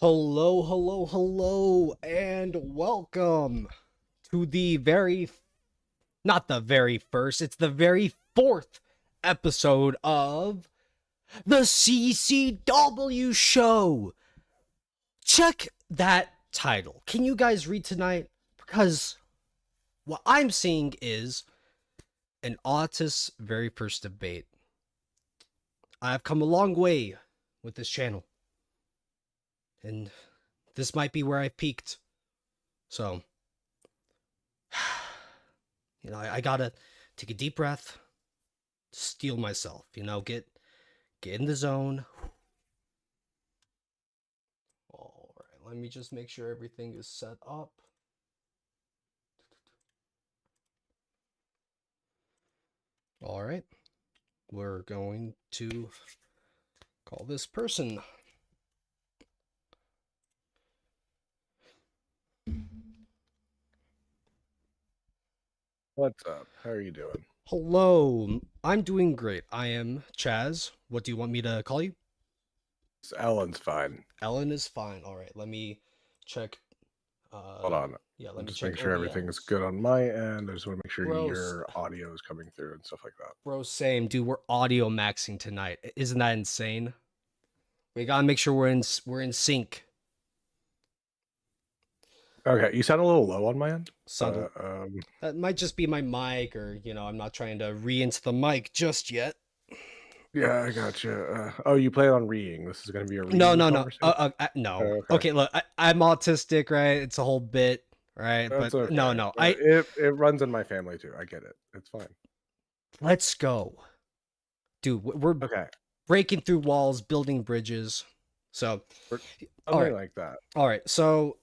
Hello, hello, hello, and welcome to not the very first, it's the very fourth episode of the CCW show. Check that title. Can you guys read tonight? Because what I'm seeing is an autist's very first debate. I've come a long way with this channel, and this might be where I've peaked. So, I gotta take a deep breath, steel myself, get in the zone. All right, let me just make sure everything is set up. All right, we're going to call this person. What's up? How are you doing? Hello, I'm doing great. I am Chaz. What do you want me to call you? Ellen's fine. Ellen is fine. All right, let me check. Hold on. Yeah, let me Just check make sure everything is good on my end. I just want to make sure Bros, your audio is coming through and stuff like that. bro, same, dude. We're audio maxing tonight. Isn't that insane? We gotta make sure we're in sync. Okay, you sound a little low on my end. That might just be my mic, or I'm not trying to re into the mic just yet. Yeah, I gotcha. Oh, you plan on reading? This is going to be a No, reading no, no, conversation. no. Okay, Okay, look, I'm autistic, right? It's a whole bit, right? that's But okay. no. It runs in my family too. I get it. It's fine. Let's go, dude. We're Okay, breaking through walls, building bridges. So, all something right, like that. all right. So,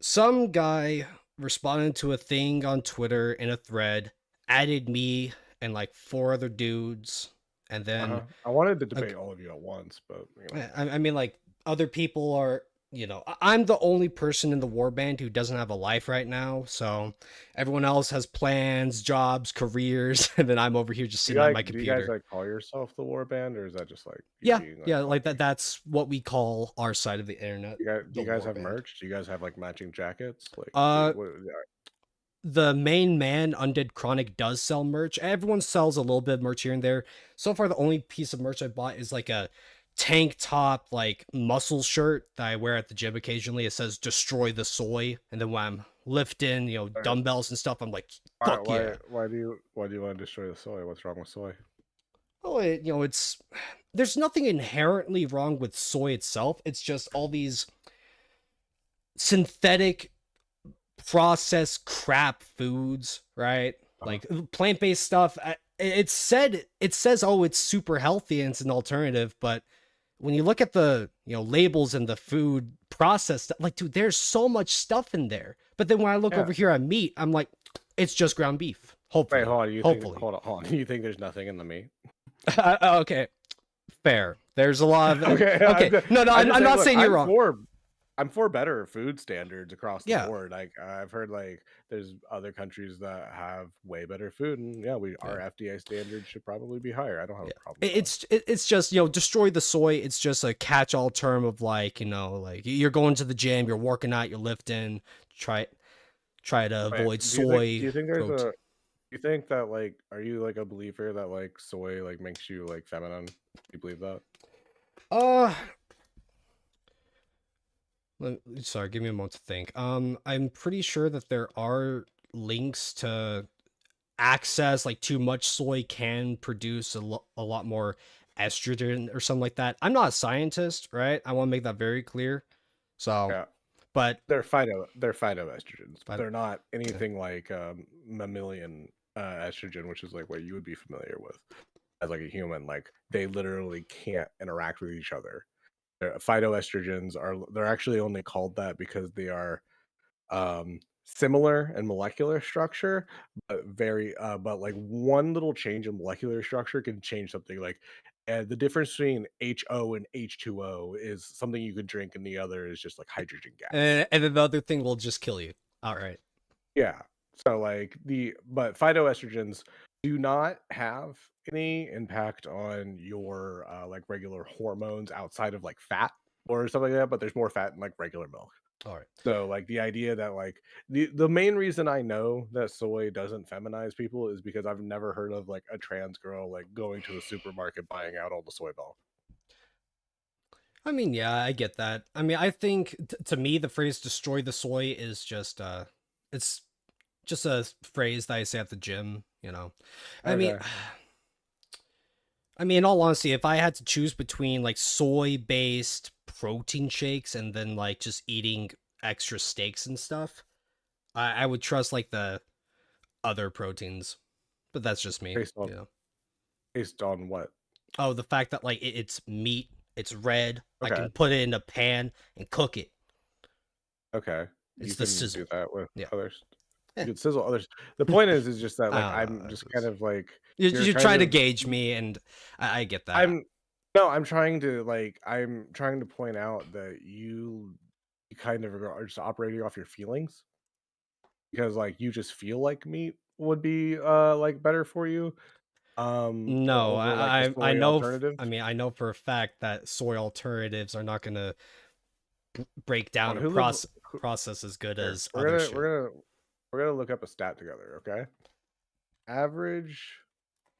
some guy responded to a thing on Twitter in a thread, added me and like four other dudes, and then I wanted to a, debate all of you at once, but I mean, like, other people are, I'm the only person in the warband who doesn't have a life right now. So everyone else has plans, jobs, careers, and then I'm over here just sitting at my do you guys computer. like call yourself the war band, or is that just like you Yeah, being like yeah, like funny? that's what we call our side of the internet, Do the you guys have warband. merch? Do you guys have like matching jackets? Like, Uh, what, the main man, Undead Chronic, does sell merch. Everyone sells a little bit of merch here and there. So far, the only piece of merch I bought is like a tank top, like muscle shirt that I wear at the gym occasionally. It says "Destroy the Soy," and then when I'm lifting, uh, dumbbells and stuff, I'm like, "Fuck yeah!" why do you want to destroy the soy? What's wrong with soy? Oh, it's there's nothing inherently wrong with soy itself. It's just all these synthetic processed crap foods, right? Uh, Like plant-based stuff. It says, oh, it's super healthy and it's an alternative, but when you look at the labels and the food process, like, dude, there's so much stuff in there. But then when I look yeah. over here at meat, I'm like, it's just ground beef. Wait, Hopefully, hold on. hopefully. Hold on. You think there's nothing in the meat? Okay, fair. There's a lot of Okay, okay. No, I'm just I'm saying. not Look, saying you're wrong. I'm for better food standards across the Yeah, board. Like I've heard, like there's other countries that have way better food, and yeah, yeah. our FDA standards should probably be higher. I don't have Yeah, a problem with that. it's just destroy the soy. It's just a catch-all term of like like you're going to the gym, you're working out, you're lifting. Try try to Wait, avoid do soy you think there's protein. a you think that like are you like a believer that like soy like makes you like feminine? Do you believe that? Uh, sorry, give me a moment to think. I'm pretty sure that there are links to access, like too much soy can produce a lot more estrogen or something like that. I'm not a scientist, right? I want to make that very clear. So, Yeah. but They're phytoestrogens. but They're not yeah. anything like mammalian estrogen, which is like what you would be familiar with as like a human. Like they literally can't interact with each other. Phytoestrogens they're actually only called that because they are similar in molecular structure, but but like one little change in molecular structure can change something. Like the difference between HO and H2O is something you could drink, and the other is just like hydrogen gas. And then the other thing will just kill you. All right. Yeah. So like but phytoestrogens do not have any impact on your like regular hormones outside of like fat. or something like that, but there's more fat in like regular milk. All right. So like the idea that like the main reason I know that soy doesn't feminize people is because I've never heard of like a trans girl like going to a supermarket buying out all the soy milk. I mean, yeah, I get that. I mean, I think to me the phrase "destroy the soy" is just it's just a phrase that I say at the gym. You know, I mean. Okay. I mean, in all honesty, if I had to choose between like soy-based protein shakes and then like just eating extra steaks and stuff, I would trust like the other proteins. But that's just me, Based on you know. what? Oh, the fact that like it's meat, it's red. I Okay. can put it in a pan and cook it. Okay. It's You the can do sizzle. that with Yeah. others. You Eh, can sizzle others. The point is just that like I don't I'm know. just kind of like you're You're kind trying to of gauge me, and I get that. I'm no, I'm trying to point out that you kind of are just operating off your feelings because like you just feel like meat would be like better for you No, over like the I soy know. I alternatives. mean, I know for a fact that soy alternatives are not gonna break On down a who lives process as good here, as other shit. we're gonna look up a stat together, okay? Average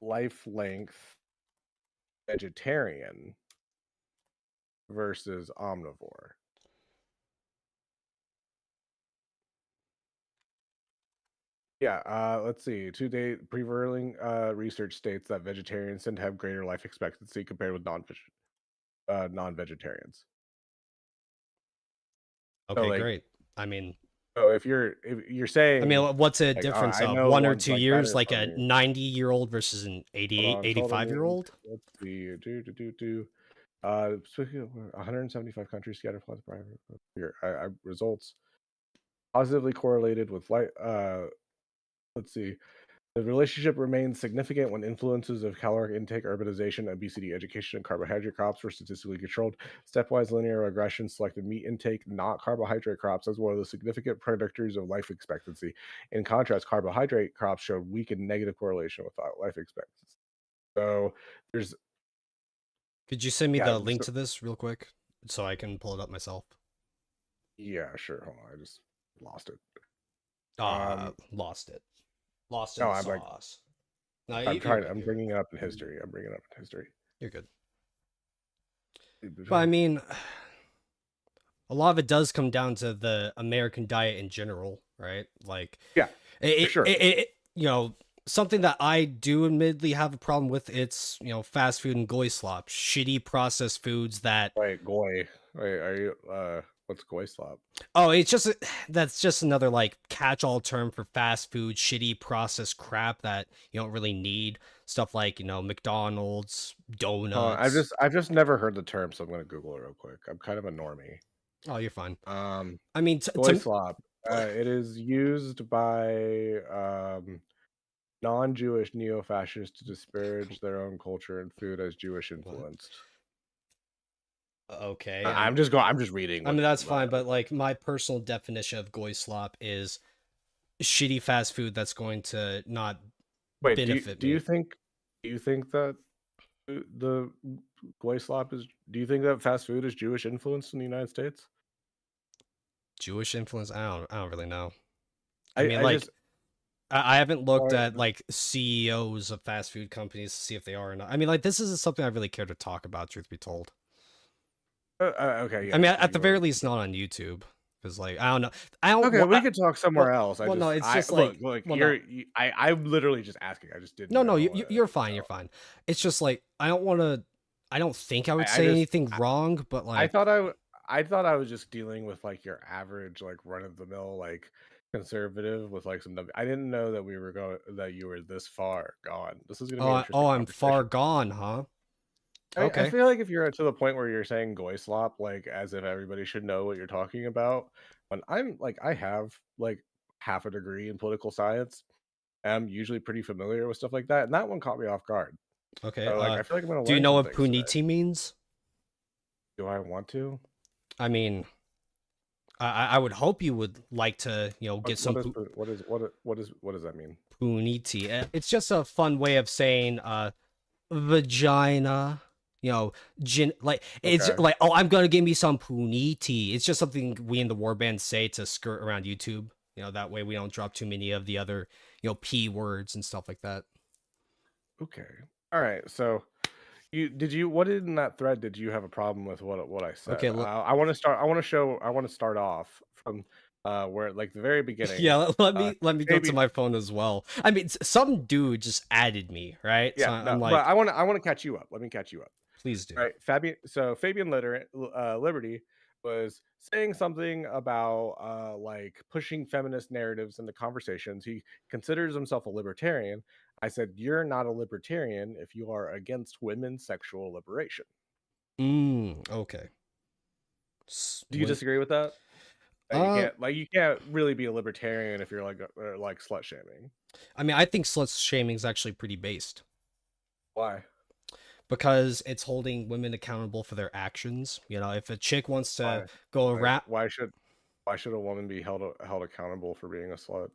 life length vegetarian versus omnivore. Yeah, let's see. To date, prevailing research states that vegetarians tend to have greater life expectancy compared with non-vegetarians. So, Okay, like, great. I mean, if you're saying what's a like, oh, difference I of know 1 or 2 one's like years, better like for a me. 90-year-old versus an Hold on, 85-year-old? let's see. Speaking of 175 countries scattered across private here. Results positively correlated with light. Let's see. The relationship remains significant when influences of caloric intake, urbanization, obesity, education, and carbohydrate crops were statistically controlled. Stepwise linear regression selected meat intake, not carbohydrate crops, as one of the significant predictors of life expectancy. In contrast, carbohydrate crops showed weak and negative correlation with life expectancy. So there's Could you send me yeah, the link to this real quick so I can pull it up myself? sure. Hold on, I just lost it. Lost it. Lost in No, the sauce. No, I'm you're trying. good. I'm You're good. bringing it up in history. I'm bringing it up in history. You're good. But I mean, a lot of it does come down to the American diet in general, right? Like, Yeah, for sure. you know, something that I do admittedly have a problem with. It's fast food and goy slop, shitty processed foods that. Wait, goy. Wait, are you? What's goy slop? Oh, it's just that's just another like catch-all term for fast food, shitty processed crap that you don't really need. Stuff like McDonald's, donuts. I've just never heard the term, so I'm gonna Google it real quick. I'm kind of a normie. Oh, you're fine. Um, I mean, goy slop. It is used by non-Jewish neo-fascists to disparage their own culture and food as Jewish influenced. Okay, I'm just reading. I mean, that's fine, but like my personal definition of goy slop is shitty fast food that's going to not wait. benefit Do me. you think that the goy slop is? Do you think that fast food is Jewish influenced in the United States? Jewish influence? I don't really know. I mean, I like, just I haven't looked or at like CEOs of fast food companies to see if they are or not. I mean, like, this isn't something I really care to talk about, truth be told. okay, yeah. I mean, So at the you very wanna least, not on YouTube, because like I don't know. I don't. Okay, we could talk well, somewhere else. well, no, it's just look, like, look, well, no, I'm literally just asking. I just didn't no, no, know. you're fine. You're So fine. It's just like I don't want to. I don't think I would I say just anything wrong, but I like, thought I thought I was just dealing with like your average like run of the mill like conservative with like some. I didn't know that we were going that you were this far gone. This is going to be an oh, interesting I'm far conversation. gone, huh? I Okay. feel like if you're to the point where you're saying goy slop, like as if everybody should know what you're talking about, when I'm like I have like half a degree in political science. I'm usually pretty familiar with stuff like that, and that one caught me off guard. Okay. So, like, I feel like I'm gonna Do you learn know some what things today. puniti means? Do I want to? I mean, I would hope you would like to, get some What does that mean? puniti. It's just a fun way of saying vagina. It's Okay. like, oh, I'm gonna give me some puniti. It's just something we in the warband say to skirt around YouTube. That way we don't drop too many of the other p words and stuff like that. Okay. All right. So what in that thread did you have a problem with what I said? Okay, look. I want to start. I want to start off from where like the very beginning. Yeah, let Uh, me go to Fabian, my phone as well. I mean, some dude just added me, right? So yeah, I'm no, but like, I want to catch you up. Let me catch you up. please do. All right, Fabian Liberty was saying something about like pushing feminist narratives into conversations. He considers himself a libertarian. I said, you're not a libertarian if you are against women's sexual liberation. Okay. Do you disagree with that? That Uh, you can't really be a libertarian if you're like slut shaming. I mean, I think slut shaming is actually pretty based Why? because it's holding women accountable for their actions. If a chick wants to Why? go around, Why should a woman be held accountable for being a slut?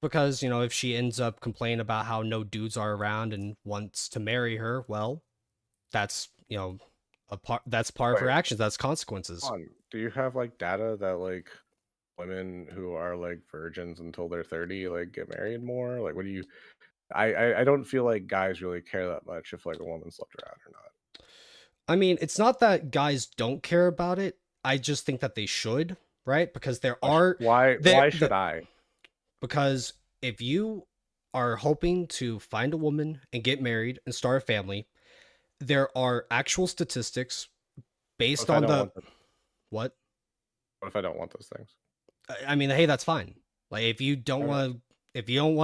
because if she ends up complaining about how no dudes are around and wants to marry her, well, that's that's part of her Wait, actions. That's consequences. hold on. Do you have like data that like women who are like virgins until they're 30 like get married more? Like what do you I don't feel like guys really care that much if like a woman slept around or not. I mean, it's not that guys don't care about it. I just think that they should, right? Because Why should I? because if you are hoping to find a woman and get married and start a family, there are actual statistics based on the what? What if I don't want those things? I mean, hey, that's fine. Like if you don't want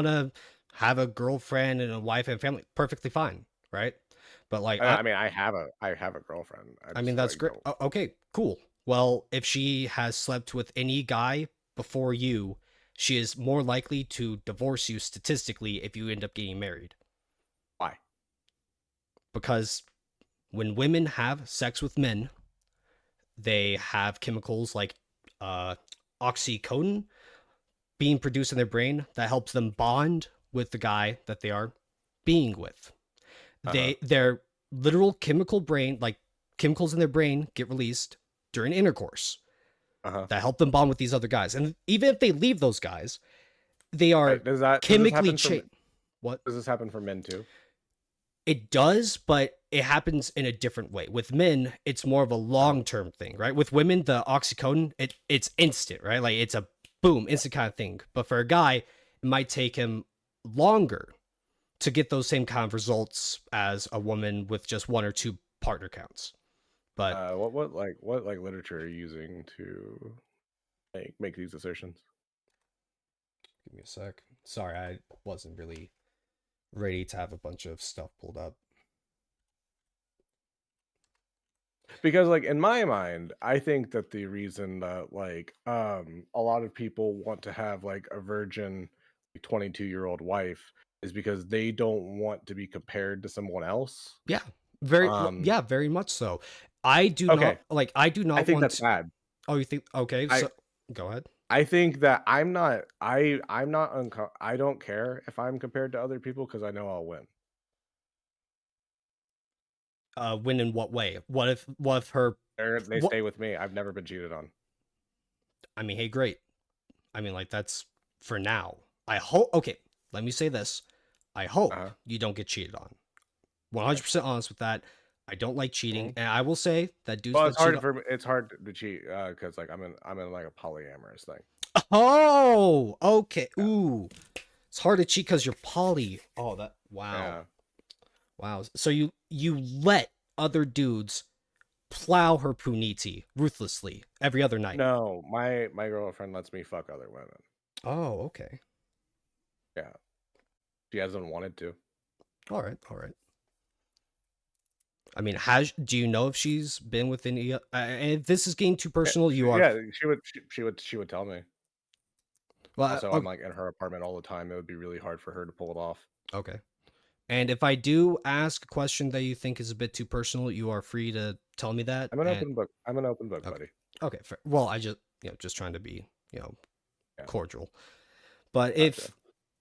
to have a girlfriend and a wife and family, perfectly fine, right? But like I mean, I have a girlfriend. I mean, that's great. Okay, cool. Well, if she has slept with any guy before you, she is more likely to divorce you statistically if you end up getting married. Why? Because when women have sex with men, they have chemicals like oxytocin being produced in their brain that helps them bond with the guy that they are being with. Their literal chemicals in their brain get released during intercourse that help them bond with these other guys. And even if they leave those guys, they are chemically changed. What? Does this happen for men too? It does, but it happens in a different way. With men, it's more of a long-term thing, right? With women, the oxytocin, it's instant, right? Like it's a boom, instant kind of thing. But for a guy, it might take him longer to get those same kind of results as a woman with just one or two partner counts. But what literature are you using to make these assertions? give me a sec. Sorry, I wasn't really ready to have a bunch of stuff pulled up. Because like in my mind, I think that the reason that like a lot of people want to have like a virgin 22-year-old wife is because they don't want to be compared to someone else. Yeah. Very much so. I do not like I do not I think want that's bad. Oh, you think okay, so go ahead. I think that I don't care if I'm compared to other people because I know I'll win. Win in what way? What if her They stay with me. I've never been cheated on. I mean, hey, great. I mean, like that's for now. I hope okay, let me say this. I hope you don't get cheated on. 100% honest with that. I don't like cheating, and I will say that dudes. Well, it's hard to cheat because like I'm in like a polyamorous thing. Oh, okay. Yeah. Ooh, it's hard to cheat because you're poly. Oh, that wow, yeah. Wow. So you let other dudes plow her puniti ruthlessly every other night. No, my girlfriend lets me fuck other women. Oh, okay. Yeah, she hasn't wanted to. All right. I mean, do you know if she's been with any? If this is getting too personal, you are. Yeah, she would tell me. Well, also, I'm like in her apartment all the time. It would be really hard for her to pull it off. Okay. And if I do ask a question that you think is a bit too personal, you are free to tell me that. I'm an open book. I'm an open book, okay. buddy. Okay. Fair. Well, I just trying to be cordial. But if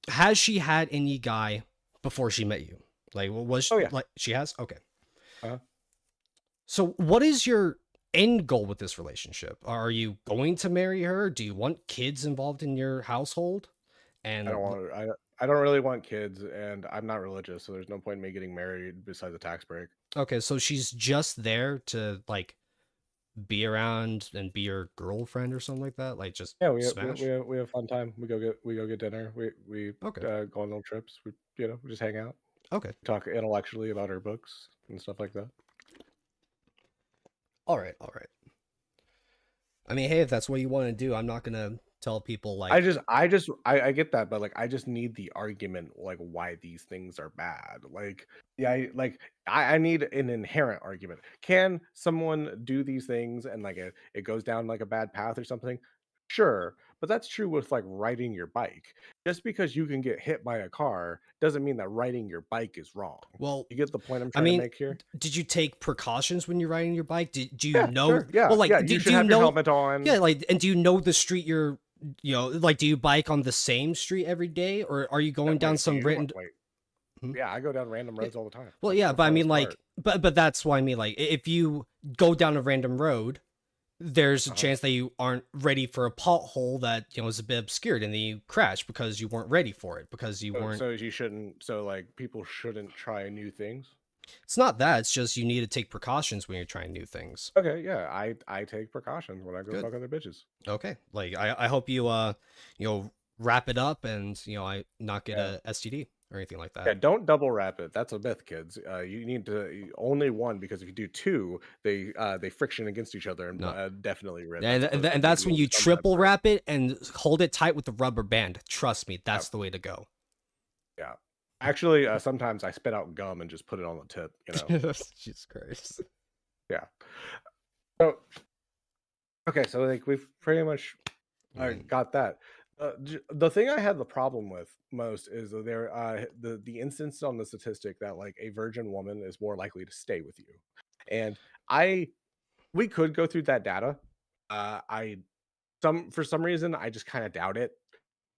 has she had any guy before she met you? Like, was she, like she has? Okay. So, what is your end goal with this relationship? Are you going to marry her? Do you want kids involved in your household? I don't And want I don't really want kids, and I'm not religious, so there's no point in me getting married besides a tax break. okay, so she's just there to like be around and be your girlfriend or something like that, like just Yeah, smash. we have fun time. We go get dinner. We Okay, go on little trips. We just hang out, okay, talk intellectually about our books and stuff like that. all right, all right. I mean, hey, if that's what you want to do, I'm not gonna tell people I like, just I get that, but, like, I just need the argument, like, why these things are bad. Like, yeah, I need an inherent argument. Can someone do these things and, like, it goes down, like, a bad path or something? Sure, but that's true with, like, riding your bike. Just because you can get hit by a car doesn't mean that riding your bike is wrong. well, You get the point I'm I trying to mean, make here? did you take precautions when you're riding your bike? Do you Yeah, know? sure, yeah, Well, like, yeah, you do should you have your know? helmet on. Yeah, like, and do you know the street you're, like, do you bike on the same street every day, or are you going down Wait, do some you? written? Wait. Hmm? Yeah, I go down random Yeah, roads all the time. well, That's yeah, the but I mean, funnest like, part. but that's why I mean, like, if you go down a random road, there's a Uh-huh. chance that you aren't ready for a pothole that is a bit obscured, and then you crash because you weren't ready for it because you weren't. So you shouldn't. So like people shouldn't try new things. It's not that. It's just you need to take precautions when you're trying new things. Okay, yeah, I take precautions when I go Good. fuck other bitches. Okay. Like I hope you wrap it up and I not get Yeah, a STD or anything like that. yeah. Don't double wrap it. That's a myth, kids. You need only one because if you do two, they friction against each other and No. definitely rip as And, opposed to and maybe that's when only you sometimes triple rip. wrap it and hold it tight with the rubber band. Trust me, Yeah, that's the way to go. yeah. Actually, sometimes I spit out gum and just put it on the tip. Jesus Christ. Yeah. So okay, so like we've pretty much Mm. got that. The thing I had the problem with most is that the instance on the statistic that like a virgin woman is more likely to stay with you, and I we could go through that data. I some For some reason I just kind of doubt it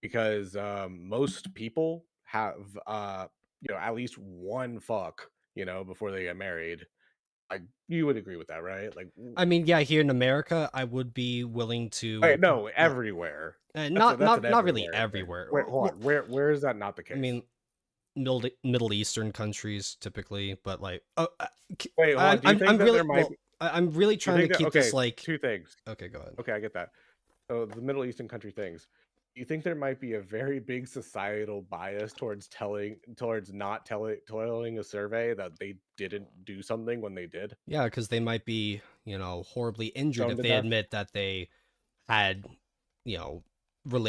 because most people have at least one fuck before they get married. Like you would agree with that, right? Like I mean, yeah, here in America, I would be willing wait, to no, everywhere. not That's an not really everywhere thing. everywhere. Wait, hold Well, on. Where is that not the I case? mean, Middle Eastern countries typically, but like, Wait, hold on. Do you think I'm that really there might well. be I'm really do you trying to think that keep this okay, like. 2 things. Okay, go ahead. Okay, I get that. So the Middle Eastern country things. Do you think there might be a very big societal bias towards not telling a survey that they didn't do something when they did? Yeah, because they might be horribly injured Stoned if to they death? admit that they had you know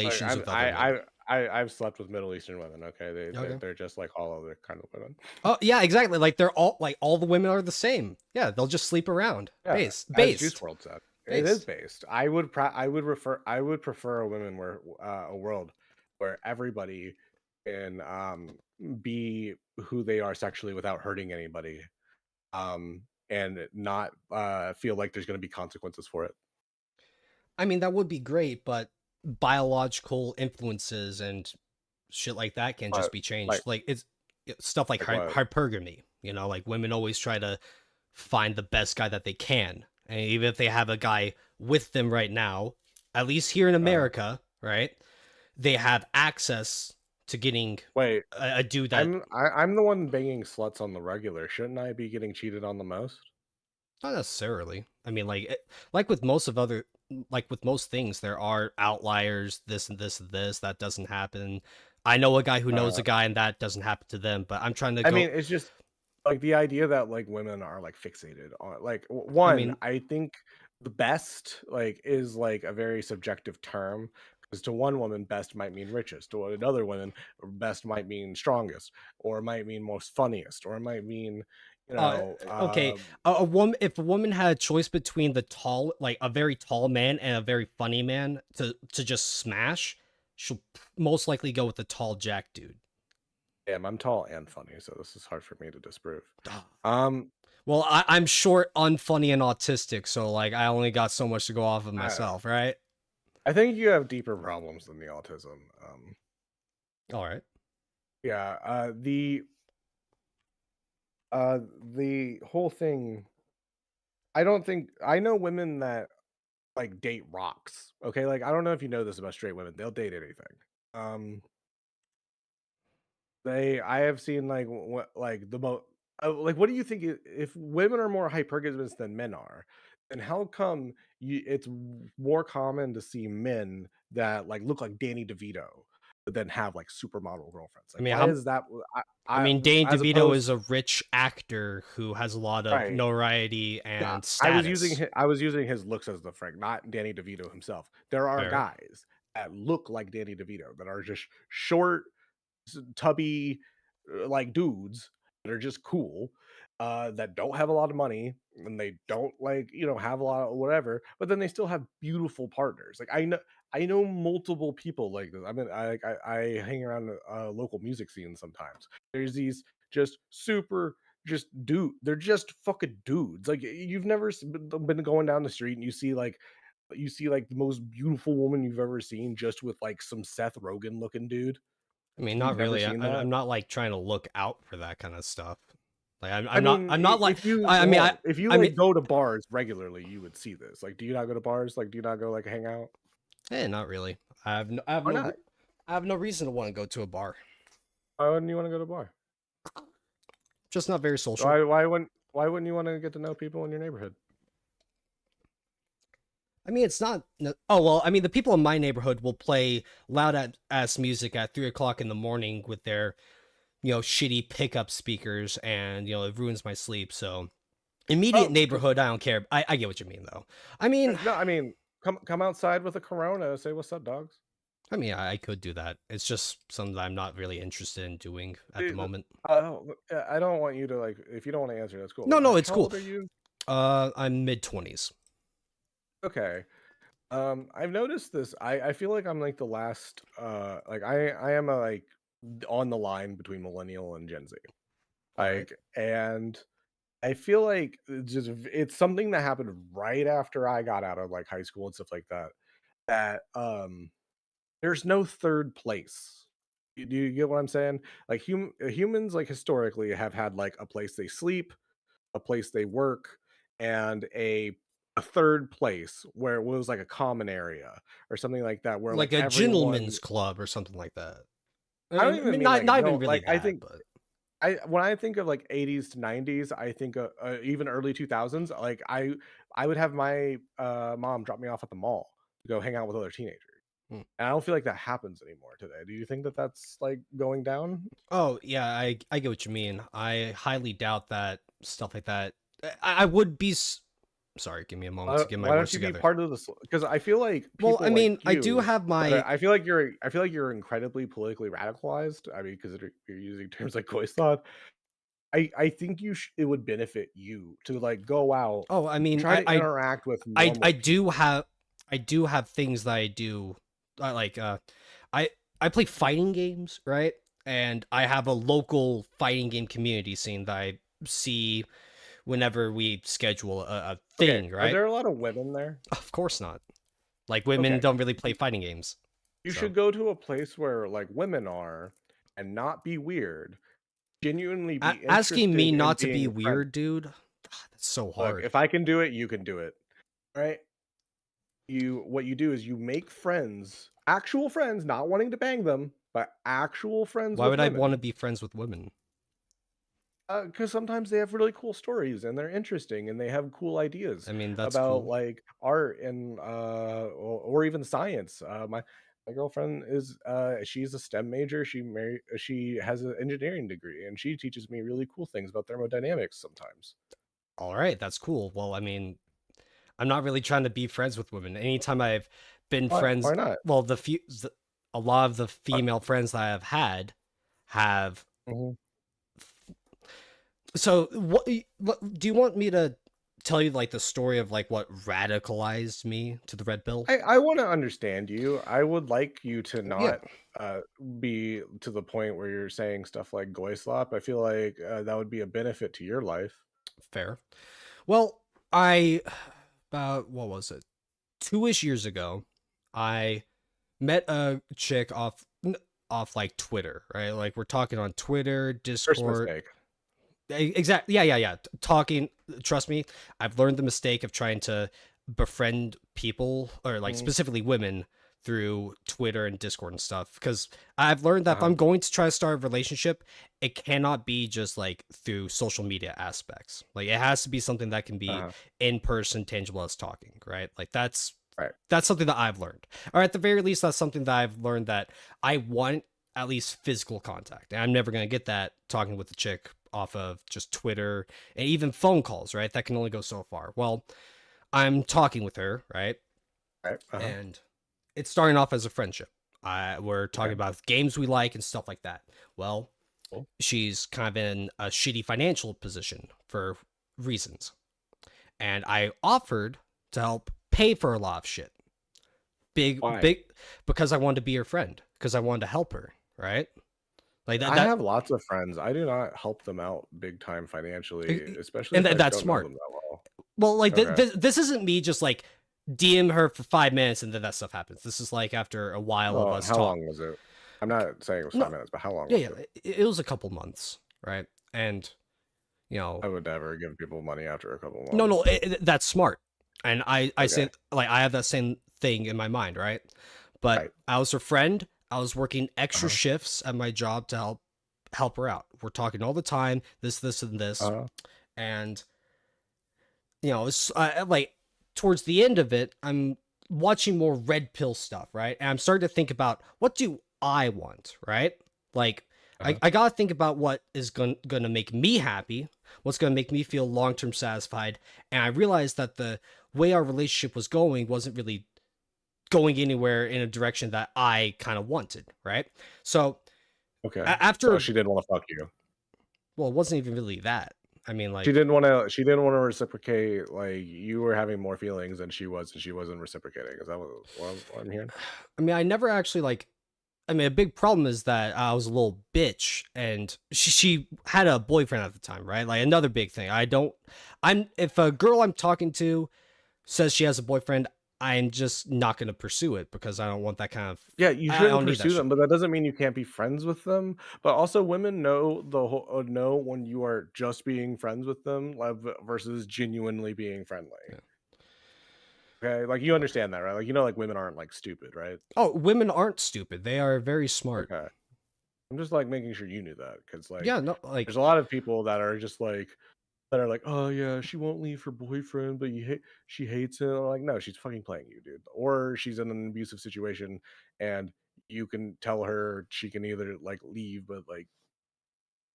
Like relations with other men. I've slept with Middle Eastern women, okay? Okay. They're just like all other kind of women. Oh yeah, exactly. Like they're all the women are the same. Yeah, they'll just sleep around. Yeah, Based, as Juice based, WRLD said. It is based. based. I would prefer a world where everybody can be who they are sexually without hurting anybody. And not feel like there's going to be consequences for it. I mean, that would be great, but biological influences and shit like that can just But be changed. like Like it's stuff like what? hypergamy. Like women always try to find the best guy that they can, and even if they have a guy with them right now, at least here in Uh, America, right? They have access to getting Wait, a dude that I'm the one banging sluts on the regular. Shouldn't I be getting cheated on the most? not necessarily. I mean, like with most of other, like with most things, there are outliers. This and this and this that doesn't happen. I know a guy who knows a Uh, guy, and that doesn't happen to them. But I'm trying to I mean, go. it's just like the idea that like women are like fixated on like I one. mean, I think the best like is like a very subjective term because to one woman, best might mean richest. To another woman, best might mean strongest, or it might mean most funniest, or it might mean you uh, know. okay, a woman. If a woman had a choice between like a very tall man and a very funny man to just smash, she'll most likely go with the tall Jack dude. Damn, I'm tall and funny, so this is hard for me to disprove. Ah. Um, Well, I'm short, unfunny, and autistic, so like I only got so much to go off of I myself, right? I think you have deeper problems than the autism. All right. Yeah, the whole thing. I don't think I know women that like date rocks. Okay, like I don't know if you know this about straight women. They'll date anything. Um, I have seen like what like the most like what do you think if women are more hypergamous than men are, then how come it's more common to see men that like look like Danny DeVito but then have like supermodel girlfriends? I Like mean, why is that I I mean, Danny as DeVito opposed is a rich actor who has a lot of right. notoriety Yeah, and status. I was using his looks as the Frank, not Danny DeVito himself. There are Fair. guys that look like Danny DeVito that are just short, tubby, like dudes that are just cool, that don't have a lot of money and they don't like have a lot of whatever, but then they still have beautiful partners. Like I know multiple people like this. I mean, I hang around a local music scene sometimes. There's these just super just dude. They're just fucking dudes. Like you've never been going down the street and you see like the most beautiful woman you've ever seen just with like some Seth Rogen looking dude. I mean, You've not never really. seen that? I'm not like trying to look out for that kind of stuff. Like I mean, I'm not like if you I mean hold on, if you I mean like go to bars regularly, you would see this. Like, do you not go to bars? Like, do you not go like hang out? not really. Why not? I have no reason to want to go to a bar. Why wouldn't you want to go to a bar? Just not very social. Why wouldn't you want to get to know people in your neighborhood? I mean, it's not. Oh well, I mean, the people in my neighborhood will play loud ass music at 3 o'clock in the morning with their, shitty pickup speakers, and it ruins my sleep. So, immediate Oh, neighborhood, I don't care. I get what you mean though. I mean, no, I mean, come outside with a Corona. Say what's up, dogs. I could do that. It's just something that I'm not really interested in doing at the Dude, moment. I don't want you to like. If you don't want to answer, that's cool. No, But no, like, it's how cool. old are you? I'm mid-20s. Okay. I've noticed this. I feel like I'm like the last. Like I am a like on the line between millennial and Gen Z. All right. Like, and I feel like it's something that happened right after I got out of like high school and stuff like that. That there's no third place. Do you get what I'm saying? Like humans like historically have had like a place they sleep, a place they work, and a third place where it was like a common area or something like that where Like like a everyone gentleman's club or something like that. I I don't even mean, mean like not no even really like I that, think but I when I think of like 80s to 90s, I think even early 2000s, like I would have my mom drop me off at the mall to go hang out with other teenagers. hmm. And I don't feel like that happens anymore today. Do you think that that's like going down? Oh yeah, I get what you mean. I highly doubt that stuff like that. I would be. Sorry, give me a moment to get my Why words don't you be together. part of this? Because I feel like Well, I people like mean, I do you, have my. I feel like you're incredibly politically radicalized. I mean, because you're using terms like Koistad. I think it would benefit you to like go out, Oh, I mean, try to interact with I normal do people. have things that I do. I like I I play fighting games, right? And I have a local fighting game community scene that I see whenever we schedule a Okay, thing, are right? there a lot of women there? Of course not. Like women Okay, don't really play fighting games. you So, should go to a place where like women are and not be weird. Genuinely be asking me interested in not to be being friends. weird, dude, that's so Look, hard. if I can do it, you can do it. Right? What you do is you make friends, actual friends, not wanting to bang them, but actual friends Why with would I want to women. be friends with women? Because sometimes they have really cool stories and they're interesting and they have cool ideas I mean, that's about cool. like art and or even science. My girlfriend is she's a STEM major. She has an engineering degree and she teaches me really cool things about thermodynamics sometimes. All right, that's cool. Well, I mean, I'm not really trying to be friends with women. Anytime I've been Why friends, not? well, a lot of the Why- female friends that I've had have. Mhm. So, what do you want me to tell you? Like the story of like what radicalized me to the red pill? I want to understand you. I would like you to Yeah, not uh, be to the point where you're saying stuff like goy slop. I feel like that would be a benefit to your life. fair. Well, I about what was it? 2-ish years ago, I met a chick off like Twitter, right? Like we're talking on Twitter, First Discord. mistake. Exactly. Yeah. Talking. Trust me, I've learned the mistake of trying to befriend people, or like Mm, specifically women, through Twitter and Discord and stuff. Because I've learned that if uh-huh. I'm going to try to start a relationship, it cannot be just like through social media aspects. Like it has to be something that can be Uh-huh. in person, tangible as talking. Right. Like Right. that's something that I've learned. Or at the very least, that's something that I've learned, that I want at least physical contact. And I'm never going to get that talking with a chick off of just Twitter and even phone calls, right? That can only go so far. Well, I'm talking with her, right? Right. Uh-huh. And it's starting off as a friendship. We're talking Okay. about games we like and stuff like that. Well, Cool. she's kind of in a shitty financial position for reasons. And I offered to help pay for a lot of shit. Why? Big, because I wanted to be her friend, because I wanted to help her, right? Like I that have lots of friends. I do not help them out big time financially, especially and if I that's don't know smart. them that well. Well, like Okay. this isn't me just like DM her for 5 minutes and then that stuff happens. This is like after a while of Well, us how talk. long was it? I'm not saying it was No, 5 minutes, but how long yeah, was yeah, it? it was a couple months, right? And you know, I would never give people money after a couple months, no, but that's smart. And I okay. say, like, I have that same thing in my mind, right? But Right. I was her friend. I was working extra Uh-huh. shifts at my job to help her out. We're talking all the time, this, and this, Uh-huh. and it's like towards the end of it, I'm watching more red pill stuff, right? And I'm starting to think about, what do I want, right? Like, Uh-huh. I gotta think about what is gonna make me happy, what's gonna make me feel long term satisfied. And I realized that the way our relationship was going wasn't really going anywhere in a direction that I kind of wanted, right? So Okay. So after, she didn't want to fuck you. well, it wasn't even really that. I mean, She like, didn't want to. She didn't want to reciprocate. Like you were having more feelings than she was, and she wasn't reciprocating. Is that what I'm hearing? I mean, I never actually like. I mean, a big problem is that I was a little bitch, and she had a boyfriend at the time, right? Like another big thing. I'm if a girl I'm talking to says she has a boyfriend, I'm just not gonna pursue it because I don't want that kind of. Yeah, you I shouldn't don't need that pursue shit. them, but that doesn't mean you can't be friends with them. But also, women know when you are just being friends with them, like, versus genuinely being friendly. Yeah. Okay, like you understand that, right? Like like women aren't like stupid, right? Oh, women aren't stupid. They are very smart. Okay, I'm just like making sure you knew that because like Yeah, no, like, there's a lot of people that are just like that are like, oh yeah, she won't leave her boyfriend, but she hates him. I'm like, no, she's fucking playing you, dude. Or she's in an abusive situation, and you can tell her she can either like leave, but like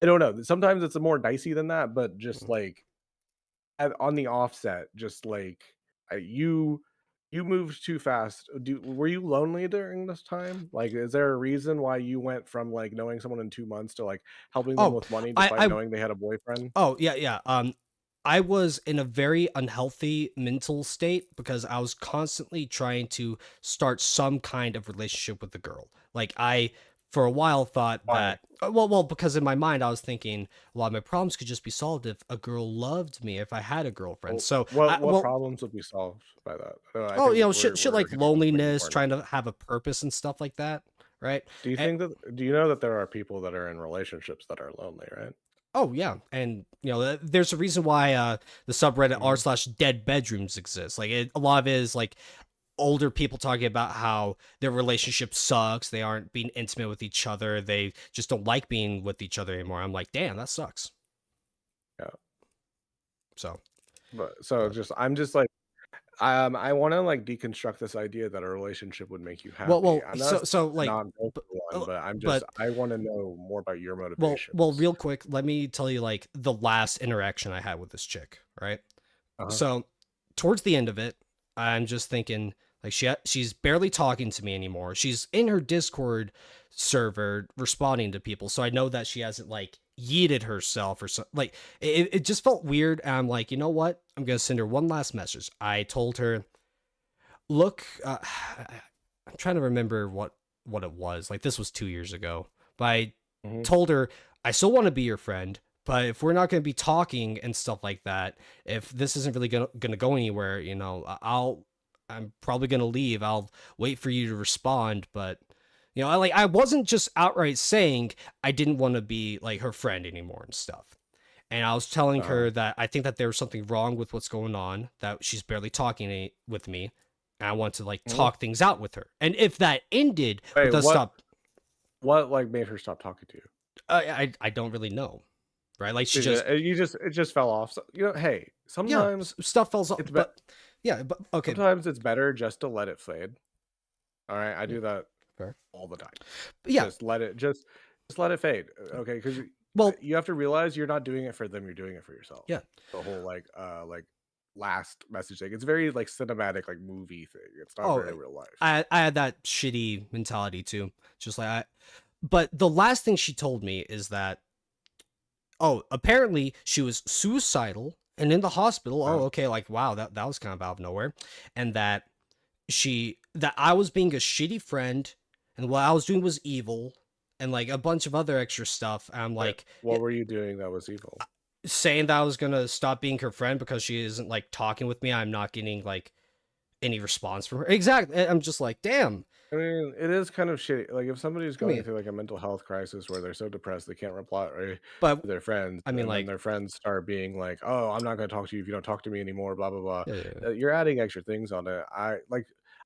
I don't know. Sometimes it's more dicey than that, but just like on the offset, just like you moved too fast. Were you lonely during this time? Like, is there a reason why you went from like knowing someone in 2 months to like helping them oh, with money despite I knowing they had a boyfriend? oh yeah. I was in a very unhealthy mental state because I was constantly trying to start some kind of relationship with the girl. Like I, for a while, thought Why? that because in my mind I was thinking a lot of my problems could just be solved if a girl loved me, if I had a girlfriend. Well, So what problems would be solved by that? I oh, think shit we're like getting to something loneliness, important. trying to have a purpose and stuff like that, right? And, Do you know that there are people that are in relationships that are lonely, right? oh yeah, and there's a reason why the subreddit Mhm. r/dead bedrooms exists. Like a lot of it is like older people talking about how their relationship sucks. They aren't being intimate with each other. They just don't like being with each other anymore. I'm like, damn, that sucks. Yeah. So, But so but just I'm just like I want to like deconstruct this idea that a relationship would make you well, happy. well, I'm not saying so it's a like, non-broken but, one, but but I want to know more about your well, motivations. real quick, let me tell you like the last interaction I had with this chick, right? Uh-huh. So, towards the end of it, I'm just thinking like she's barely talking to me anymore. She's in her Discord server responding to people, so I know that she hasn't like yeeted herself or so. Like it just felt weird. And I'm like, you know what? I'm gonna send her one last message. I told her, look, I'm trying to remember what it was. Like this was 2 years ago, but I Hmm. told her I still want to be your friend, but if we're not going to be talking and stuff like that, if this isn't really gonna go anywhere, I'm probably gonna leave. I'll wait for you to respond, but I wasn't just outright saying I didn't want to be like her friend anymore and stuff. And I was telling Uh-huh. her that I think that there was something wrong with what's going on, that she's barely talking with me, and I want to like Mhm. talk things out with her. And if that ended Wait, with us stop, what like made her stop talking to you? I don't really know, right? Like she Did just it just fell off. So, hey, yeah, stuff falls off, it's be- but yeah, but okay, sometimes it's better just to let it fade. All right, I yeah, do that fair. all the time. But yeah, Just let it fade. Okay, because well, you have to realize you're not doing it for them, you're doing it for yourself. yeah. The whole like last message thing. It's very like cinematic, like movie thing. It's not Oh, very real life. I had that shitty mentality too. Just like but the last thing she told me is that, oh, apparently she was suicidal and in the hospital. Oh, okay, like wow, that was kind of out of nowhere. And that that I was being a shitty friend and what I was doing was evil and like a bunch of other extra stuff. And I'm like, yeah, What were you doing that was evil? saying that I was gonna stop being her friend because she isn't like talking with me. I'm not getting like any response from her. Exactly. I'm just like, damn. I mean, it is kind of shitty. Like if somebody's I going mean, through like a mental health crisis where they're so depressed they can't reply to but their friends, I mean, and then like, their friends start being like, "Oh, I'm not going to talk to you if you don't talk to me anymore." Blah blah blah. yeah, yeah, yeah. You're adding extra things on it.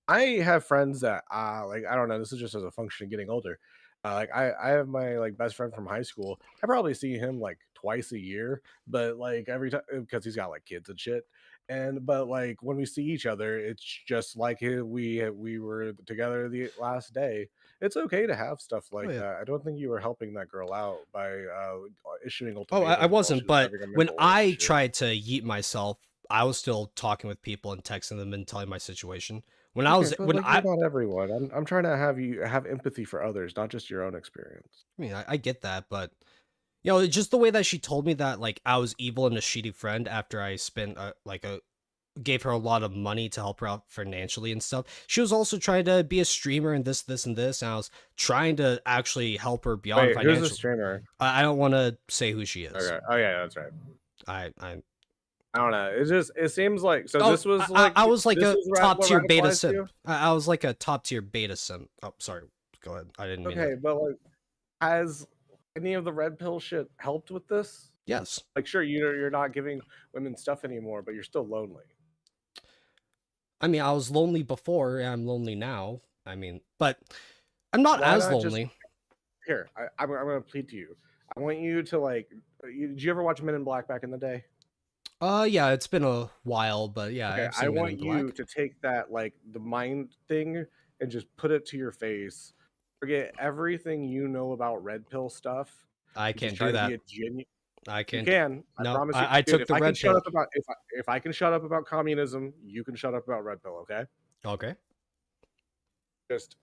I have friends that like I don't know. This is just as a function of getting older. I have my like best friend from high school. I probably see him like twice a year, but like every time because he's got like kids and shit. And but like when we see each other, it's just like we were together the last day. It's okay to have stuff Oh like yeah. that. I don't think you were helping that girl out by issuing Oh, I ultimatums while she wasn't. was But having a when mental I issue. tried to yeet myself, I was still talking with people and texting them and telling my situation. Okay, but When like you're not everyone. I'm trying to have you have empathy for others, not just your own experience. I mean, I get that, but you know, just the way that she told me that like I was evil and a shitty friend after I spent like a gave her a lot of money to help her out financially and stuff. She was also trying to be a streamer and this and this, and I was trying to actually help her beyond Wait, who's the financial. streamer? I don't want to say who she is. Okay. Oh yeah, that's right. I I don't know. It seems like so. oh I was like This a is top what tier red beta applies simp. to. I was like a top tier beta simp. Oh, sorry. Go ahead. I didn't mean to. Okay, but like, has any of the red pill shit helped with this? Yes. Like, sure, you're not giving women stuff anymore, but you're still lonely. I mean, I was lonely before, and I'm lonely now. I mean, but I'm not Why as not just lonely. here? I'm gonna plead to you. I want you to like. Did you ever watch Men in Black back in the day? Yeah, it's been a while, but yeah, Okay, I've I seen Men in want you Black. to take that like the mind thing and just put it to your face. Forget everything you know about red pill stuff, I and just can't try do to be that. a genuine. I You can't. can. I No, promise you, I dude. took If the I can red shut pill. up about if I can shut up about communism, you can shut up about red pill. Okay, Okay. just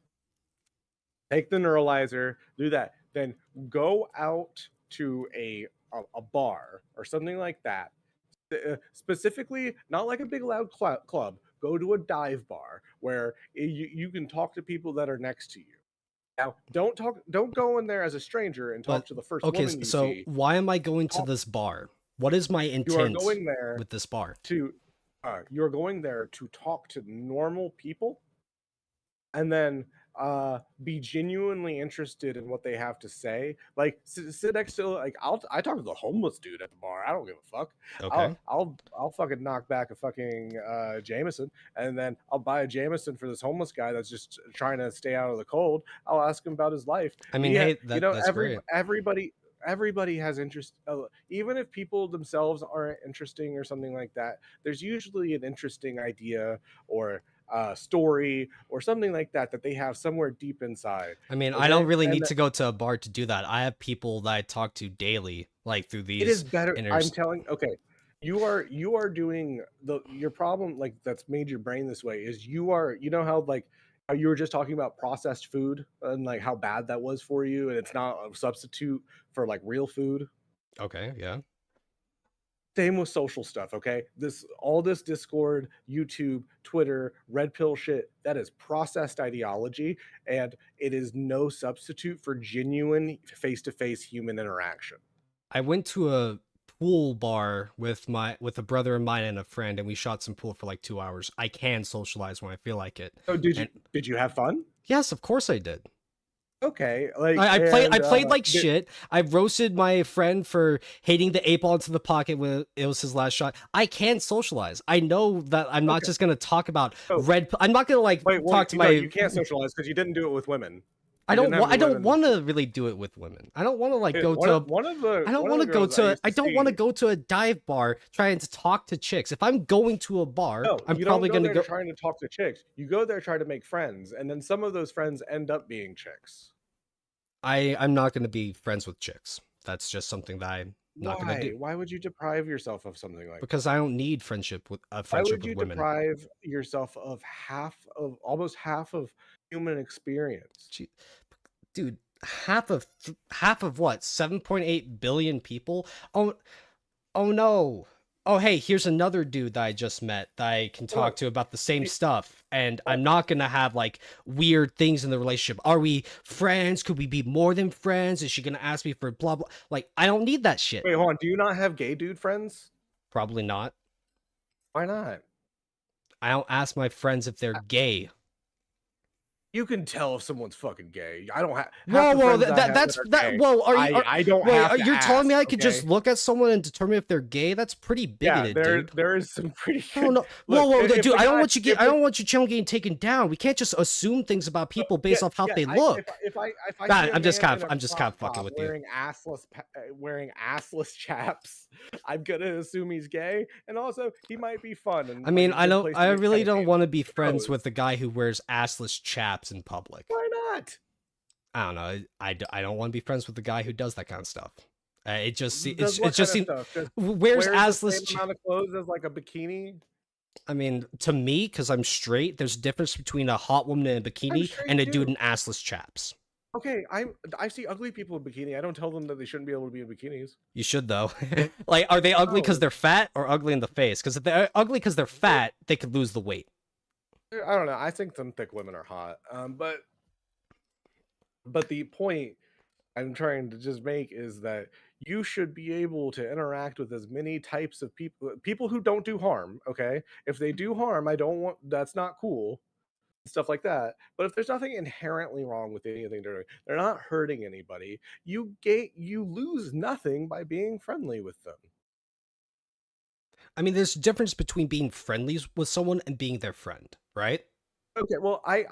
take the neuralizer, do that, then go out to a bar or something like that. Specifically, not like a big loud club. Go to a dive bar where you can talk to people that are next to you. Now, don't go in there as a stranger and talk But to the first okay, woman you so see. why am I going to Talk, this bar? What is my you are intent going there with this bar? to you're going there to talk to normal people and then be genuinely interested in what they have to say. Like sit next to like I talk to the homeless dude at the bar. I don't give a fuck. Okay. I'll fucking knock back a fucking Jameson, and then I'll buy a Jameson for this homeless guy that's just trying to stay out of the cold. I'll ask him about his life. I mean, hey, You know, that's great. everybody has interest. Even if people themselves aren't interesting or something like that, there's usually an interesting idea or story or something like that that they have somewhere deep inside. I mean, I don't Okay, really and need to go to a bar to do that. I have people that I talk to daily, like through it is these better. I'm inters. telling. Okay, you are doing your problem like that's made your brain this way is you know how like how you were just talking about processed food and like how bad that was for you and it's not a substitute for like real food. Okay, yeah. Same with social stuff, okay? This all this Discord, YouTube, Twitter, red pill shit, that is processed ideology and it is no substitute for genuine face-to-face human interaction. I went to a pool bar with a brother of mine and a friend, and we shot some pool for like 2 hours. I can socialize when I feel like it. So And did you have fun? yes, of course I did. Okay, like, I and played like shit. I roasted my friend for hating the 8 ball into the pocket when it was his last shot. I can socialize. I know that I'm not okay. just gonna talk about Oh, I'm not gonna like wait, well, talk to you know, you my. can't socialize because you didn't do it with women. I You didn't don't have want. any I don't women. want to really do it with women. I don't want to like go to. I don't One of want the to go girls I to. used I to don't want to see. go to a dive bar trying to talk to chicks. If I'm going to a bar, No, I'm you don't probably go gonna there to go. trying to talk to chicks. You go there trying to make friends, and then some of those friends end up being chicks. I'm not gonna be friends with chicks. That's just something that I'm not gonna do Why? Why would you deprive yourself of something like because that? I don't need Why friendship would with you women. deprive yourself of almost half of human experience? Gee, dude, half of what 7.8 billion people. Oh no. Oh hey, here's another dude that I just met that I can Hold on. talk to about the same See, stuff, and uh, I'm not gonna have like weird things in the relationship. Are we friends? Could we be more than friends? Is she gonna ask me for blah blah? Like, I don't need that shit. wait, hold on. Do you not have gay dude friends? Probably not. Why not? I don't ask my friends if they're gay. You can tell if someone's fucking gay. I don't have half Whoa, the whoa, friends I have that are that. gay. Whoa, I don't wait? have to You're telling ask. me I could Okay. just look at someone and determine if they're gay? That's pretty Yeah, bigoted, dude. there is some pretty Oh good. no! Look, Whoa, if dude! the guy, if I the don't want your channel getting taken down. We can't just assume things about people yeah, based off how yeah. they look. If I see a man in a I'm just kind crop of fucking top with you. wearing assless chaps, I'm gonna assume he's gay, and also he might be fun I and like mean, a good place I to get really don't entertained. want to be Who friends with knows? the guy who wears assless chaps in public. Why not? I don't know. I don't want to be friends with the guy who does that kind of stuff. Does it what just kind of seems stuff? Just wears wears the same assless. amount of clothes as like a bikini. I mean, to me, because I'm straight, there's a difference between a hot woman in a I'm bikini and straight a dude too. in assless chaps. Okay, I see ugly people in bikini. I don't tell them that they shouldn't be able to be in bikinis. You should though. Like, are they ugly because No, they're fat or ugly in the face? Because if they're ugly because they're fat, they could lose the weight. I don't know. I think some thick women are hot. But the point I'm trying to just make is that you should be able to interact with as many types of people who don't do harm. Okay, if they do harm, I don't want that's not cool. Stuff like that. But if there's nothing inherently wrong with anything they're doing, they're not hurting anybody. You lose nothing by being friendly with them. I mean, there's a difference between being friendly with someone and being their friend, right? Okay, well, I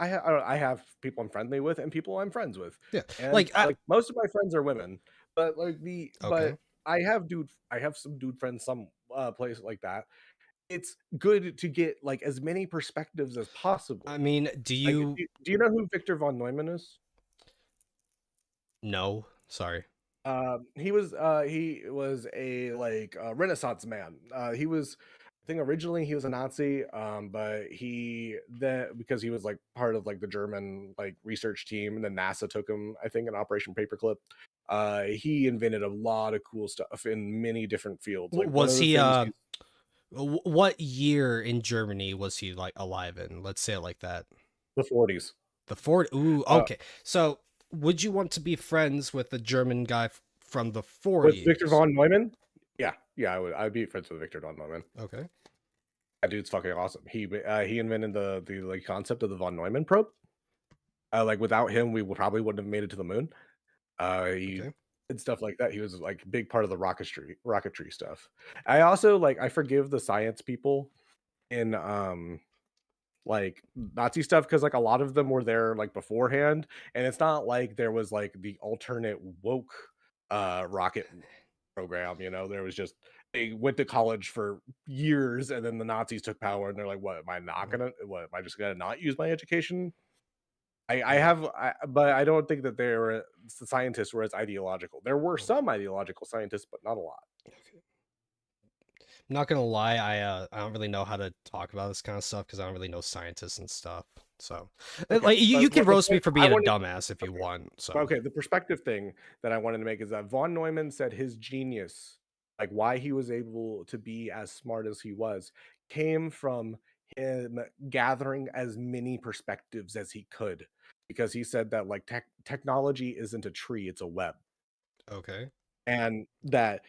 have people I'm friendly with and people I'm friends with, Yeah. and Like, like most of my friends are women, okay. but I have some dude friends some place like that. It's good to get like as many perspectives as I possible. mean, Like, do you know who Victor von Neumann is? no, sorry. He was a like a Renaissance man. He was, I think originally he was a Nazi, but he then because he was like part of like the German like research team, and then NASA took him, I think, in Operation Paperclip. He invented a lot of cool stuff in many different fields. Like one Was of the he things what year in Germany was he like alive in? Let's say it like that. the 40s. The Ford. Ooh, Uh, okay. So, would you want to be friends with a German guy from the with Victor 40s? von Neumann, yeah, yeah, I would. I'd be friends with Victor von Neumann. Okay. That dude's fucking awesome. He invented the like concept of the von Neumann probe. Like without him, probably wouldn't have made it to the moon. He Okay. did stuff like that. He was like a big part of the rocketry stuff. I also like I forgive the science people in like Nazi stuff because like a lot of them were there like beforehand, and it's not like there was like the alternate woke rocket program. You know, there was just they went to college for years, and then the Nazis took power, and they're like, "What am I not gonna? What am I just gonna not use my education?" But I don't think that the scientists were as ideological. There were some ideological scientists, but not a lot. I'm not gonna lie, I don't really know how to talk about this kind of stuff because I don't really know scientists and stuff. So, Okay, like, you but can what the roast me point for I being a wanted dumbass if you okay, want. So, okay, the perspective thing that I wanted to make is that von Neumann said his genius, like why he was able to be as smart as he was, came from him gathering as many perspectives as he could. Because he said that like technology isn't a tree, it's a web. okay. and that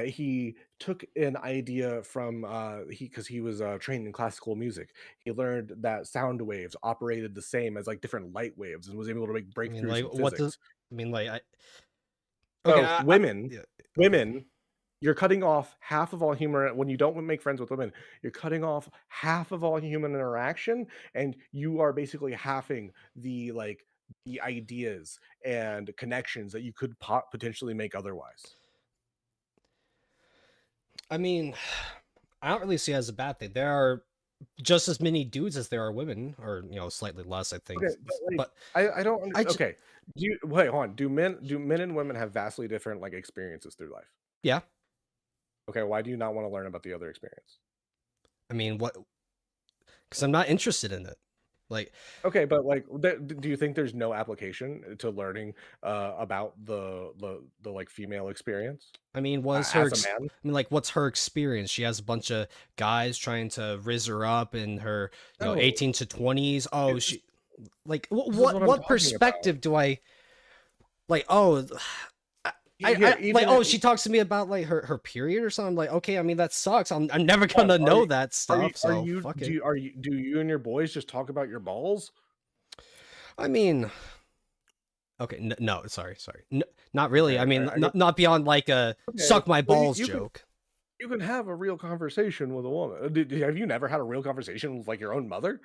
he took an idea from because he was trained in classical music. He learned that sound waves operated the same as like different light waves and was able to make I mean, breakthroughs like, in what does physics. I mean, like, okay, So yeah, okay. women, you're cutting off half of all human when you don't make friends with women, you're cutting off half of all human interaction, and you are basically halving the ideas and connections that you could potentially make otherwise. I mean, I don't really see it as a bad thing. There are just as many dudes as there are women, or slightly less, I think. Okay, but like But I don't I just, okay. Do you wait, hold on. Do men and women have vastly different like experiences through life? yeah. Okay, why do you not want to learn about the other experience? I mean, what? Because I'm not interested in it. Like, Okay, but like, do you think there's no application to learning about the like female experience I mean, was her? as a man? I mean, like, what's her experience? She has a bunch of guys trying to rizz her up in her, No, 18 to 20s. Oh, this, she like this is what I'm what talking about. perspective do I like? Oh, Here, like, even oh, she talks to me about like her period or something. I'm like, okay, I mean that sucks. I'm never Juan, gonna know that stuff, are so you fuck do it. you, are you do you and your boys just talk about your balls? I mean, okay, no, sorry, not really. I Okay, mean, I get not beyond like a okay. suck my Well, balls joke. you can have a real conversation with a woman. Have you never had a real conversation with like your own mother?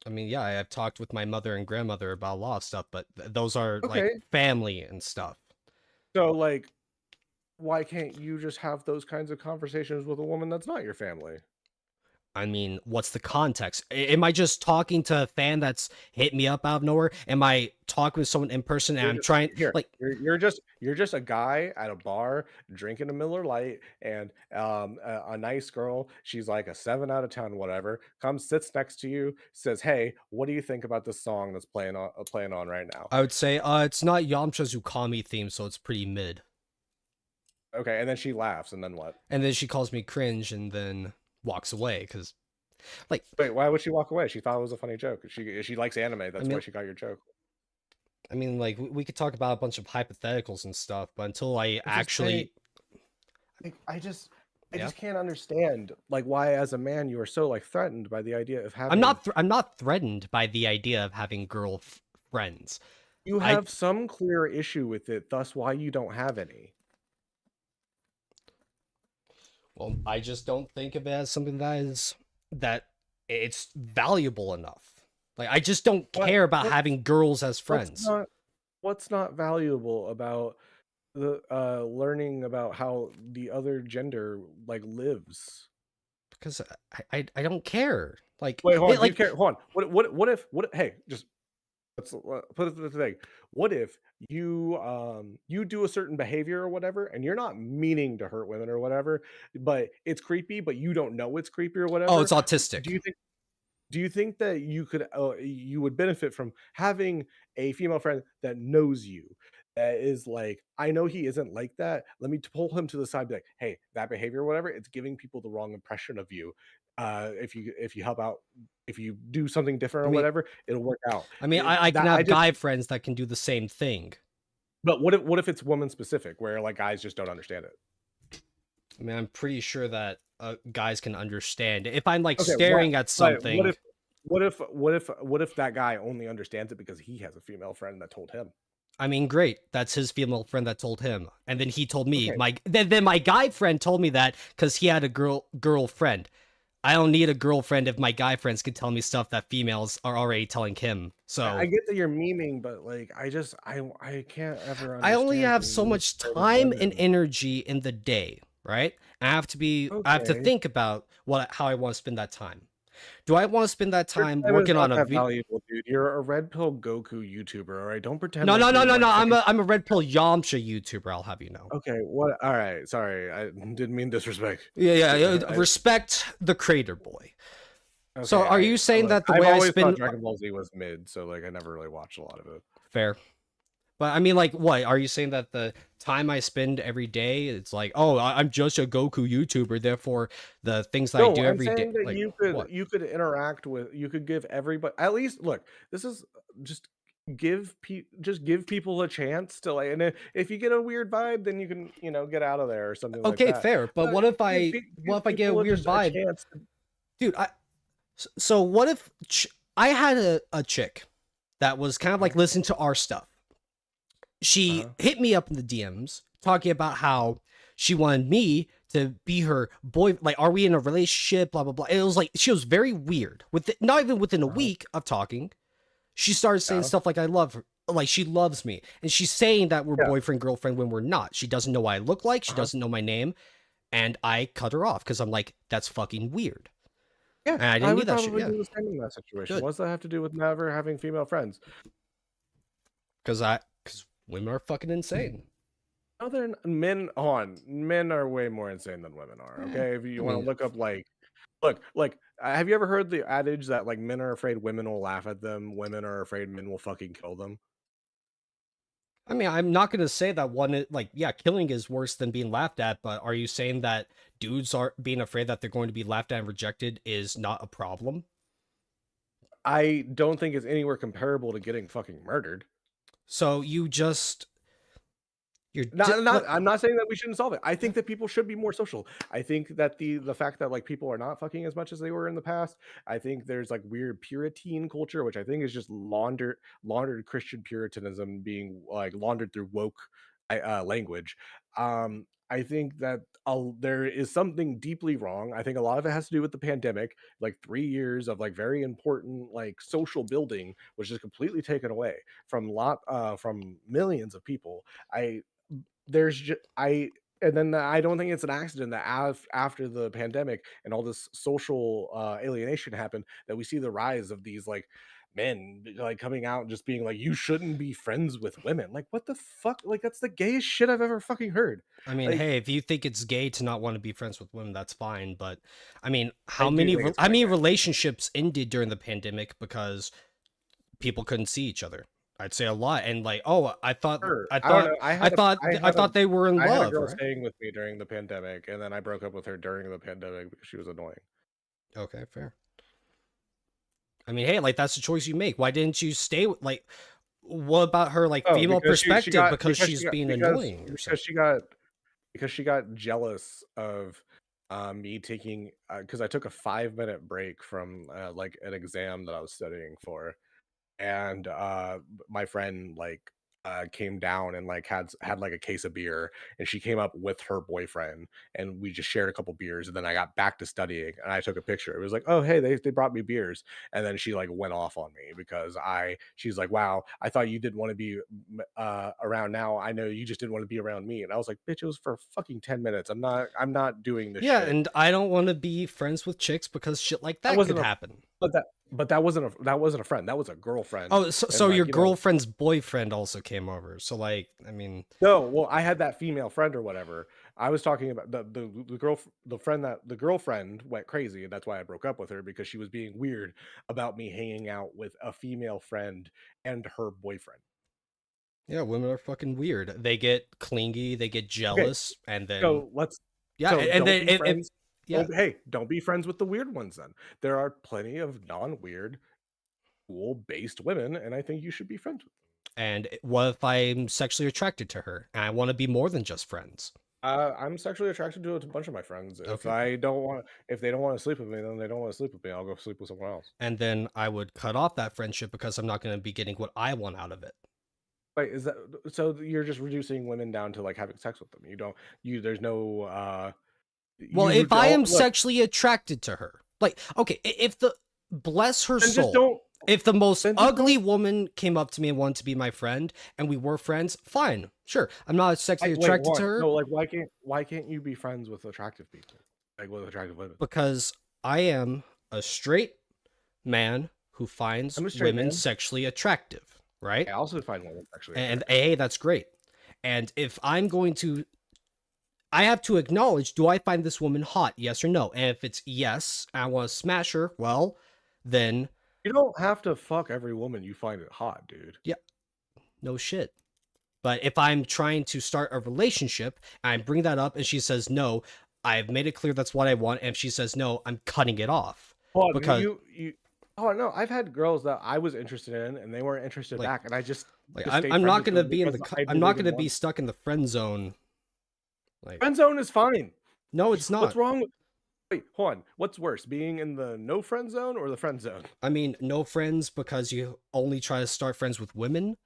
I mean, yeah, I've talked with my mother and grandmother about a lot of stuff, but those are like Okay, family and stuff. so like, why can't you just have those kinds of conversations with a woman that's not your family? I mean, what's the context? Am I just talking to a fan that's hit me up out of nowhere? Am I talking with someone in person and You're I'm just trying here. like You're just a guy at a bar drinking a Miller Lite, and a nice girl. She's like a 7 out of 10, whatever. Comes, sits next to you, says, "Hey, what do you think about this song that's playing on right now?" I would say it's not Yamcha's Ukami theme, so it's pretty mid. Okay, and then she laughs, and then what? And then she calls me cringe and then walks away because like Wait, why would she walk away? She thought it was a funny joke. She likes anime. I That's why mean she got your joke. like we could talk about a bunch of hypotheticals and stuff, but until I I'm just saying, actually I just I yeah. just can't understand like why as a man you are so like threatened by the idea of having. I'm not threatened by the idea of having friends. You I have some clear issue with it, thus why you don't have any. Well, I just don't think of it as something that it's valuable enough. Like I just don't What care about what having girls as what's friends not what's not valuable about the learning about how the other gender like lives? because I don't care. Like Wait, hold on. it Do you like care? Hold on. What if hey, just let's put it this thing. What if you do a certain behavior or whatever, and you're not meaning to hurt women or whatever, but it's creepy, but you don't know it's creepy or oh, whatever? it's autistic. Do you think that you would benefit from having a female friend that knows you, that is like, I know he isn't like that. Let me pull him to the side, be like, hey, that behavior or whatever, it's giving people the wrong impression of you. If you help out, if you do something different I or mean whatever, it'll work out. I can That I have just guy friends that can do the same thing. but what if it's woman specific where like guys just don't understand it? I mean, I'm pretty sure that guys can understand if I'm like Okay, what staring at but what something. if what if that guy only understands it because he has a female friend that told him? I mean, great. That's his female friend that told him, and then he told me. Okay, Then my guy friend told me that because he had a girlfriend. I don't need a girlfriend if my guy friends can tell me stuff that females are already telling him. I So get that you're memeing, but like I can't ever I only understand have being so mean much towards time and women. energy in the day, right? I have to Okay, think about how I want to spend that time. Do I want to spend that your time time is working not on a that valuable, dude. You're a red pill Goku YouTuber, all right? Don't pretend No, like no, no, you're no, no. like fucking. I'm a red pill Yamcha YouTuber. I'll have you know. Okay, what? All right, sorry, I didn't mean disrespect. Yeah, yeah. I, Respect the creator boy. So, okay, are you saying like that the I've way I always thought spend Dragon Ball Z was mid, so like I never really watched a lot of it. fair? But I mean, like, what are you saying that the time I spend every day, it's like, oh, I'm just a Goku YouTuber, therefore the things that I No, do I'm every day, saying that like you could what? interact with, you could give everybody at least look. This is just just give people a chance to like, and if you get a weird vibe, then you can get out of there or something like Okay, that. fair. But But what give if I get a people weird just a vibe, chance. dude? So what if I had a chick that was kind of like Uh-huh. listening to our stuff. She Uh-huh. hit me up in the DMs talking about how she wanted me to be her boy. Like, are we in a relationship? Blah blah blah. It was like she was very weird. Not even within a Uh-huh. week of talking, she started saying Yeah. stuff like I love her, like she loves me, and she's saying that we're Yeah. boyfriend girlfriend when we're not. She doesn't know what I look like. She Uh-huh. doesn't know my name, and I cut her off because I'm like, that's fucking weird, Yeah, and I I didn't need would that shit. probably Yeah, do the same in that situation. good, What does that have to do with never having female friends? because women are fucking insane. Other men are way more insane than women are. Okay, if you I want to mean, look up like have you ever heard the adage that like men are afraid women will laugh at them, women are afraid men will fucking kill them? I'm not gonna say that like, yeah, killing is worse than being laughed at, but are you saying that dudes are being afraid that they're going to be laughed at and rejected is not a problem? I don't think it's anywhere comparable to getting fucking murdered. So you're I'm not saying that we shouldn't solve it. I yeah. think that people should be more social. I think that the fact that like people are not fucking as much as they were in the past. I think there's like weird Puritan culture, which I think is just laundered Christian Puritanism being like laundered through woke language. I think that there is something deeply wrong. I think a lot of it has to do with the pandemic, like 3 years of like very important like social building, which is completely taken away from millions of people. I there's just I and then I don't think it's an accident that after the pandemic and all this social alienation happened, that we see the rise of these like men like coming out and just being like, you shouldn't be friends with women. Like, what the fuck? Like, that's the gayest shit I've ever fucking heard. I mean, Like, hey, if you think it's gay to not want to be friends with women, that's fine. But I mean, I do think it's how kind of many gay. relationships ended during the pandemic because people couldn't see each other? I'd say a lot. And like, oh, Sure. I don't know. I thought they were in I had a love, girl right? staying with me during the pandemic, and then I broke up with her during the pandemic because she was annoying. Okay, fair. I mean, hey, like that's the choice you make. Why didn't you stay with like? What about her like Oh, female because she perspective got because she's being annoying or something? because she got jealous of me taking because I took a 5 minute break from like an exam that I was studying for, and my friend like came down and like had like a case of beer, and she came up with her boyfriend, and we just shared a couple beers, and then I got back to studying and I took a picture. It was like, oh hey, they brought me beers, and then she like went off on me because she's like, wow, I thought you didn't want to be around. Now I know you just didn't want to be around me. And I was like, bitch, it was for fucking 10 minutes. I'm not doing this Yeah, shit. and I don't want to be friends with chicks because shit like That that could wasn't a happen. but that wasn't a friend. That was a girlfriend. Oh, so, And so your like, girlfriend's boyfriend also came over. So like, I mean, no, well, I had that female friend or whatever. I was talking about the girlfriend went crazy, and that's why I broke up with her, because she was being weird about me hanging out with a female friend and her boyfriend. yeah, women are fucking weird. They get clingy, they get Okay, jealous, and then so let's yeah, so and don't then be friends. yeah. Don't be friends with the weird ones then. There are plenty of non-weird, cool-based women, and I think you should be friends with them. And what if I'm sexually attracted to her and I want to be more than just friends? I'm sexually attracted to a bunch of my friends. Okay, fair. If they don't want to sleep with me, then they don't want to sleep with me. I'll go sleep with someone else. And then I would cut off that friendship because I'm not going to be getting what I want out of it. Wait, is that so? You're just reducing women down to like having sex with them. You don't. You There's no. Well, You if I don't am look. sexually attracted to her, like, okay, if the bless her Then just soul, don't. if the most Then just ugly don't. woman came up to me and wanted to be my friend and we were friends, fine, sure. I'm not sexually Wait, attracted to what? her No, like why can't you be friends with attractive people? Like with attractive women. because I am a straight man who finds I'm a straight women man. sexually attractive, right? I also find women sexually And attractive. A, that's great. And if I'm going to, I have to acknowledge, do I find this woman hot? Yes or no? And if it's yes, I want to smash her, well, then You don't have to fuck every woman you find it hot, dude. yeah, no shit. But if I'm trying to start a relationship and I bring that up and she says no, I've made it clear that's what I want. And if she says no, I'm cutting it off Hold on, because you Oh no, I've had girls that I was interested in and they weren't interested Like, back, and I just like stayed I'm friends not with gonna them be in because the I I'm really not didn't gonna be want. stuck in the friend zone. Like, Friend zone is fine. no, it's What's not. wrong with wait, hold on. What's worse, being in the no friend zone or the friend zone? I mean, no friends because you only try to start friends with women.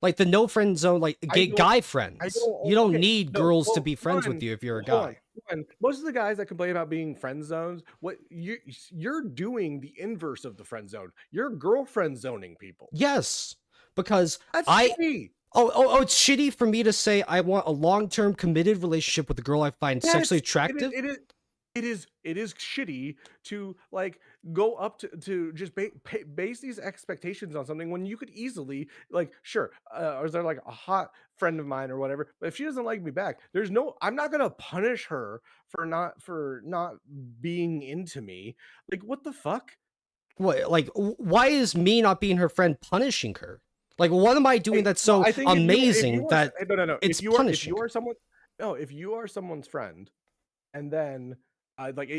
Like the no friend zone, like I get don't guy I friends. You don't don't okay, need no, girls to well, be friends with one, you if you're a hold on, guy. one, most of the guys that complain about being friend zones, what you're doing the inverse of the friend zone. You're girlfriend zoning people. Yes, because That's I shitty. it's shitty for me to say I want a long-term committed relationship with a girl I find sexually Yes, attractive. it is shitty to like go up to just base these expectations on something when you could easily like sure or is there like a hot friend of mine or whatever, but if she doesn't like me back, there's no I'm not gonna punish her for not being into me. Like what the fuck? What, like, why is me not being her friend punishing her? Like, what am I doing that's Well, so I think if amazing you are that no, it's if punishing you are her? someone no, if you are someone's friend and then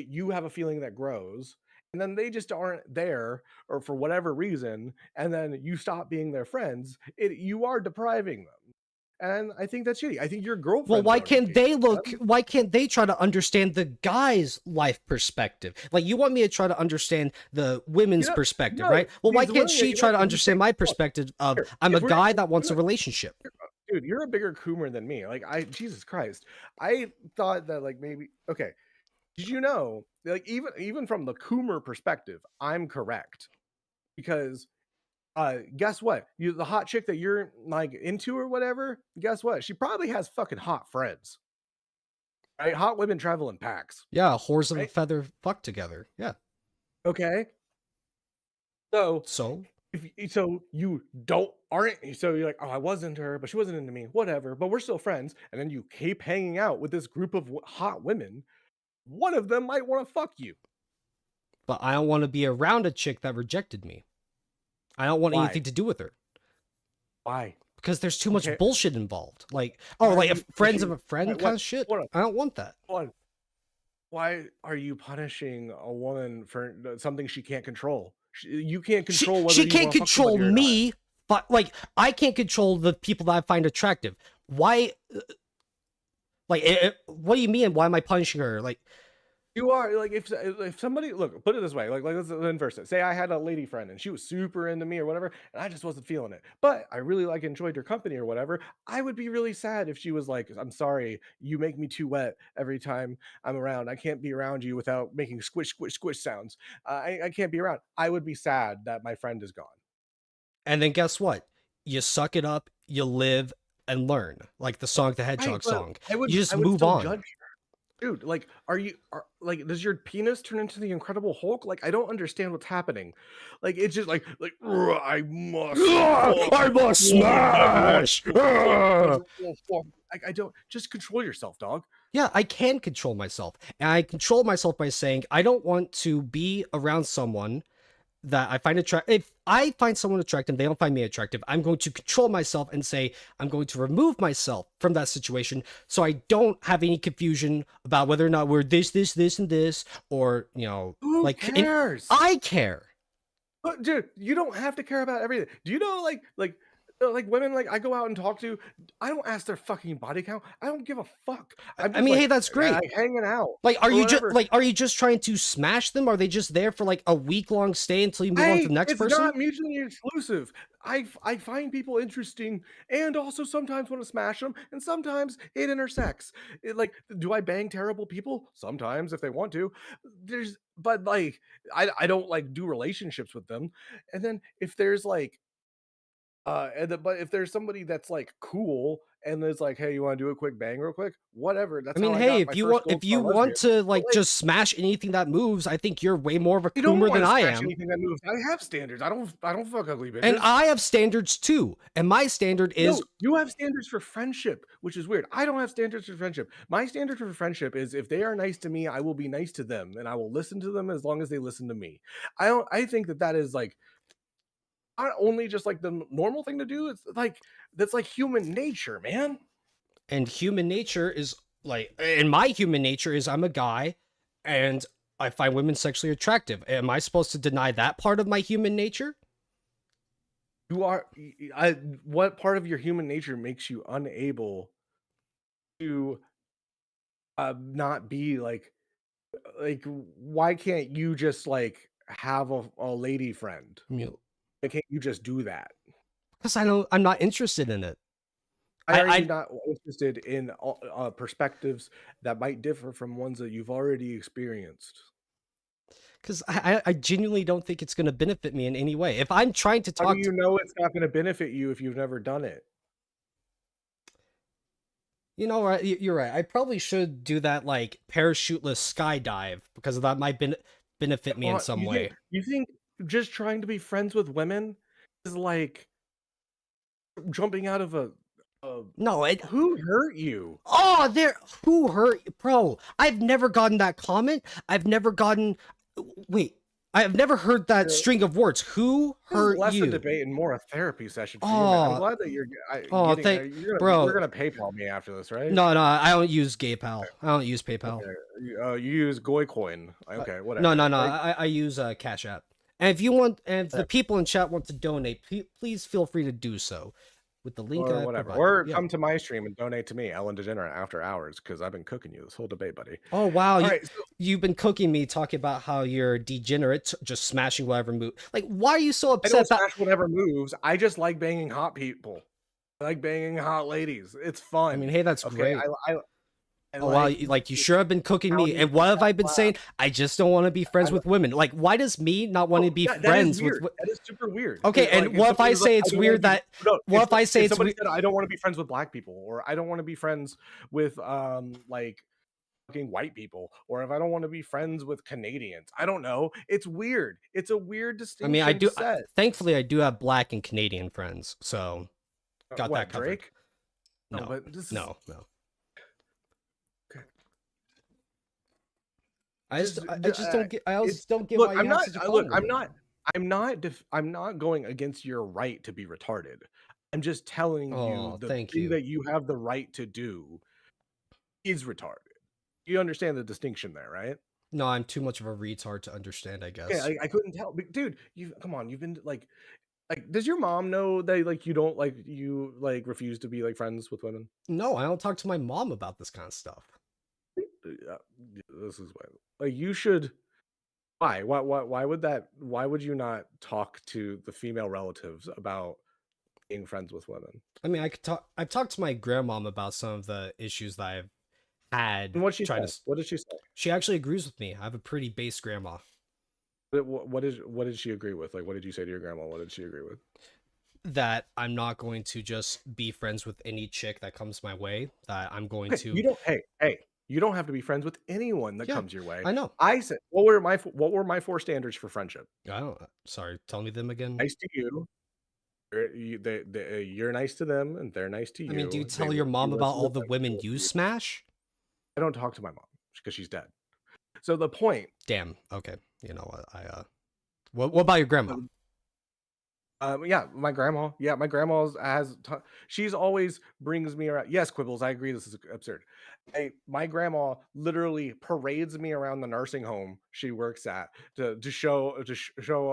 you have a feeling that grows and then they just aren't there or for whatever reason and then you stop being their friends, you are depriving them, and I think that's shitty. I think you're Well, girlfriend zoning people, man. why can't they try to understand the guy's life perspective? Like, you want me to try to understand the women's perspective, No, right? Well, why because the can't women that she you try like, to if you say understand my look, perspective of here, I'm a if we're guy that if wants a we're relationship? dude, you're a bigger coomer than me. Like Jesus Christ, I thought that like maybe okay. Did you know, like even from the coomer perspective, I'm correct because guess what? The hot chick that you're like into or whatever, guess what? She probably has fucking hot friends. Right? Hot women travel in packs, Yeah, whores of a right? feather fuck together. Yeah. Okay. So So, so you don't aren't so you're like, oh, I was into her, but she wasn't into me, whatever. But we're still friends, and then you keep hanging out with this group of hot women. One of them might want to fuck you. but I don't want to be around a chick that rejected me. I don't want anything Why? to do with her Why? because there's too much Okay. bullshit involved. Like, oh, Why are like a you friends of punishing? a friend kind What? of shit. Hold on. I don't want that. Hold on. Why are you punishing a woman for something she can't control? You can't control whether She you can't want to fuck control somebody or not. me, but like I can't control the people that I find attractive. Why? Like, what do you mean? Why am I punishing her? Like, You are like if somebody look put it this way, like let's inverse it. Say I had a lady friend and she was super into me or whatever, and I just wasn't feeling it, but I really like enjoyed her company or whatever. I would be really sad if she was like, "I'm sorry, you make me too wet every time I'm around. I can't be around you without making squish squish squish sounds. I can't be around." I would be sad that my friend is gone. and then guess what? You suck it up. You live and learn, like the Sonic the Right, Hedgehog but song. I would You just I would move still on. judge. Dude, like, like, does your penis turn into the Incredible Hulk? Like, I don't understand what's happening. Like, it's just like, "Ugh, I must fuck. I must Oh, I must smash. fuck. Like, I don't just control yourself, dog. Yeah, I can control myself, and I control myself by saying I don't want to be around someone that I find attractive. If I find someone attractive, they don't find me attractive, I'm going to control myself and say I'm going to remove myself from that situation so I don't have any confusion about whether or not we're this, and this, or, Who like, and cares? I care. But dude, you don't have to care about everything. Do you know like women like I go out and talk to, I don't ask their fucking body count. I don't give a fuck. I'm I just mean, hey, like, that's great. hanging out Like, or whatever. are you just trying to smash them? Are they just there for like a week long stay until you move on to Hey, the next it's person? not mutually exclusive. I find people interesting and also sometimes want to smash them, and sometimes it intersects. Like, do I bang terrible people? Sometimes if they want to. But like, I don't like do relationships with them. And then if there's like, but if there's somebody that's like cool and is like, hey, you want to do a quick bang real quick? Whatever. I That's how mean, I hey, got my first gold if you star want lesbian. to But like like, just smash anything that moves, I think you're way more of a I don't coomer than want to I smash am. anything that moves. I have standards. I don't fuck ugly And bitches. I have standards too. And my standard is, No, you have standards for friendship, which is weird. I don't have standards for friendship. My standard for friendship is if they are nice to me, I will be nice to them, and I will listen to them as long as they listen to me. I think that is like not only just like the normal thing to do. It's like that's like human nature, man. and human nature is like, and my human nature is I'm a guy, and I find women sexually attractive. Am I supposed to deny that part of my human nature? You are. I. What part of your human nature makes you unable to not be like? Why can't you just like have a lady friend? I mean, Why can't you just do that? because I'm not interested in it. Why are you I not interested in perspectives that might differ from ones that you've already experienced? because I genuinely don't think it's going to benefit me in any way. If I'm trying to How do talk you know it's not going to benefit you if you've never done it? you know what, you're right. I probably should do that like parachuteless skydive because that might benefit me in some way. You think just trying to be friends with women is like jumping out of a No, who hurt you? oh, there. Who hurt you? Bro, I've never gotten that comment. I've never gotten. Wait, I've never heard that string of words. Who This is hurt less a you? debate and more a therapy session for you, man. I'm Oh, glad that you're oh, getting. thank, You're bro. gonna PayPal me after this, right? No, I don't use PayPal. I don't use PayPal. Okay. You use Goy Coin. Okay, No, whatever. Like, I use Cash App. And if you want, and if okay, the people in chat want to donate, please feel free to do so with the link or I whatever. provided. Or Yeah. come to my stream and donate to me, Ellen DeGenerate, after hours, because I've been cooking you this whole debate, buddy. Oh wow, All right, so you've been cooking me talking about how you're degenerate, just smashing whatever move. Like, why are you so I don't upset about? smash whatever moves. I just like banging hot people. I like banging hot ladies. It's I fun. mean, hey, that's Okay, great. I Oh wow, like like you sure have been cooking me. pounding And what have I been that saying? I just don't want to be friends laugh. with women. Like, why does me not want to be That is friends with? weird. That is super weird. Okay, Like, and what if I somebody was like, say I it's don't wanna weird be that? no, What if I say if it's somebody weird? said, "I don't wanna be friends with black people," or "I don't wanna be friends with, like, fucking white people," or if I don't wanna be friends with Canadians. I don't know. It's weird. It's a weird I mean, I distinction to do. set. Thankfully, I do have black and Canadian friends, so got that What, covered. Drake? No, No, but this is no, no. okay. I just don't get. I also It's don't get look, why you have such a problem with it. I'm not going against your right to be retarded. I'm just telling you Oh, the thank thing you. that you have the right to do is retarded. You understand the distinction there, right? No, I'm too much of a retard to understand, I Okay, guess. I couldn't tell, but dude, you come on, you've been like, does your mom know that like you don't like you like refuse to be like friends with women? No, I don't talk to my mom about this kind of stuff. Uh, this is why, like, you should. Why would that? Why would you not talk to the female relatives about being friends with women? I mean, I've talked to my grandmom about some of the issues that I've had And what she trying say? to. What did she say? She actually agrees with me. I have a pretty base grandma. What did she agree with? Like, what did you say to your grandma? What did she agree with? That I'm not going to just be friends with any chick that comes my way. That I'm going Okay, you to. don't. Hey, you don't have to be friends with anyone that Yeah, comes your way. I know. I said, what were my four standards for friendship? I don't. Sorry, tell me them again. Nice to you. You're nice to them, and they're nice to I mean, do you you. tell your mom You about listen all to the them. women you smash? I don't talk to my mom because she's dead. So the point. Damn. Okay. You know what? What about your grandma? Yeah, my grandma. Yeah, my grandma's she's always brings me around. Yes, Quibbles, I agree. This is absurd. My grandma literally parades me around the nursing home she works at to show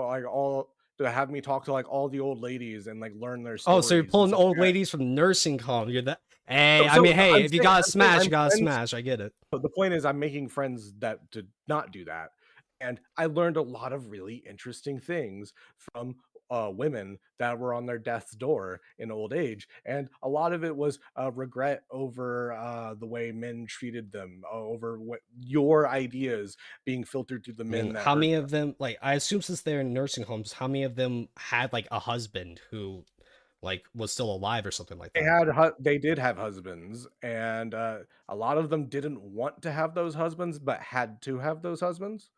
like all to have me talk to like all the old ladies and like learn their Oh, so you're stories and pulling stuff old like that. ladies from nursing home. You're that. Hey, I So mean, hey, I'm if you saying, gotta I'm saying smash, I'm you gotta friends. smash. I get it. But the point is, I'm making friends that did not do that. And I learned a lot of really interesting things from women that were on their death's door in old age. And a lot of it was regret over the way men treated them, over what your ideas being filtered through the I mean, men that how hurt many them. of them? Like, I assume since they're in nursing homes, how many of them had like a husband who, like, was still alive or something like that? They did have husbands, and a lot of them didn't want to have those husbands, but had to have those husbands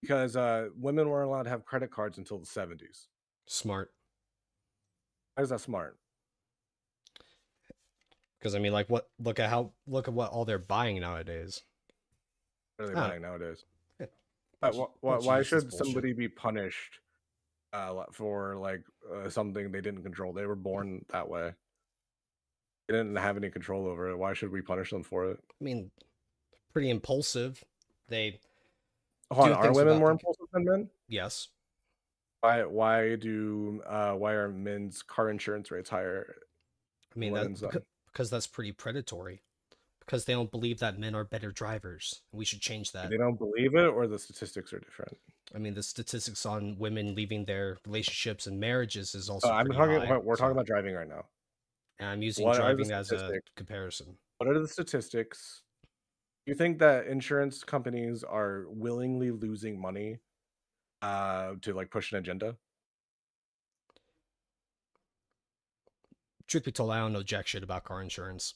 because women weren't allowed to have credit cards until the 70s. Smart. Why is that smart? Because I mean, like, what? Look at what all they're buying nowadays. What are they Ah, buying nowadays? yeah. Bunch of Why useless should bullshit. somebody be punished for like something they didn't control? They were born that way. They didn't have any control over it. Why should we punish them for it? I mean, pretty impulsive. They Hold on, do are things women without more thinking. impulsive than men? Yes. Why are men's car insurance rates higher I than mean that women's then? because that's pretty predatory. Because they don't believe that men are better drivers. We should change that. They don't believe it, or the statistics are different? I mean, the statistics on women leaving their relationships and marriages is also I'm pretty talking. high. We're talking So, about driving right now. and I'm using What are the driving as a statistics? comparison. What are the statistics? You think that insurance companies are willingly losing money to like push an agenda? Truth be told, I don't know jack shit about car insurance.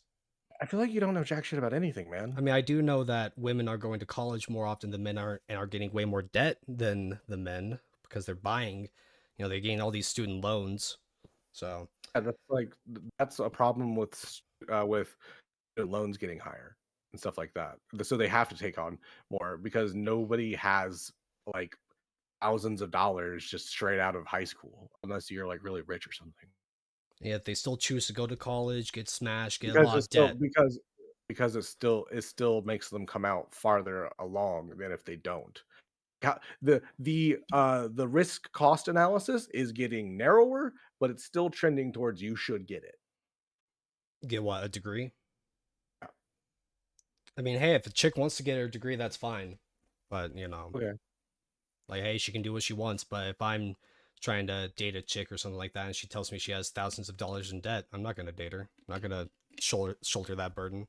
I feel like you don't know jack shit about anything, I man. mean, I do know that women are going to college more often than men are, and are getting way more debt than the men because they're buying. They're getting all these student loans. So That's a problem with loans getting higher and stuff like that. So they have to take on more because nobody has like thousands of dollars just straight out of high school unless you're like really rich or something. yet they still choose to go to college, get smashed, get a Because lot it's of still debt. it still makes them come out farther along than if they don't. The risk cost analysis is getting narrower, but it's still trending towards you should get it. Get what, a degree? Yeah. I mean, hey, if a chick wants to get her degree, that's fine. But, Okay. like, hey, she can do what she wants. But if I'm trying to date a chick or something like that and she tells me she has thousands of dollars in debt, I'm not going to date her. I'm not going to shoulder that burden.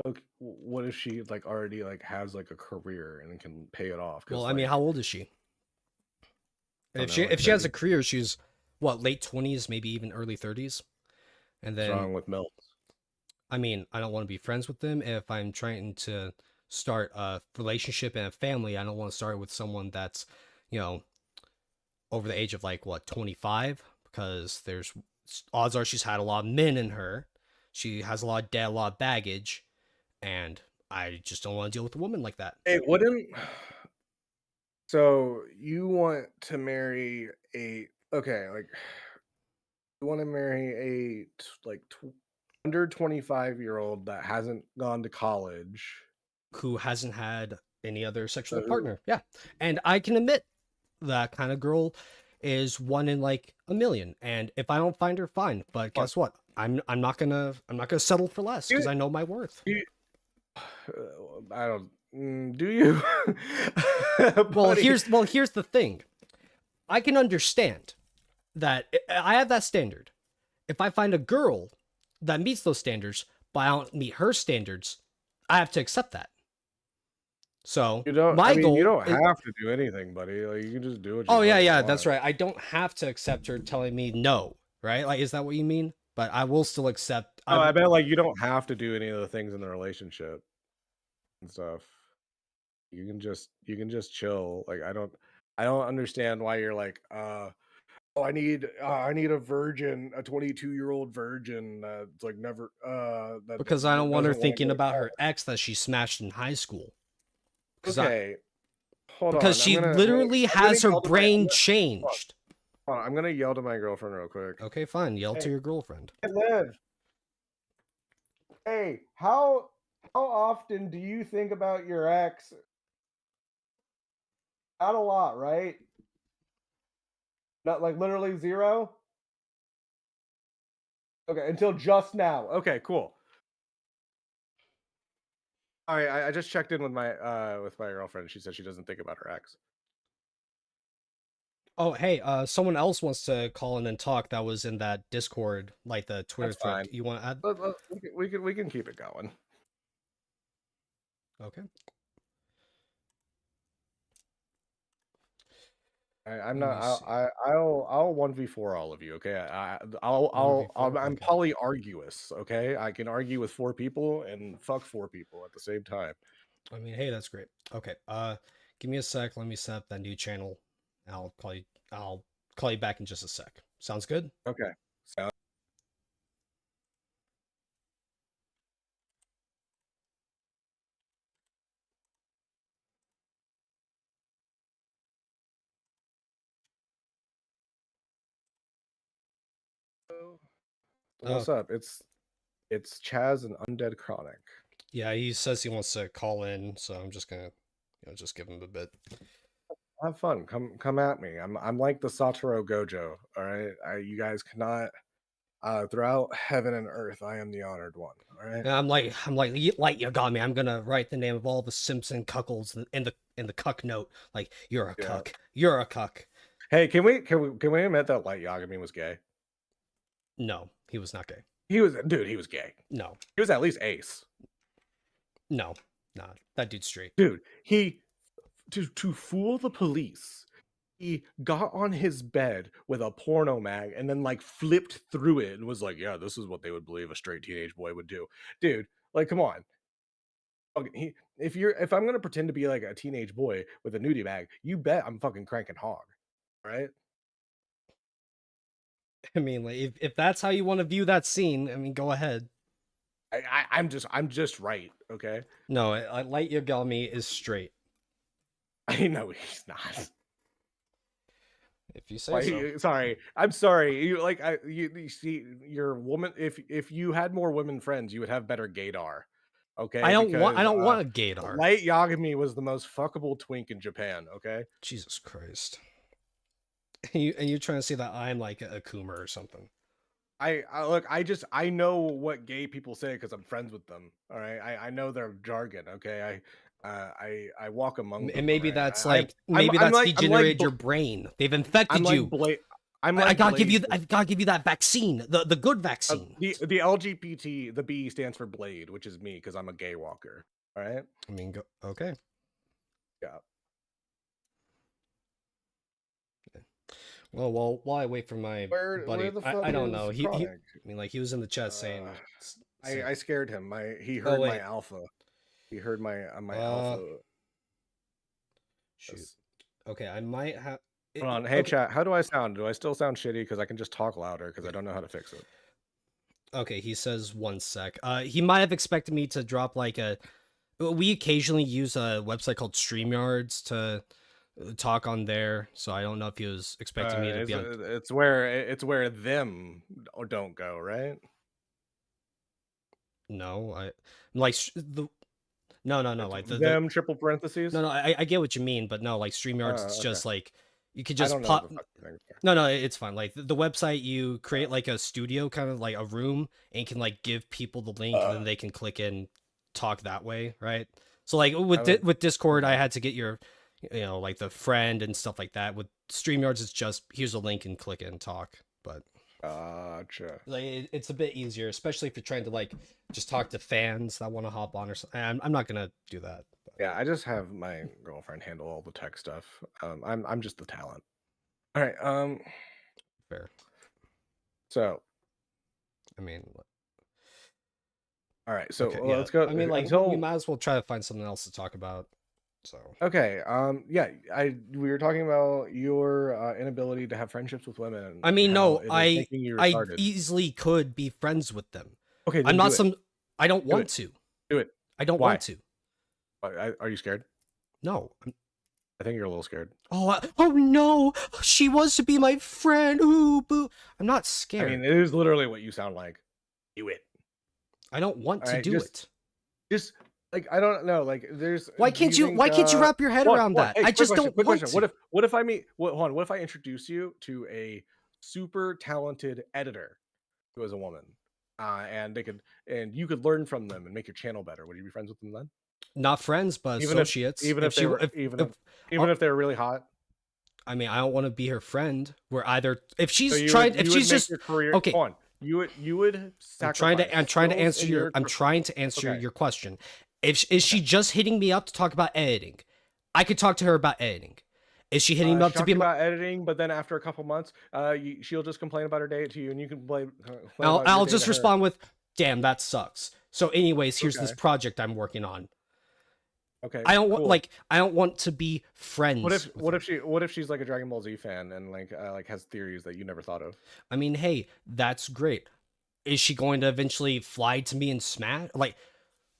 Okay. What if she like already like has like a career and can pay it off? Well, Because I mean, like how old is she? I don't If know, she like if she has 30. a career, she's what, late 20s, maybe even early 30s. And What's then, wrong with milk? I mean, I don't want to be friends with them. If I'm trying to start a relationship and a family, I don't want to start with someone that's, you know, over the age of like what, 25, because there's odds are she's had a lot of men in her. She has a lot of debt, a lot of baggage, and I just don't want to deal with a woman like that. Hey, wouldn't so you want to marry like you want to marry under 25-year-old that hasn't gone to college. Who hasn't had any other sexual Who partner? Yeah, and I can admit that kind of girl is one in like a million. And if I don't find her, fine. But what? guess what? I'm not gonna settle for less because You, I know my worth. you, I don't. Do you, Well, buddy? here's the thing. I can understand that I have that standard. If I find a girl that meets those standards, but I don't meet her standards, I have to accept that. So You don't. I my mean, you goal don't is, have to do anything, buddy. Like you can just do what you oh yeah, fucking yeah, that's want. right. I don't have to accept her telling me no, right? Like, is that what you mean? But I will still accept. Oh, I bet like you don't have to do any of the things in the relationship and stuff. You can just chill. Like I don't understand why you're like oh, I need a virgin, a 22-year-old virgin that's like never because I don't want her doesn't want to thinking go to about her college. ex that she smashed in high school. Okay, hold Because on. I'm she gonna I'm gonna literally I'm gonna has her yell to my brain hold changed. on, hold on, I'm gonna yell to my girlfriend real quick. Okay, fine. Yell Hey, to your girlfriend. Liv. Hey, how often do you think about your ex? Not a lot, right? Not like literally zero. Okay, until just now. Okay, cool. All right, I just checked in with my girlfriend. She said she doesn't think about her ex. Oh, hey, someone else wants to call in and talk that was in that Discord, like the Twitter That's thread. fine. You want to add? We can keep it going. Okay. I'm Let not. me see. I'll 1v4 all of you. Okay. I'm 1v4? Okay. polyarguous. Okay. I can argue with 4 people and fuck 4 people at the same time. I mean, hey, that's great. Okay. Give me a sec. Let me set up that new channel. I'll call you back in just a sec. Sounds good? Okay. So Oh, what's up? It's Chaz and Undead Chronic. yeah, he says he wants to call in, so I'm just gonna just give him a bit. Have fun. Come at me. I'm like the Satoru Gojo. All right. You guys cannot. Throughout heaven and earth, I am the honored one. All right. And I'm like Light Yagami. I'm gonna write the name of all the Simpson cuckolds in the cuck note. Like, you're a cuck. You're a cuck. Hey, can we admit that Light Yagami was gay? No, he was not gay. He was gay. No. He was at least ace. No, nah, that dude's straight. Dude, he to fool the police, he got on his bed with a porno mag and then like flipped through it and was like, yeah, this is what they would believe a straight teenage boy would do. Dude, like, come on. Okay, if I'm gonna pretend to be like a teenage boy with a nudie bag, you bet I'm fucking cranking hog. Right? I mean, like, if that's how you want to view that scene, I mean, go ahead. I'm just right, okay? No, Light Yagami is straight. I know he's not. If you say so. Sorry, I'm sorry. You see, your woman. If you had more women friends, you would have better gaydar. Okay, I don't want a gaydar. Light Yagami was the most fuckable twink in Japan. Okay, Jesus Christ. And you're trying to say that I'm like a Coomer or something. look. I know what gay people say because I'm friends with them. All right, I know their jargon. Okay, I walk among them. And maybe right? that's degenerated your brain. They've infected you. I gotta give you that vaccine, the good vaccine. The LGBT, the B stands for Blade, which is me because I'm a gay walker. All right. I mean, okay. Yeah. Well, while I wait for my buddy, I don't know. He I mean, like, he was in the chat saying. I scared him. He heard my alpha. He heard my alpha. Shoot. Okay, I might have. Hold on. Hey, chat. How do I sound? Do I still sound shitty? Because I can just talk louder because I don't know how to fix it. Okay, he says 1 sec. He might have expected me to drop like a. We occasionally use a website called StreamYards to talk on there, so I don't know if he was expecting me to be on. It's where them don't go, right? No, I like the. No, like them triple parentheses. No, I get what you mean, but no, like StreamYards, it's just like you could just pop. No, it's fine. Like the website, you create like a studio, kind of like a room, and you can like give people the link, and then they can click in, talk that way, right? So like with Discord, I had to get your, like the friend and stuff like that. With StreamYards, it's just here's a link and click it and talk. But gotcha. Like it's a bit easier, especially if you're trying to like just talk to fans that want to hop on or something. I'm not gonna do that. But. Yeah, I just have my girlfriend handle all the tech stuff. I'm just the talent. All right. Fair. So, I mean, all right. So let's go. I mean, like, we might as well try to find something else to talk about. So okay. Yeah. We were talking about your inability to have friendships with women. I mean, no, I easily could be friends with them. Okay, I'm not some. I don't want to do it. I don't want to. Are you scared? No. I think you're a little scared. Oh no! She wants to be my friend. Ooh, boo! I'm not scared. I mean, it is literally what you sound like. Do it. I don't want to do it. Just like, I don't know. Like, there's. Why can't you wrap your head around that? Hey, I just don't want to. What if I meet? Hold on. What if I introduce you to a super talented editor who is a woman, and you could learn from them and make your channel better? Would you be friends with them then? Not friends, but associates. Even if they're really hot. I mean, I don't want to be her friend. We're either if she's just career, okay. On. You would sacrifice. I'm trying to answer your question. Is she just hitting me up to talk about editing? I could talk to her about editing. Is she hitting me up to be about editing? But then after a couple months, she'll just complain about her day to you, and you can blame. I'll just respond with, "Damn, that sucks." So, anyways, here's this project I'm working on. Okay. I don't want I don't want to be friends. What if she's like a Dragon Ball Z fan and like has theories that you never thought of? I mean, hey, that's great. Is she going to eventually fly to me and smash? Like,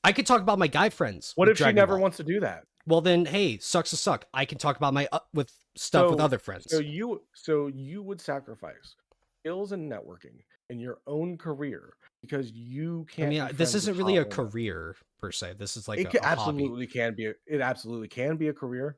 I could talk about my guy friends. What if she never wants to do that? Well, then, hey, sucks to suck. I can talk about my with other friends. So you would sacrifice skills and networking in your own career because you I can't mean, be this friends with isn't really hot a women. career per se. This is like It a hobby. absolutely can be. It absolutely can be a career.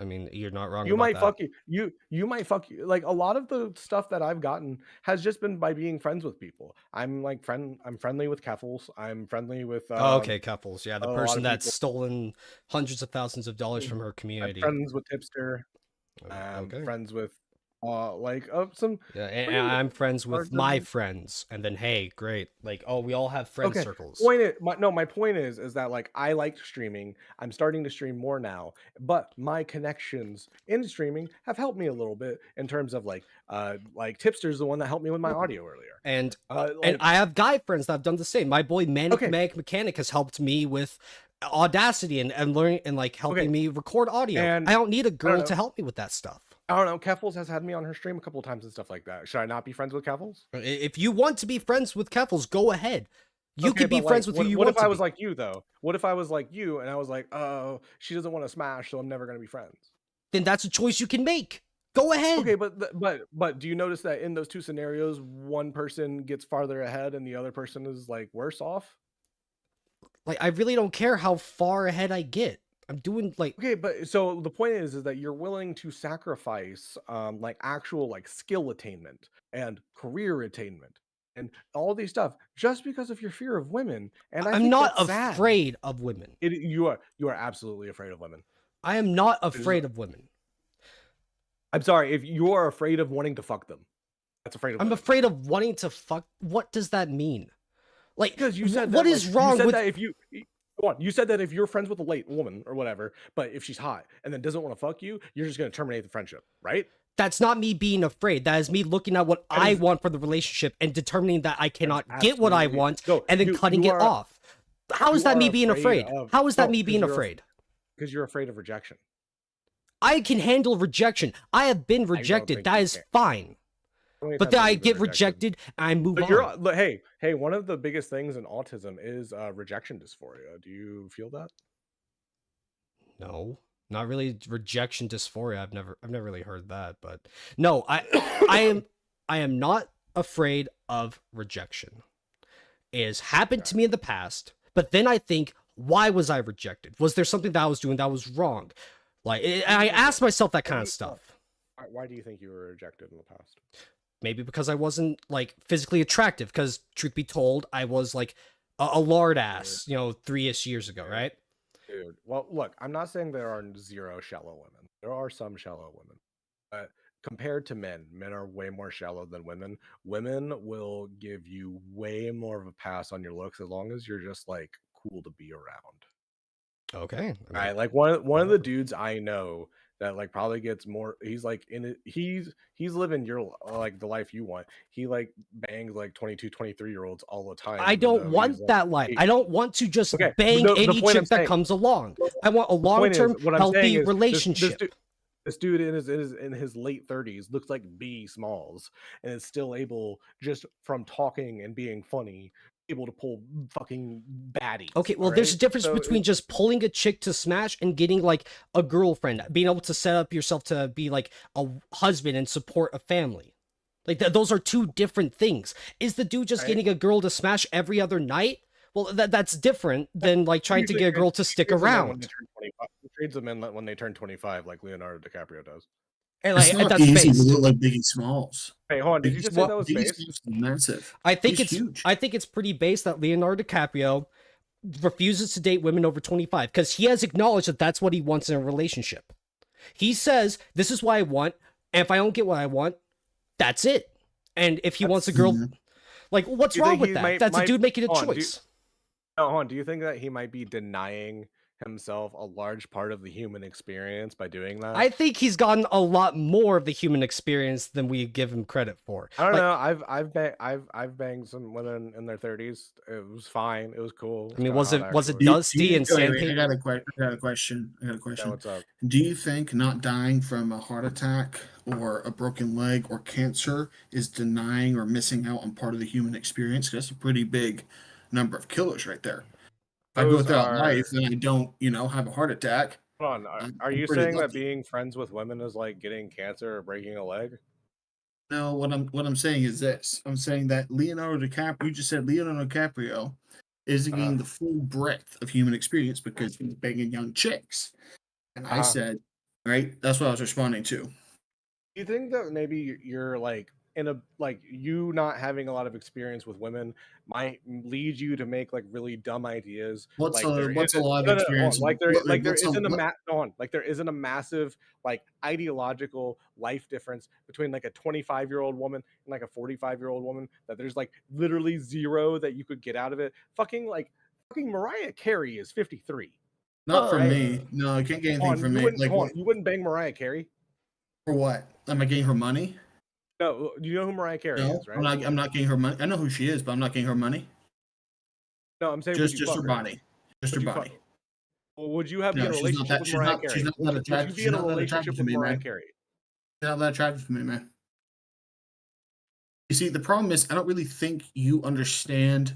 I mean, you're not wrong You about might that. fuck you might fuck you like, a lot of the stuff that I've gotten has just been by being friends with people. I'm friendly with Keffels, I'm friendly with, Oh, okay, couples. Yeah, a the lot person of that's people. stolen hundreds of thousands of dollars from her I'm community. friends with Tipster, I'm Okay. friends with, like, some Yeah, and pretty I'm friends large with my numbers. friends, and then hey, great. Like, oh, we all have friend Okay. circles. My point is that, like, I liked streaming. I'm starting to stream more now, but my connections in streaming have helped me a little bit in terms of, like Tipster's the one that helped me with my audio earlier. And Like, I have guy friends that have done the same. My boy Manic okay, Manic Mechanic has helped me with Audacity and learning and like okay, helping me record audio. and I don't need a I don't girl to know. help me with that stuff. I don't know. Keffels has had me on her stream a couple of times and stuff like that. Should I not be friends with Keffels? If you want to be friends with Keffels, go ahead. You Okay, can be but like, friends with who you what want if to I was be. like you though? What if I was like you and I was like, oh, she doesn't want to smash, so I'm never gonna be friends. Then that's a choice you can make. Go Okay, ahead. but do you notice that in those two scenarios, one person gets farther ahead and the other person is like worse off? Like, I really don't care how far ahead I get. I'm doing like Okay, but so the point is that you're willing to sacrifice like actual like skill attainment and career attainment and all these stuff just because of your fear of women, and I I'm think not that's sad. afraid of women. You are absolutely afraid of women. I am not It is- afraid of women. I'm sorry if you are afraid of wanting to fuck them. That's afraid of I'm women. afraid of wanting to fuck. What does that mean? Like, Because you said what that, is like, you wrong said with? that if go on, you said that if you're friends with a late woman or whatever, but if she's hot and then doesn't want to fuck you, you're just gonna terminate the friendship, right? That's not me being afraid. That is me looking at what That I is want for the relationship and determining that I that is cannot get what I absolutely want no. and then cutting it off. How is You that are me being afraid afraid? of How is that no, me being afraid? because you're afraid of rejection. I can handle rejection. I have been I don't rejected. think That you is can. fine. How many But times then have I you been get rejected and I move But on. look, hey, one of the biggest things in autism is rejection dysphoria. Do you feel that? No, not really rejection dysphoria. I've never really heard that, but no, I am not afraid of rejection. It has happened to Okay. me in the past, but then I think, why was I rejected? Was there something that I was doing that was wrong? Like, I ask myself that kind of stuff. Why do you think you were rejected in the past? Maybe because I wasn't like physically attractive. Because truth be told, I was like a lard ass, 3-ish years ago, right? Dude, well, look, I'm not saying there are zero shallow women. There are some shallow women. But compared to men, men are way more shallow than women. Women will give you way more of a pass on your looks as long as you're just like cool to be around. Okay. I like one of the dudes I know that like probably gets more. He's like in it. He's living your like the life you want. He like bangs like 22, 23-year olds all the time, I even don't though he's want like that life. I don't want to just okay. bang The any point I'm chick that saying, comes along. I want a the point is, long-term, what I'm saying healthy is relationship. this dude in his late 30s looks like B Smalls and is still able, just from talking and being funny, able to pull fucking baddies. Okay, well, All there's a right, difference so between just pulling a chick to smash and getting like a girlfriend, being able to set up yourself to be like a husband and support a family. Like those are two different things. Is the dude just right? getting a girl to smash every other night? Well, that's different than like trying to Usually get a girl to stick trades them in when they around. turn 25. He trades them in when they turn 25, like Leonardo DiCaprio does. And It's like not that's easy to based. look like Biggie Smalls. Hey, hold on. Did you just say that was Biggie based? Smalls is massive. I think He's it's huge. I think it's pretty based that Leonardo DiCaprio refuses to date women over 25 because he has acknowledged that that's what he wants in a relationship. He says, "This is what I want, and if I don't get what I want, that's it." And if he wants a girl, like, what's You wrong think with he that? That's a dude making a hold on, choice. hold on. Do you think that he might be denying himself a large part of the human experience by doing that? I think he's gotten a lot more of the human experience than we give him credit for. I don't Like, know. I've banged some women in their 30s. It was fine. It was cool. I mean, It was was kinda hot, it actually. Dusty and wait, I Sandpaper? got a question. Yeah, what's up? Do you think not dying from a heart attack or a broken leg or cancer is denying or missing out on part of the human experience? 'Cause that's a pretty big number of killers right there. If I go Those throughout are. life and I don't, have a heart attack, Hold on. Are I'm you pretty saying that lucky. being friends with women is like getting cancer or breaking a leg? No, what I'm saying is this. I'm saying that Leonardo DiCaprio. You just said Leonardo DiCaprio isn't getting the full breadth of human experience because he's banging young chicks. And I said, right. That's what I was responding to. Do you think that maybe you're like in a like you not having a lot of experience with women might lead you to make like really dumb ideas? What's Like there what's a isn't lot of no, no, hold experience? on. Like there What's a isn't a what, like there isn't a massive like ideological life difference between like a 25-year-old woman and like a 45-year-old woman, that there's like literally zero that you could get out of it. Fucking Mariah Carey is 53. not from Right? me. No, I can't get anything from me. Like what? You wouldn't bang Mariah Carey? For what? Am I getting her money? No, you know who Mariah Carey No, is, right? I'm not getting her money. I know who she is, but I'm not getting her money. No, I'm saying would you Just fuck her her? body. Just Would her you fuck? body. Well, would you have be in No, a she's not relationship that. with She's Mariah not. Carey? She's not that Would you attractive. be She's in a not that attractive relationship to with me, Mariah man. Carey? She's not that attractive to me, man. You see, the problem is I don't really think you understand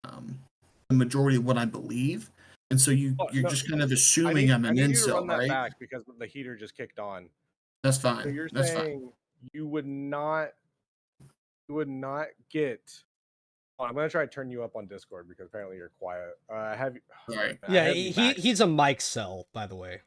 the majority of what I believe, and so Oh, you're no, just kind of I assuming need I'm I an need you to incel, run that right? back because the heater just kicked on. That's So fine. you're That's fine. saying you would not get. Oh, I'm gonna try to turn you up on Discord because apparently you're quiet. Have you? All right. I Yeah, have you maxed. he's a mic cell, by the way.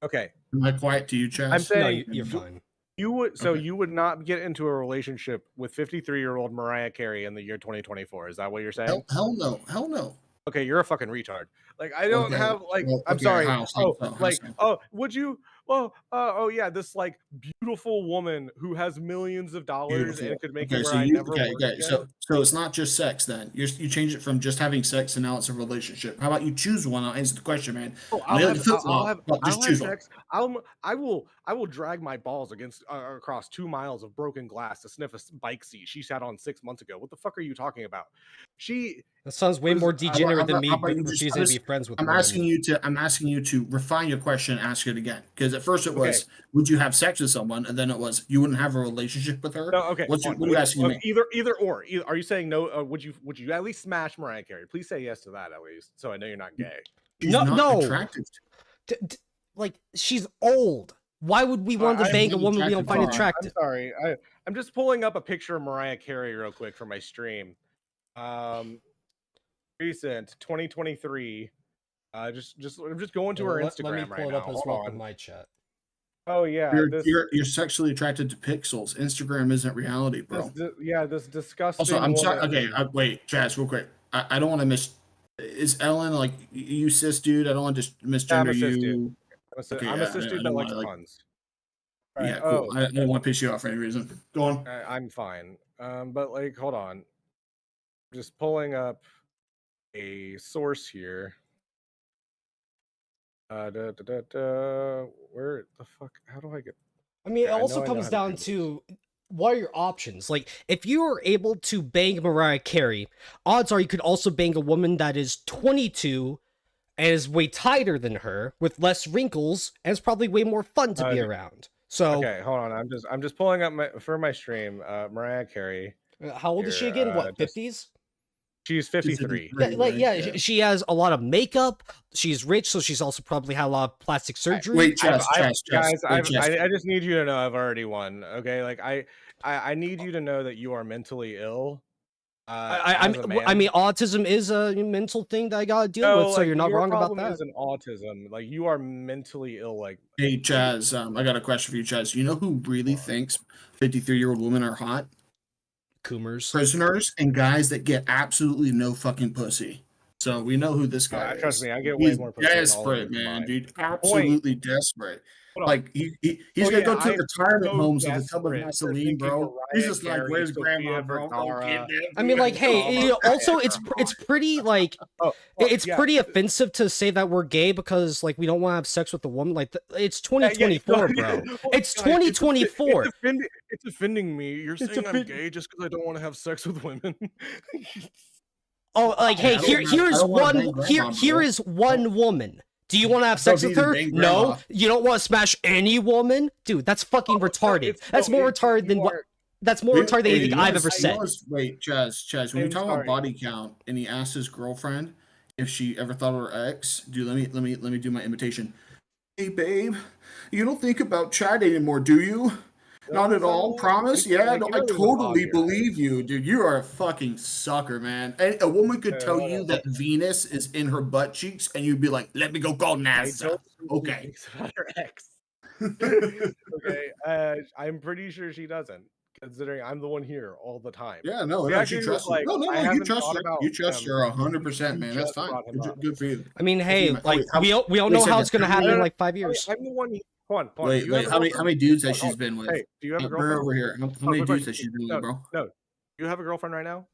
Okay, Am I quiet to you, Chaz? I'm saying No, you're fine. you would. So Okay. you would not get into a relationship with 53-year-old Mariah Carey in the year 2024. Is that what you're saying? Hell no. Hell no. Okay, you're a fucking retard. Like I don't Okay. have like Well, I'm okay. sorry. How Oh, so? How like so? oh, would you? Oh yeah, this like beautiful woman who has millions of dollars Beautiful. and could make Okay, it so where I never work okay. again. So it's not just sex then. You change it from just having sex and now it's a relationship. How about you choose one? I'll answer the question, man. Oh, I like the flip flop, but just I'll have choose one. sex. I will drag my balls against across 2 miles of broken glass to sniff a bike seat she sat on 6 months ago. What the fuck are you talking about? She That sounds way more degenerate than How me about you refusing to be friends with I'm women. asking you to refine your question and ask it again. Because at first it okay. was, would you have sex with someone? And then it was, you wouldn't have a relationship with her? No, okay. What are you asking me? Either or. Are you saying no? Would you at least smash Mariah Carey? Please say yes to that at least, so I know you're not gay. She's No, not no. attractive. Like, she's old. Why would we want to bang a woman we don't find attractive? I'm sorry. I'm just pulling up a picture of Mariah Carey real quick for my stream. Recent 2023. I'm just going to her Instagram Let me pull right it up now. as Hold well on. from my chat. Oh yeah, You're sexually attracted to pixels. Instagram isn't reality, bro. This disgusting. Also, I'm sorry. woman- Okay, wait, Chaz, real quick. I don't want to miss. Is Ellen like you cis dude? I don't want to just misgender I'm a cis you. dude. I'm a cis I dude that don't likes want puns. Yeah, cool. I don't want to piss you off for any reason. Go on. I'm fine. But like, hold on. Just pulling up a source here. Where the fuck? How do I get? I mean, it I also know comes how to down do this. to what are your options? Like, if you are able to bang Mariah Carey, odds are you could also bang a woman that is 22 and is way tighter than her with less wrinkles and is probably way more fun to be around. So Okay, hold on. I'm just pulling up my stream. Mariah Carey. How old is she again? What, 50s? She's 53. She has a lot of makeup. She's rich, so she's also probably had a lot of plastic surgery. Wait, guys, I just need you to know I've already won. Okay, like I need you to know that you are mentally ill. I mean, autism is a mental thing that I gotta deal with, so you're not wrong about that. Isn't autism. Like, you are mentally ill. Like, hey, Chaz, I got a question for you, Chaz. You know who really thinks 53-year-old women are hot? Coomers. Prisoners and guys that get absolutely no fucking pussy. So we know who this guy is. Trust me, I get way more pussy. Desperate, man, dude. Absolutely desperate. Like he's gonna go to retirement homes with a tub of Vaseline, bro. He's just like, "Where's grandma, bro?" I mean, like, hey, also it's pretty like it's pretty offensive to say that we're gay because like we don't want to have sex with a woman. Like it's 2024, bro. It's 2024. It's offending me. You're saying I'm gay just because I don't want to have sex with women. Oh, like, hey, here is one woman. Do you want to have sex with her? No. You don't want to smash any woman? Dude, that's fucking retarded. That's more retarded than what. That's more retarded than anything I've ever said. Wait, Chaz, when we talk about body count, and he asked his girlfriend if she ever thought of her ex, dude, let me do my imitation. Hey, babe, you don't think about Chad anymore, do you? Not at all. Promise? Yeah, no, I you're not even a dog totally here. believe you, dude. You are a fucking sucker, man. A woman could tell you that Venus is in her butt cheeks, and you'd be like, "Let me go call I NASA." don't think she Okay. thinks about her ex. Okay, I'm pretty sure she doesn't, considering I'm the one here all the time. Yeah, no, She no, she actually was trusts you. like, No, no, I no, you haven't trust thought her. about You trust him. her 100%, You man. That's just fine. brought him up. Good for you. I mean, Good for hey, you, man. Oh, like wait, how- we all wait a know how second. it's gonna How happen many- in like 5 years. I'm the one. Hold on. Wait, Do you have wait. a How many girlfriend? dudes that Hold on, she's been with? Hey, do you have a Bring her girlfriend? over here. How Oh, many quick dudes question. that she's been No, with, bro? no. Do you have a girlfriend right now?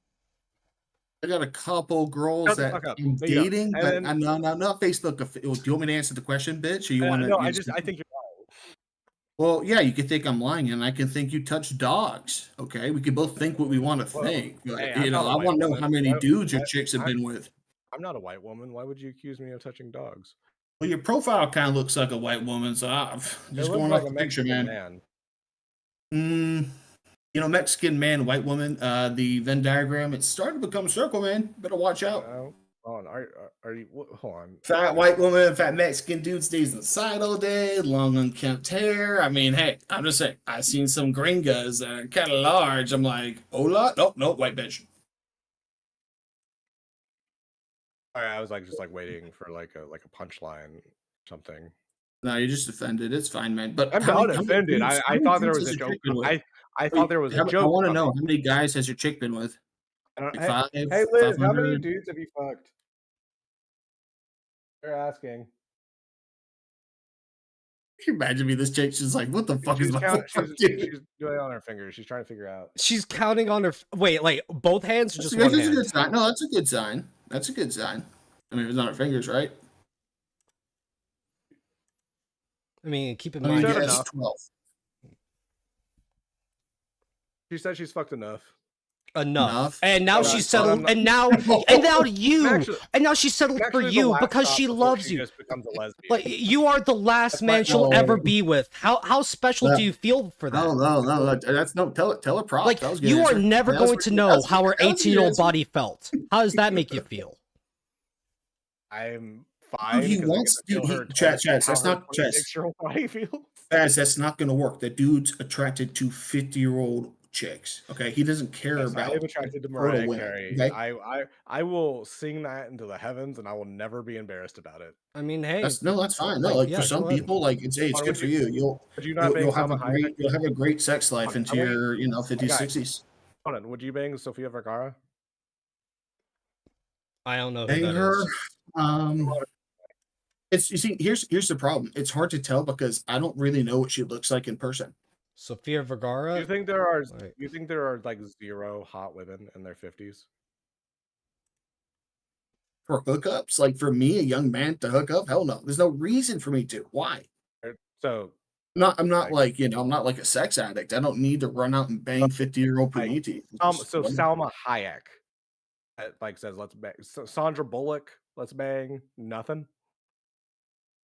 I got a couple girls Shut the that fuck up. I'm No, you don't. dating, And but then, I'm not Facebook. Do you want me to answer the question, bitch, or you want to? no, I think you're Well, yeah, you could think I'm lying, and I can think you touch dogs. Okay, we can both think what we want to Whoa. think, but Hey, I'm not a I white want to know woman. how many dudes your chicks have I'm been with. not a white woman. Why would you accuse me of touching dogs? Well, your profile kind of looks like a white woman, so It just looks going like off a the picture, Mexican man. man. Mexican man, white woman. The Venn diagram, it's starting to become a circle, man. Better watch out. Hold on. Are you? Hold on. Fat white woman, fat Mexican dude stays inside all day, long unkempt hair. I mean, hey, I'm just saying, I've seen some gringas that are kind of large. I'm like, hola, nope, white bitch. All right, I was just waiting for like a punchline, something. No, you're just offended. It's fine, man. But I'm not offended. I thought there was a joke. I thought there was a joke. I want to know, how many guys has your chick been with? Like Hey, 5? hey, Liz, how many 500? dudes have you fucked? They're asking. Can you imagine me? This chick, she's like, what the fuck is my She's doing it on her fingers. She's trying to figure out. She's counting on her. Wait, like both hands or just one That's a hand? good sign. No, that's a good sign. That's a good sign. I mean, it's on her fingers, right? I mean, keep in I mean, mind. yeah, enough. it's 12. She said she's fucked enough. Enough. And now Okay, she's so settled. I'm And now you. Actually- And now she's settled for Actually, the you last because stop she before loves she you. just becomes a lesbian. Like you are the last That's man my- she'll No. ever be with. How special do you feel for that? No. That's no. Tell her props. Like That was a good you are answer. never That was going to pretty- know that's- how her that was a good 18-year-old answer. body felt. How does that make you feel? I'm fine. He because I get wants to feel to- her Chaz, how that's her not Chaz. 26-year-old body feels. That's not going to work. The dude's attracted to 50-year-old chicks. Okay, he doesn't care Yes, about. I am attracted to fertile Mariah women, Carey. okay? I will sing that into the heavens, and I will never be embarrassed about it. I mean, hey, That's fine. No, like, like yeah, for some go ahead. people, like it's Why good would for you- you. Would you not bang You'll have a Salma Hayek? great sex life into I your 50s, guys. 60s. Hold on, would you bang Sofia Vergara? I don't know who Bang that her. is. It's here's the problem. It's hard to tell because I don't really know what she looks like in person. Sofia Vergara. Do you think there are? Right. You think there are like 0 hot women in their 50s? For hookups, like for me, a young man to hook up, hell no. There's no reason for me to. Why? So I'm not like I'm not like a sex addict. I don't need to run out and bang 50-year-old puniti. so Salma Hayek, says let's bang. So Sandra Bullock, let's bang. Nothing.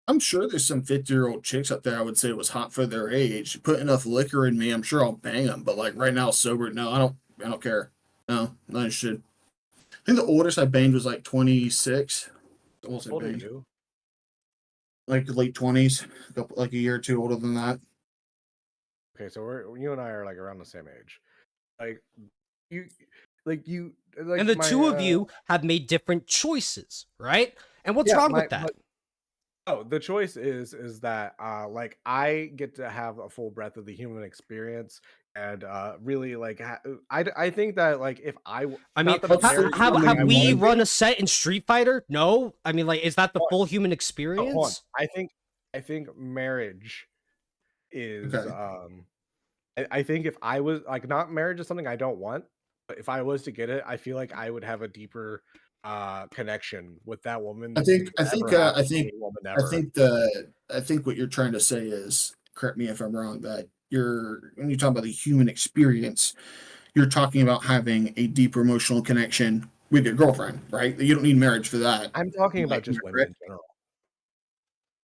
I'm sure there's some 50-year-old chicks out there I would say was hot for their age. Put enough liquor in me, I'm sure I'll bang them. But like right now, sober, no, I don't care. No, not interested. I think the oldest I banged was like 26. The oldest I What do you banged, do? like late 20s, like a year or two older than that. Okay, so you and I are like around the same age. Like you, And the two of you have made different choices, right? And what's wrong with that? The choice is that like I get to have a full breadth of the human experience, and really like I think that like if I mean have we run a set in Street Fighter? No, I mean like is that the full human experience? I think marriage is Okay. I think if I was like not marriage is something I don't want, but if I was to get it, I feel like I would have a deeper connection with that woman. I think what you're trying to say is, correct me if I'm wrong, that when you talk about the human experience, you're talking about having a deeper emotional connection with your girlfriend, right? You don't need marriage for that. I'm talking about just women in general.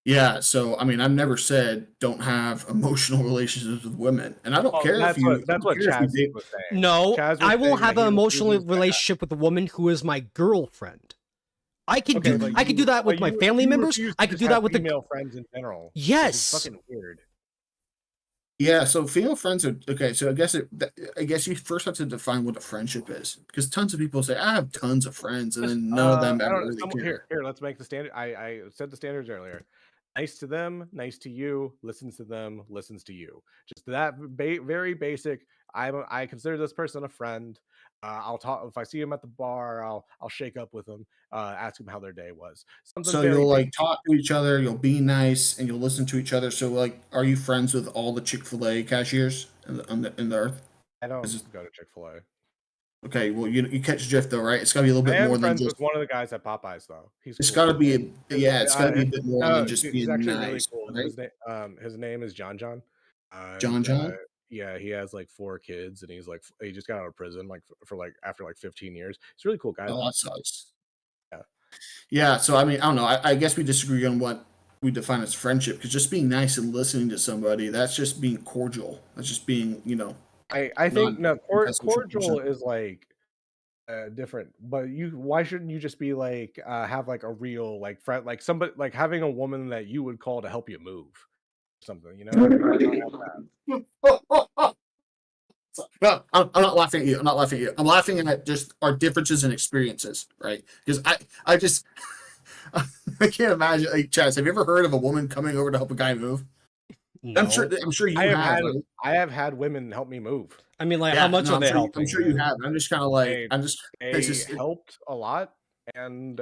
Yeah, so I mean, I've never said don't have emotional relationships with women, and I don't care that's if you. That's what Chaz was saying. No, I will have an emotional relationship with a woman who is my girlfriend. I can do that with my family members. I can do that with female friends in general. Yes. It's fucking weird. Yeah, so female friends are okay. So I guess you first have to define what a friendship is, because tons of people say I have tons of friends, and Just, then none of them I ever don't know. really care. Here. Let's make the standard. I said the standards earlier. Nice to them, nice to you. Listens to them, listens to you. Just that very basic. I consider this person a friend. I'll talk if I see him at the bar. I'll shake up with them. Ask them how their day was. Something So very you'll like basic. talk to each other, you'll be nice, and you'll listen to each other. So like, are you friends with all the Chick-fil-A cashiers in the earth? I Is don't it, go to Chick-fil-A. okay, well you catch the drift though, right? It's got to be a little I bit am more than friends just. with one of the guys at Popeyes, though. He's It's got cool. to be a, His, yeah, it's got to be a bit more than no, just he's being actually really nice, cool. right? His name is John John, John and John. yeah, he has like 4 kids, and he's like he just got out of prison like for like after like 15 years. He's a really cool guy Oh, though. that sucks. Yeah, Yeah, so I mean, I don't know. I guess we disagree on what we define as friendship, because just being nice and listening to somebody, that's just being cordial. That's just being, I not think no incestual cordial is like different, but you why shouldn't you just be like have like a real like friend like somebody like having a woman that you would call to help you move or something, you know? Why not have that? No, I'm not laughing at you. I'm not laughing at you. I'm laughing at just our differences in experiences, right? Because I just, I can't imagine. Like, Chaz, have you ever heard of a woman coming over to help a guy move? No. I'm sure you have, right? I have had women help me move. I mean, like, how Yeah, much no, are they I'm helping, sure you man? have. I'm just kind of like, They it's they just, helped a lot, and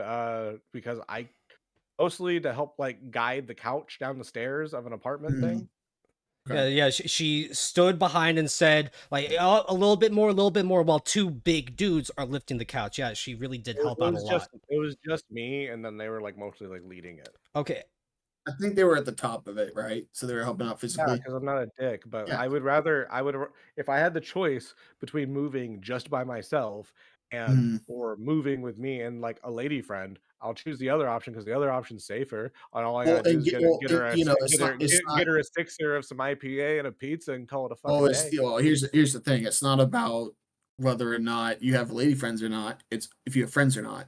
because I mostly to help like guide the couch down the stairs of an apartment thing. Yeah, okay. yeah. She stood behind and said, like, a little bit more, while two big dudes are lifting the couch. Yeah, she really did help out a lot. It was just me, and then they were like mostly like leading it. Okay. I think they were at the top of it, right? So they were helping out Yeah, physically. because I'm not a dick, but Yeah. if I had the choice between moving just by myself and Mm. or moving with me and like a lady friend, I'll choose the other option because the other option's safer. And all I Well, gotta do is it's not, get her a sixer of some IPA and a pizza and call it a oh, fucking day. well, here's the thing. It's not about whether or not you have lady friends or not. It's if you have friends or not,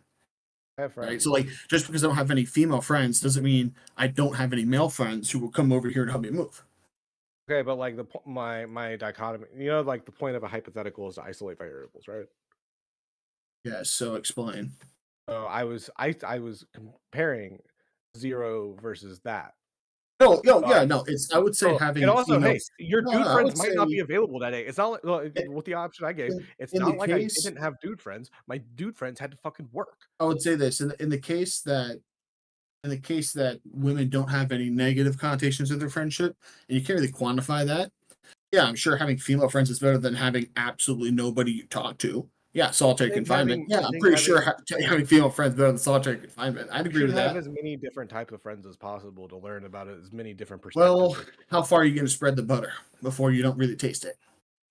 I have right? friends. So like, just because I don't have any female friends doesn't mean I don't have any male friends who will come over here to help me move. Okay, but like my dichotomy, like the point of a hypothetical is to isolate variables, right? Yeah. So explain. So I was comparing zero versus that. No, no, Uh, yeah, no. It's I would say So, and having also, female. hey, your No, no, dude I friends would might not be say available that day. It's not like well, with the option I gave, it's in not the like I case, didn't have dude friends. My dude friends had to fucking work. I would say this in the case that women don't have any negative connotations of their friendship, and you can't really quantify that. Yeah, I'm sure having female friends is better than having absolutely nobody you talk to. Yeah, solitary confinement. Yeah, I I'm think pretty sure having having female friends is better than solitary confinement. I'd you agree should with have that. as many different type of friends as possible to learn about it, as many different perspectives. Well, how far are you going to spread the butter before you don't really taste it,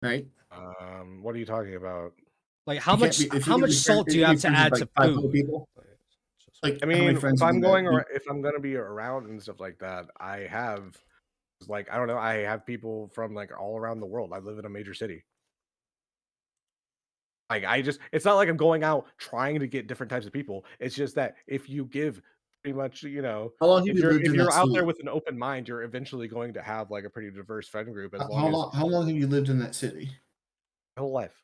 right? What are you talking about? Like, You can't be if you're how going to much be friends, salt if do you're you going have to be to friends with add like to 500 food? people. Like I how many mean, friends would that? if I'm gonna be around and stuff like that, I have like I don't know, I have people from like all around the world. I live in a major city. Like I just it's not like I'm going out trying to get different types of people. It's just that if you give pretty much, How long have you lived if in you're that out there city? with an open mind, you're eventually going to have like a pretty diverse friend group as long How as long? How long have you lived in that city? my whole life.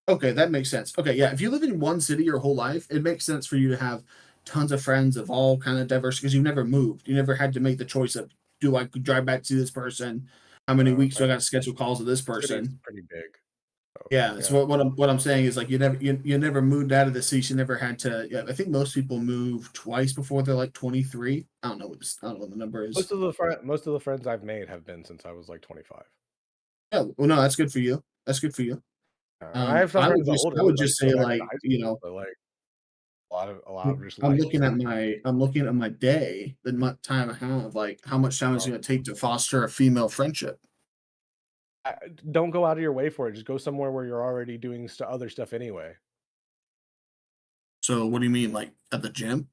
Okay, that makes sense. Okay, yeah, if you live in one city your whole life, it makes sense for you to have tons of friends of all kind of diverse because you've never moved. You never had to make the choice of do I drive back to this person? How many weeks do I got to schedule calls with this City's person? pretty big. So Yeah, yeah. so what I'm saying is like you never moved out of the city. You never had to. Yeah, I think most people move twice before they're like 23. I don't know what the number is. Most of the friends I've made have been since I was like 25. Yeah, well, no, that's good for you. That's good for you. And I have some friends that are older I would that I just still say go back to like high school, but like a lot of just life stuff. I'm looking at my day, time I have, like how much time is it Um, going to take to foster a female friendship. don't go out of your way for it. Just go somewhere where you're already doing other stuff anyway. So what do you mean, like at the gym?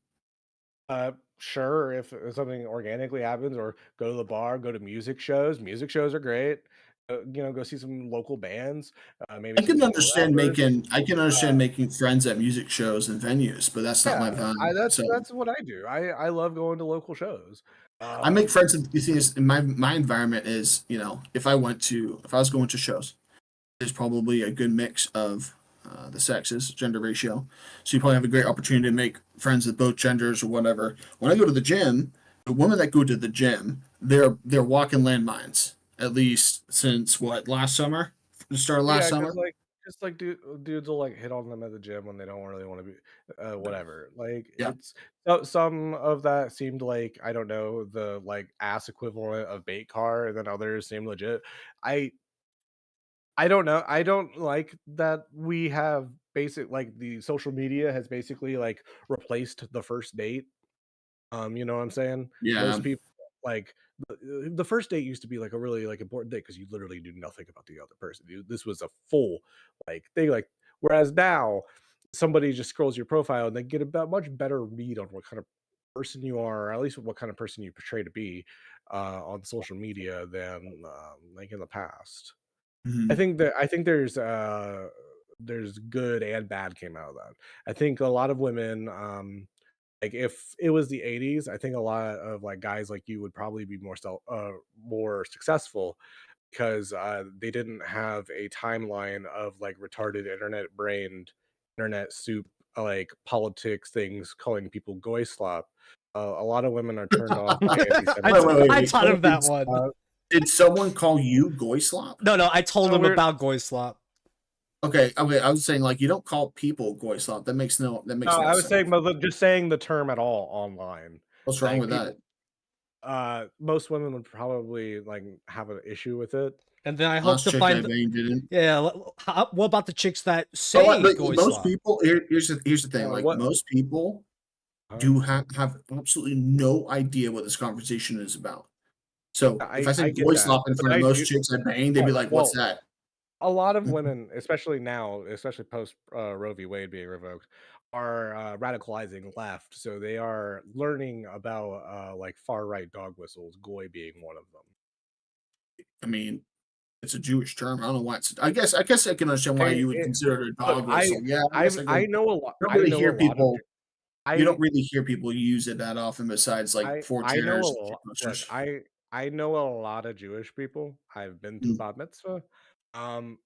Sure, if something organically happens, or go to the bar, go to music shows. Music shows are great. Go see some local bands, maybe some local rappers. I can understand making friends at music shows and venues, but that's not Yeah, my vibe. So that's what I do. I love going to local shows. I make friends with the thing is in my environment is, if I was going to shows, there's probably a good mix of the sexes, gender ratio. So you probably have a great opportunity to make friends with both genders or whatever. When I go to the gym, the women that go to the gym, they're walking landmines. At least since last summer, the start of last Yeah, summer. because just like dudes will like hit on them at the gym when they don't really want to be, whatever. Like Yeah. it's some of that seemed like, I don't know, the like ass equivalent of bait car, and then others seem legit. I I don't know. I don't like that we have like the social media has basically like replaced the first date. You know what I'm saying? Yeah. Most people like the first date used to be like a really like important date because you literally knew nothing about the other person. This was a full like thing. Like whereas now somebody just scrolls your profile and they get a much better read on what kind of person you are, or at least what kind of person you portray to be on social media than like in the past. Mhm. I think there's good and bad came out of that. I think a lot of women like if it was the 80s, I think a lot of like guys like you would probably be more successful because they didn't have a timeline of like retarded internet brained internet soup like politics things calling people goy slop. A lot of women are turned off by I, Wait, t- wait, anti-Semitism. wait, I wait. taught him that It's, one. did someone call you Goyslop? No, I told So him we're about Goyslop. Okay, I was saying like you don't call people Goyslop. That makes no, no I was sense. saying, but just saying the term at all online. What's I wrong think with that? people, most women would probably like have an issue with it. And then I hope Last to chick I find. banged didn't. Yeah, what about the chicks that Oh, say but most Goyslop? people here's the thing. Like What? most people Uh, do have absolutely no idea what this conversation is about. So if I I said get that, Goyslop in but front of I most do. chicks I banged, they'd be like, "What's Well, that?" a lot of women, especially now, especially post Roe v. Wade being revoked, are radicalizing left. So they are learning about like far right dog whistles, goy being one of them. I mean, it's a Jewish term. I don't know why it's. I guess I can understand why you would consider it a Look, dog whistle. Yeah, I guess I I can. know a lot. You don't I really know a hear lot of. people. You don't I really hear people use it that often, besides like I know 4chaners a and shit lot. Look, posters. I know a lot of Jewish people. I've been to Mm. bat mitzvah. Um,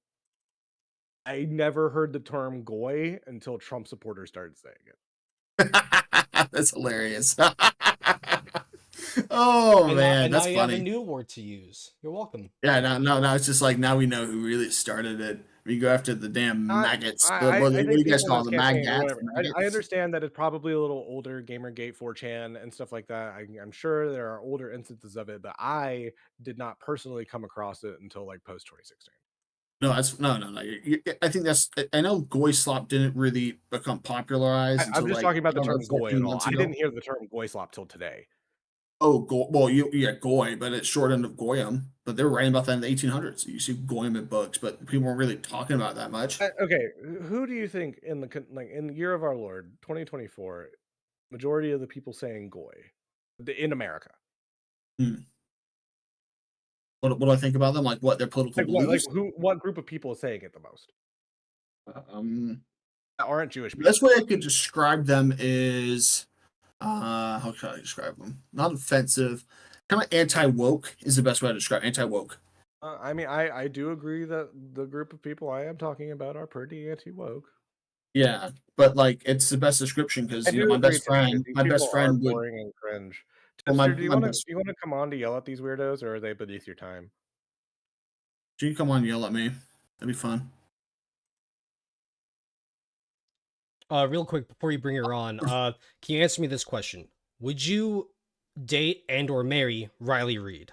I never heard the term goy until Trump supporters started saying it. That's hilarious. Oh man, And now that's you have a funny. new word to use. You're welcome. Yeah, now it's just like now we know who really started it. We go after the damn maggots. What I do think you guys people in call this them? campaign or Maggots? whatever. I Maggots? understand that it's probably a little older, Gamergate, 4chan, and stuff like that. I'm sure there are older instances of it, but I did not personally come across it until like post 2016. No, that's no. I think that's. I know Goy Slop didn't really become popularized I'm until just like talking about I the don't know, term goy at 14 all. months I didn't ago. hear the term goy slop till today. Oh, well, yeah, Goy, but it's short end of Goyim. But they were writing about that in the 1800s. You see Goyim in books, but people weren't really talking about that much. Okay, who do you think in like in the year of our Lord 2024, majority of the people saying goy in America? Hmm. What do I think about them? Like what their political beliefs? What group of people is saying it the most Um, that aren't Jewish the best people? way I could describe them is how can I describe them? Not offensive, kind of anti woke is the best way to describe anti woke. I mean, I do agree that the group of people I am talking about are pretty anti woke. Yeah, but like it's the best description because I do agree, Tipster. These my best people are friend would. boring and cringe. Well, Tipster, do my best. you want to come on to yell at these weirdos, or are they beneath your time? Can you come on and yell at me? That'd be fun. Real quick before you bring her on, can you answer me this question? Would you date and or marry Riley Reid?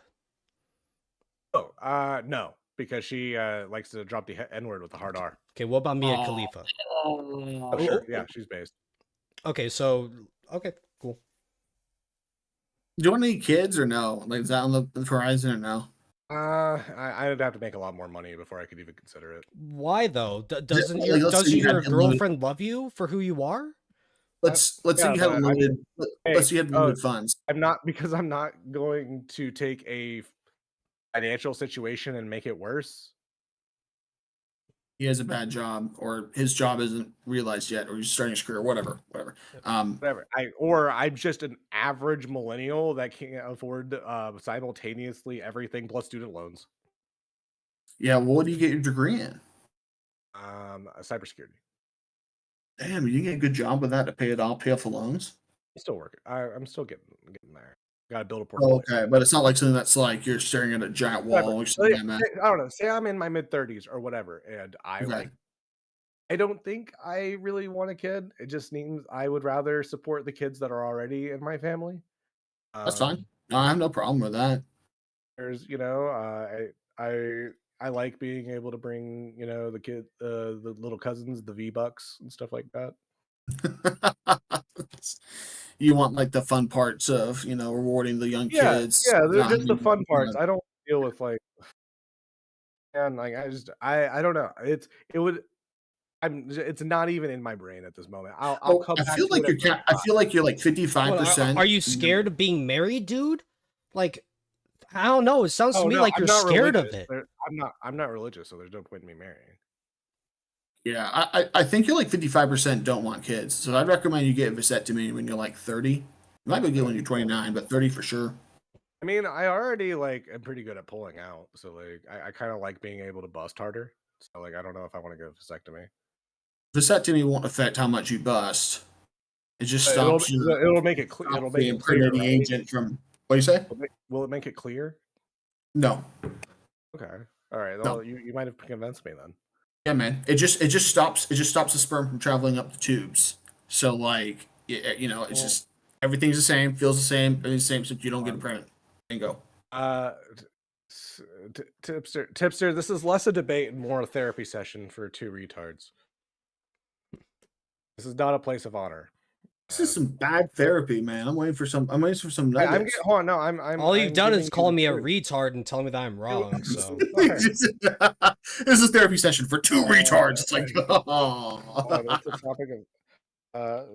Oh, no, because she likes to drop the N word with a hard R. Okay, what about Mia Oh, Khalifa? Oh, sure, yeah, she's based. Okay, okay, cool. do you want any kids or no? Like, is that on the horizon or no? I'd have to make a lot more money before I could even consider it. Why though? Like, let's say Doesn't you had your unlimited. girlfriend love you for who you are? Let's say Yeah, you had but I unlimited. mean, Let's hey, say you had limited funds. I'm not because I'm not going to take a financial situation and make it worse. he has a bad job, or his job isn't realized yet, or he's starting his career, whatever. Whatever. I'm just an average millennial that can't afford simultaneously everything plus student loans. Yeah, well, what do you get your degree in? Cybersecurity. Damn, you get a good job with that to pay off the loans. I'm still working. I'm still getting there. Got to build a Oh, portfolio. okay, but it's not like something that's like you're staring at a giant wall. Or something like that. I don't know. Say I'm in my mid-30s or whatever, and I don't think I really want a kid. It just means I would rather support the kids that are already in my family. That's fine. No, I have no problem with that. There's, I like being able to bring, the little cousins, the V-Bucks and stuff like that. You want like the fun parts of rewarding the young kids. Yeah, they're just the fun parts. I don't deal with and I don't know. It's not even in my brain at this moment. I'll come back. I feel like you're like 55%. Are you scared of being married, dude? Like, I don't know. It sounds to me like you're scared of it. I'm not religious, so there's no point in me marrying. Yeah, I think you're like 55% don't want kids. So I'd recommend you get a vasectomy when you're like 30. You might be good when you're 29, but 30 for sure. I mean, I already am pretty good at pulling out, so I kind of like being able to bust harder. So I don't know if I want to go vasectomy. Vasectomy won't affect how much you bust. It just stops it'll make it clear. It'll make the impregnating agent from. What do you say? Will it make it clear? No. Okay. All right. No. Well, you might have convinced me then. Yeah, man. It just stops the sperm from traveling up the tubes. So it's just everything's the same, feels the same, everything's the same, except you don't get pregnant. Bingo. Tipster, this is less a debate and more a therapy session for two retards. This is not a place of honor. This is some bad therapy, man. I'm waiting for some nuggets. All you've done is call me a retard and tell me that I'm wrong. So this is a therapy session for two retards. It's like, that's the topic of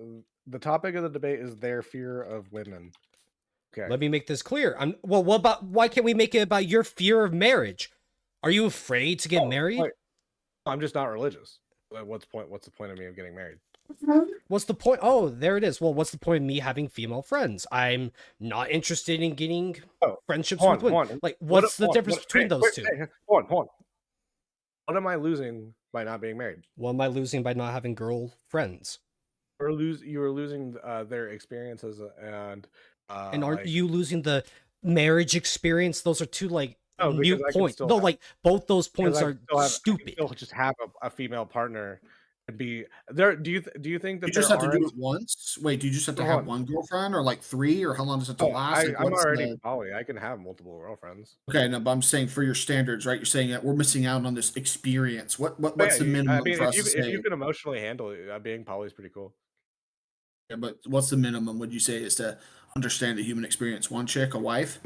the topic of the debate is their fear of women. Okay. Let me make this clear. Why can't we make it about your fear of marriage? Are you afraid to get married? Wait. I'm just not religious. What's the point of me of getting married? What's the point? Oh, there it is. Well, what's the point of me having female friends? I'm not interested in getting friendships with women. Like, what's the difference between those two? Hold on. What am I losing by not being married? What am I losing by not having girl friends? You were losing their experiences and aren't you losing the marriage experience? Those are two mute points. No, both those points are stupid. Still just have a female partner. Be there. Do you think that you just have to do it once? Wait, do you just have to have one girlfriend, or like three, or how long does it last? I'm already poly. I can have multiple girlfriends. Okay, no, but I'm saying for your standards, right? You're saying that we're missing out on this experience. What's the minimum for us to say? If you can emotionally handle it, being poly is pretty cool. Yeah, but what's the minimum? Would you say is to understand the human experience? One chick, a wife.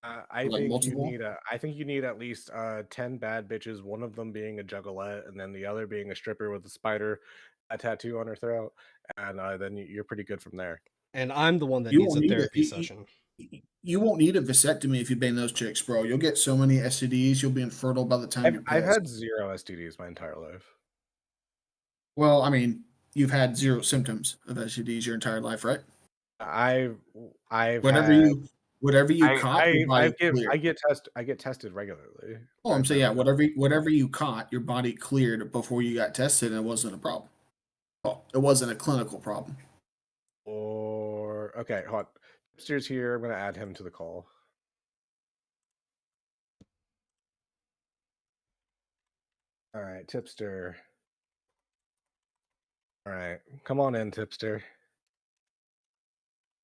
I think you need at least 10 bad bitches, one of them being a juggalette, and then the other being a stripper with a spider, a tattoo on her throat, and then you're pretty good from there. And I'm the one that needs a therapy session. You won't need a vasectomy if you bang those chicks, bro. You'll get so many STDs, you'll be infertile by the time I've had 0 STDs my entire life. Well, I mean, you've had 0 symptoms of STDs your entire life, right? Whatever you caught, I get tested regularly. Oh, I'm saying whatever you caught, your body cleared before you got tested, and it wasn't a problem. Oh, it wasn't a clinical problem. Okay, hold on. Tipster's here. I'm gonna add him to the call. All right, Tipster. All right, come on in, Tipster.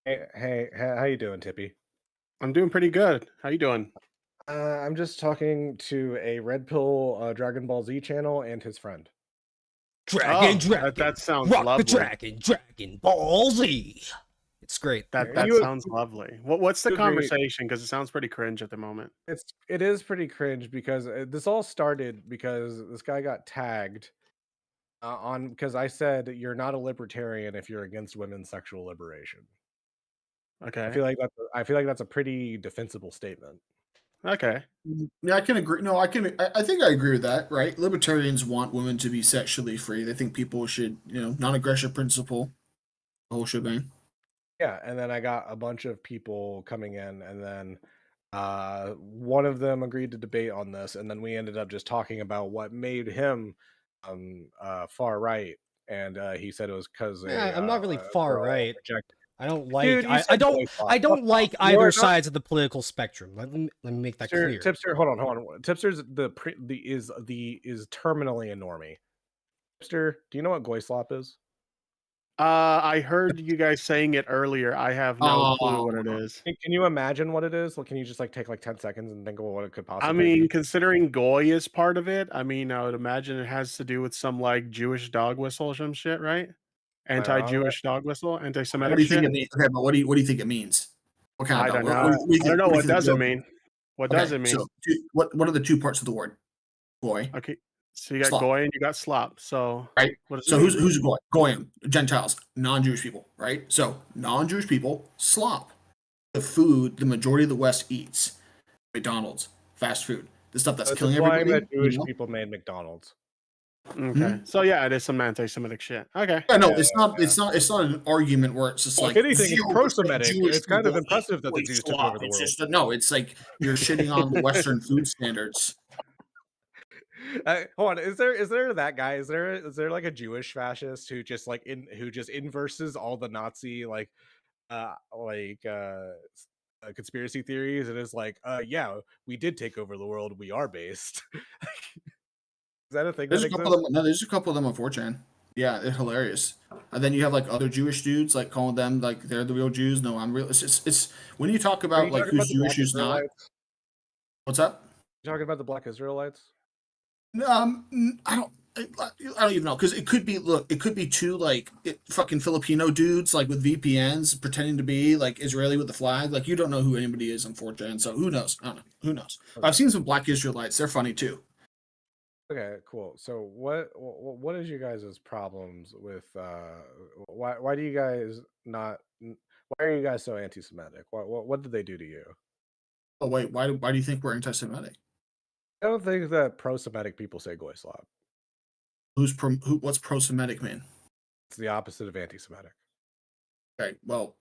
Hey, how you doing, Tippy? I'm doing pretty good. How you doing? I'm just talking to a Red Pill Dragon Ball Z channel and his friend. Dragon. That sounds Rock lovely. the Dragon Ball Z. It's great. That sounds lovely. What's the conversation? Because it sounds pretty cringe at the moment. It is pretty cringe because this all started because this guy got tagged because I said you're not a libertarian if you're against women's sexual liberation. Okay. I feel like that's a pretty defensible statement. Okay. Yeah, I can agree. No, I can. I think I agree with that. Right? Libertarians want women to be sexually free. They think people should, non-aggression principle, the whole shebang. Yeah, and then I got a bunch of people coming in, and then one of them agreed to debate on this, and then we ended up just talking about what made him far right, and he said it was because I'm not really far right. I don't like. Dude, you I said don't. boy slop. I don't like You're either not- sides of the political spectrum. Let me make that clear. Tipster, hold on. Tipster's is terminally a normie. Tipster, do you know what goy slop is? I heard you guys saying it earlier. I have no clue what it is. Can you imagine what it is? Like, can you just like take like 10 seconds and think of what it could possibly I be? mean, considering goy is part of it, I mean, I would imagine it has to do with some like Jewish dog whistle or some shit, right? Anti-Jewish dog whistle, anti-Semitic What do you think shit. it means? Okay, but what do you think it means? What kind I of don't dog? know. What do you I don't know. what What do you does think it the- mean? What Okay, does it mean? So, what are the two parts of the word? Boy, Okay, so you got Slop. goy and you got slop. So right? what does it So mean? who's goy? Goyim, Gentiles, non-Jewish people, right? So non-Jewish people slop. The food the majority of the West eats, McDonald's, fast food, the stuff that's It's killing implying everybody. that Jewish people made McDonald's. Okay, so yeah, it is some anti-Semitic shit. Okay, Yeah, no, Yeah, it's not. It's not. It's not an argument where it's just Well, like if anything, it's 0% pro-Semitic. Jewish It's kind of people impressive eat that the boy Jews took slop. over the It's world. just no. It's like you're shitting on the Western food standards. Hold on, is there that guy? Is there like a Jewish fascist who just who just inverses all the Nazi conspiracy theories and is like, yeah, we did take over the world. We are based. Is that a thing There's that a couple exists? of them. No, there's a couple of them on 4chan. Yeah, they're hilarious. And then you have like other Jewish dudes like calling them like they're the real Jews. No, I'm real. It's when you talk Are about you like talking who's about the Jewish, Black who's not. Israelites? What's up? You talking about the Black Israelites? I don't even know because it could be. Look, it could be two fucking Filipino dudes like with VPNs pretending to be like Israeli with the flag. Like you don't know who anybody is on 4chan, so who knows? I don't know. Who knows? Okay. I've seen some Black Israelites. They're funny too. Okay, cool. So what is you guys' problems with why do you guys not why are you guys so anti-Semitic? What did they do to you? Oh wait, why do you think we're anti-Semitic? I don't think that pro-Semitic people say goy slop. What's pro-Semitic mean? It's the opposite of anti-Semitic. Okay, well,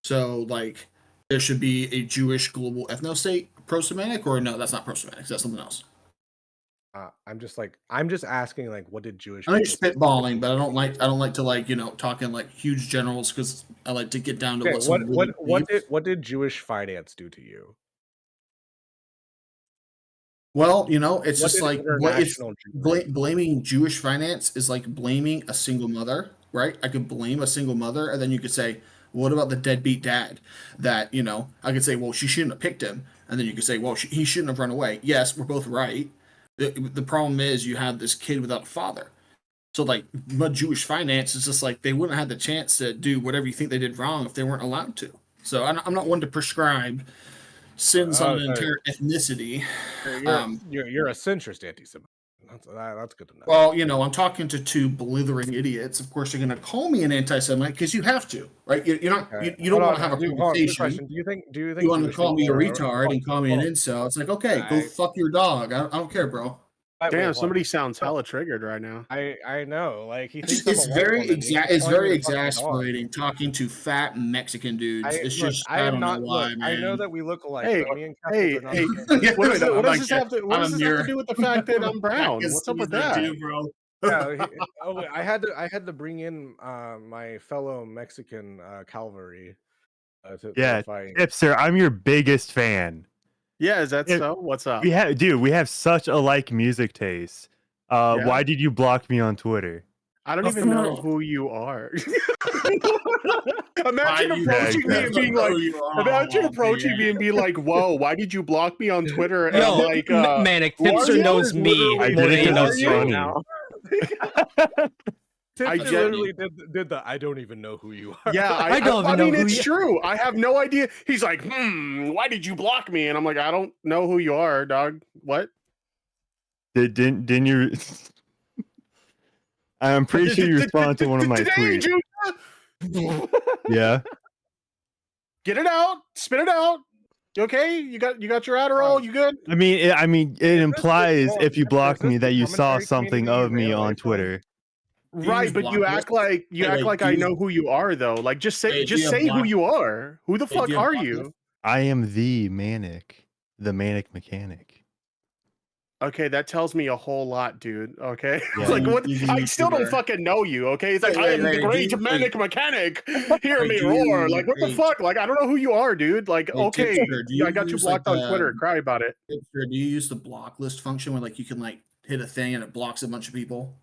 so like there should be a Jewish global ethno-state pro-Semitic, or no, that's not pro-Semitic. That's something else. I'm just asking like what did Jewish I know you're people say? spitballing, but I don't like to talk in like huge generals because I like to get down to Okay, what someone really believes. what did Jewish finance do to you? Well, it's What just did like international Jewry- blaming Jewish finance is like blaming a single mother, right? I could blame a single mother, and then you could say, what about the deadbeat dad? That I could say, well, she shouldn't have picked him, and then you could say, well, he shouldn't have run away. Yes, we're both right. The problem is you have this kid without a father. So like Jewish finance is just like they wouldn't have the chance to do whatever you think they did wrong if they weren't allowed to. So I'm not one to prescribe sins on an entire ethnicity. You're a centrist anti-Semite. That's good to know. Well, I'm talking to two blithering idiots. Of course, you're going to call me an anti-Semite because you have to, right? You don't want to have a conversation. Do you think You want to Jewish call me a people are- retard and call me an incel? It's like, okay, go fuck your dog. I don't care, bro. Wait, damn, hold somebody on. sounds hella triggered right now. I know, like he It's, thinks it's I'm a white very woman. He's it's calling very me a fucking dog. exasperating talking to fat Mexican dudes. I don't know not. why, Look, man. I know that we look alike. Hey, but me and hey, Kessels are not hey, the same. Yeah, What does I'm this have to? What does this have to do with the fact that I'm brown? What's up with that? Too, bro? Yeah, I had to bring in my fellow Mexican cavalry. Yeah, fight. Tipster, I'm your biggest fan. Yeah, is that If- so? What's up? We have such alike music tastes. Yeah. Why did you block me on Twitter? I don't even know who you are. Imagine you approaching me and being like, imagine approaching me and be like, "Whoa, why did you block me on Twitter?" And Yo, I'm like, Manic, who are Tipster you? knows me I more than did it he 'cause knows it's you. funny. now. I gen- literally did the I don't even know who you are. Yeah, I don't even know mean, who it's you- true. I have no idea. He's like, why did you block me? And I'm like, I don't know who you are, dog. What? Didn't you? I'm pretty sure you responded to one of my Today, tweets. Junior, Yeah. get it out, spit it out. You okay? You got your Adderall? You good? I mean, it Is this implies hold on, if you Tipster, block is this me the that you saw commentary something community you of me ran away on from? Twitter. Do you Right, use but you block act lists? like do I you use, know who you are though. Like just do you have say who block? you are. Who the Wait, do fuck you have are block you? lists? I am the manic mechanic. Okay, that tells me a whole lot, dude. Okay, Yeah. like what? He's a I still don't YouTuber. fucking know you. Okay, it's like Wait, I am the wait, do great you, manic mechanic. Hear wait, me do roar! you, Like what the wait, fuck? Like I don't know who you are, dude. Like wait, okay, Tipster, do yeah, I you got you use like blocked on Twitter. Cry about it. Tipster, do you use the block list function where like you can like hit a thing and it blocks a bunch of people?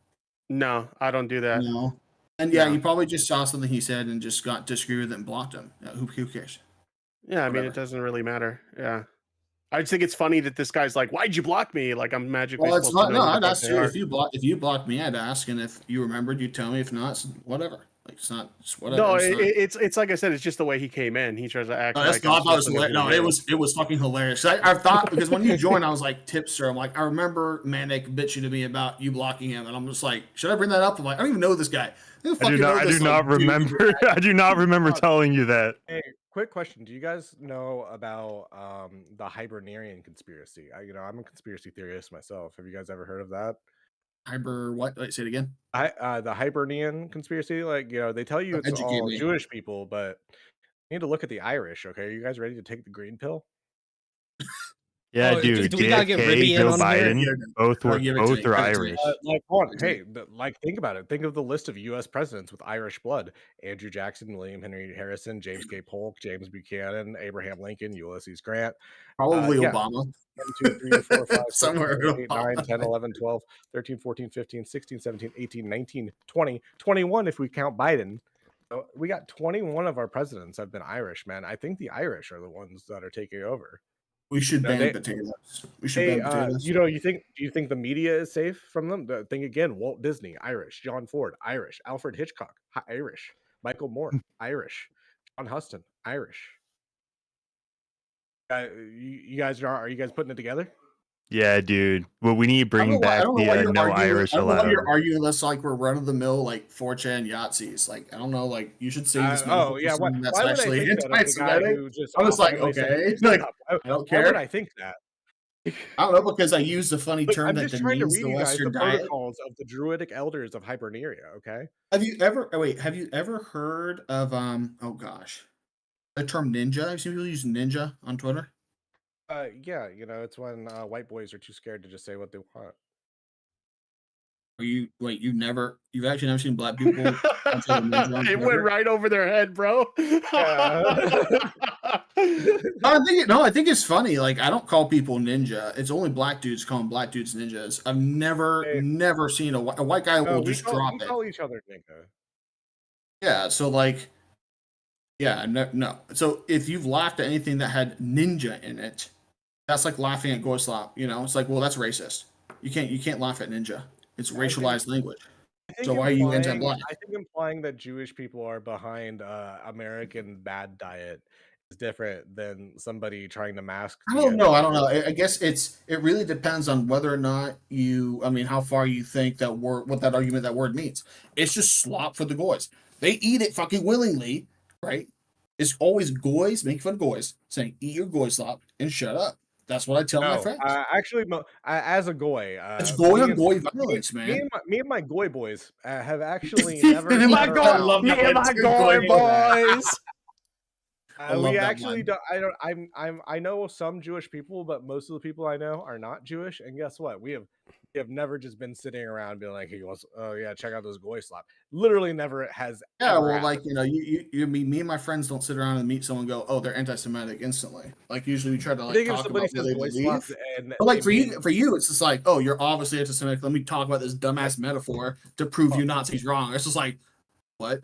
No, I don't do that. No. And yeah, No. you probably just saw something he said and just got disagreed with it and blocked him. Who cares? Yeah, I mean Whatever. it doesn't really matter. Yeah, I just think it's funny that this guy's like, "Why'd you block me?" Like I'm magically Well, it's supposed to not. know No, who the I'd fuck ask they you are. if you blocked me. I'd ask, and if you remembered, you'd tell me. If not, it's whatever. Like it's not. It's whatever. No, It's not. it's like I said, it's just the way he came in. He tries to act No, that's like I'm not. I thought it supposed was to know who he is. it was fucking hilarious. I thought because when you joined, I was like Tipster. I'm like I remember Manic bitching to me about you blocking him, and I'm just like, should I bring that up? I'm like, I don't even know this guy. I do not remember. I do not remember telling you that. Hey, quick question. Do you guys know about the Hibernarian conspiracy? I'm a conspiracy theorist myself. Have you guys ever heard of that? What? Wait, say it again. The Hibernian conspiracy, they tell you it's Educate all me. Jewish people, but you need to look at the Irish, okay? Are you guys ready to take the green pill? Yeah, Oh, dude. do we gotta get JFK, Ribby in Joe on here? Biden, both Give it to me, are give it to me. Irish. Hold on. Give it Hey, think about it. Think of the list of U.S. presidents with Irish blood: Andrew Jackson, William Henry Harrison, James K. Polk, James Buchanan, Abraham Lincoln, Ulysses Grant. Probably Yeah. Obama. 1, 2, 3, 4, 5, 6, Somewhere 7, 8, 9, Obama. 10, 11, 12, 13, 14, 15, 16, 17, 18, 19, 20, 21 if we count Biden. So we got 21 of our presidents have been Irish, man. I think the Irish are the ones that are taking over. We should No, ban they- potatoes. We should ban potatoes. do you think the media is safe from them? Think again: Walt Disney, Irish; John Ford, Irish; Alfred Hitchcock, Irish; Michael Moore, Irish; John Huston, Irish. You guys are you guys putting it together? Yeah, dude. Well, we need to bring back the no Irish I don't know why allowed. you're arguing unless like we're run of the mill like 4chan Yahtzees. Like I don't know, like you should save this metaphor for something that's why would I actually think that of the guy anti-Semitic. who just I'm just like, offhandedly said okay, it? like I I don't Why would care. I think that? I don't know because I used a funny Look, term I'm that just trying to demeans read the you guys the Western diet. protocols of the Druidic elders of Hibernia. Okay. Have you ever heard of oh gosh, the term ninja? I've seen people use ninja on Twitter. Yeah, it's when white boys are too scared to just say what they want. Are you wait? You've actually never seen black people answer the ninja on It went Twitter? right over their head, bro. I think it's funny. Like I don't call people ninja. It's only black dudes calling black dudes ninjas. I've never seen a white guy will just drop we it. call each other nigga. Yeah. So like, yeah, no. So if you've laughed at anything that had ninja in it, that's like laughing at Goyslop. It's like, well, that's racist. You can't laugh at ninja. It's racialized language. So why are you anti-black? I think implying that Jewish people are behind American bad diet is different than somebody trying to mask. I don't know. I guess it really depends on whether or not how far you think that what that word means. It's just slop for the goys. They eat it fucking willingly, right? It's always goys making fun of goys, saying eat your goy slop and shut up. That's what I tell my friends. Actually, as a goy, It's goy on goy violence, man. Me and my goy boys have actually Me never. and my got goy- Me and my goy boys. We actually don't. I know some Jewish people, but most of the people I know are not Jewish. And guess what? We have never just been sitting around being like, "Hey, oh yeah, check out those goy slop." Literally, never has. Yeah, well, like me and my friends don't sit around and meet someone and go, "Oh, they're anti-Semitic" instantly. Like usually we try to like talk about what they believe. But like for you, it's just like, "Oh, you're obviously anti-Semitic. Let me talk about this dumbass metaphor to prove you Nazis wrong." It's just like, what?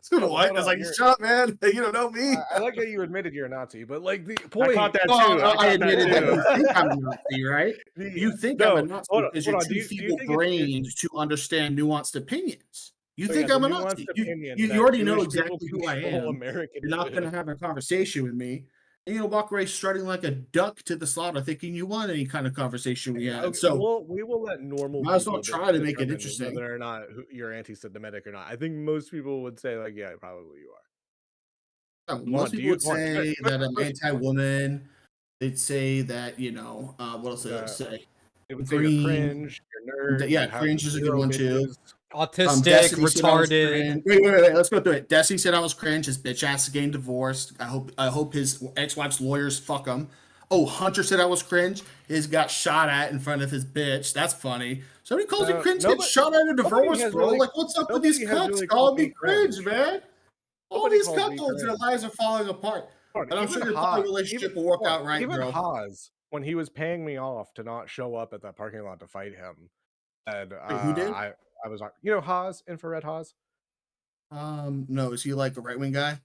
What? It's like, shut up, man. You don't know me. I like that you admitted you're a Nazi, but like the point. I caught that too. I admitted that you think I'm a Nazi, right? You think I'm a Nazi because you're too feeble-brained to understand nuanced opinions. You think I'm a Nazi. You already know exactly who I am. You're not going to have a conversation with me. And walk away strutting like a duck to the slaughter, thinking you want any kind of conversation we had. So we will let normal. Might as well try to make it interesting. Whether or not you're anti-Semitic or not, I think most people would say like, yeah, probably you are. Most people would say that I'm Wait. anti-woman. They'd say that, what else did it say? It would say you're cringe, you're nerd. Yeah, you have cringe is a good 0 one too. bitches. Autistic, Destiny said I was retarded. cringe. Wait. Let's go through it. Destiny said I was cringe. His bitch ass is getting divorced. I hope his ex-wife's lawyers fuck him. Oh, Hunter said I was cringe. He's got shot at in front of his bitch. That's funny. Somebody calls you cringe, get shot at a divorce, bro. Like, what's up with these cunts? Call me cringe, man. All these couples, their lives are falling apart. And I'm sure your relationship will work out right, even bro. Haas, when he was paying me off to not show up at that parking lot to fight him, and who did? I was like, Haas, infrared Haas. No, is he like a right-wing guy?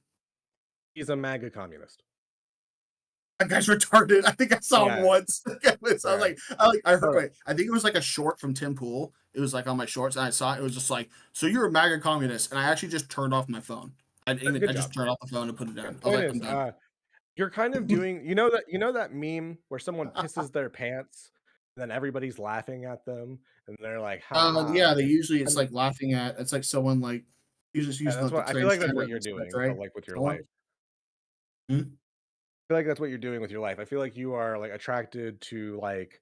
He's a MAGA communist. That guy's retarded. I think I saw him once. I heard. Wait, I think it was like a short from Tim Pool. It was like on my shorts, and I saw it. It was just like, so you're a MAGA communist, and I actually just turned off my phone. I just turned off the phone and put it down. I was like, I'm done. You're kind of doing, that meme where someone pisses their pants, and then everybody's laughing at them, and they're like, yeah, they usually it's like laughing at. It's like someone like you just use. I feel like that's what you're doing, right? but like with your life. I feel like that's what you're doing with your life. I feel like you are like attracted to like.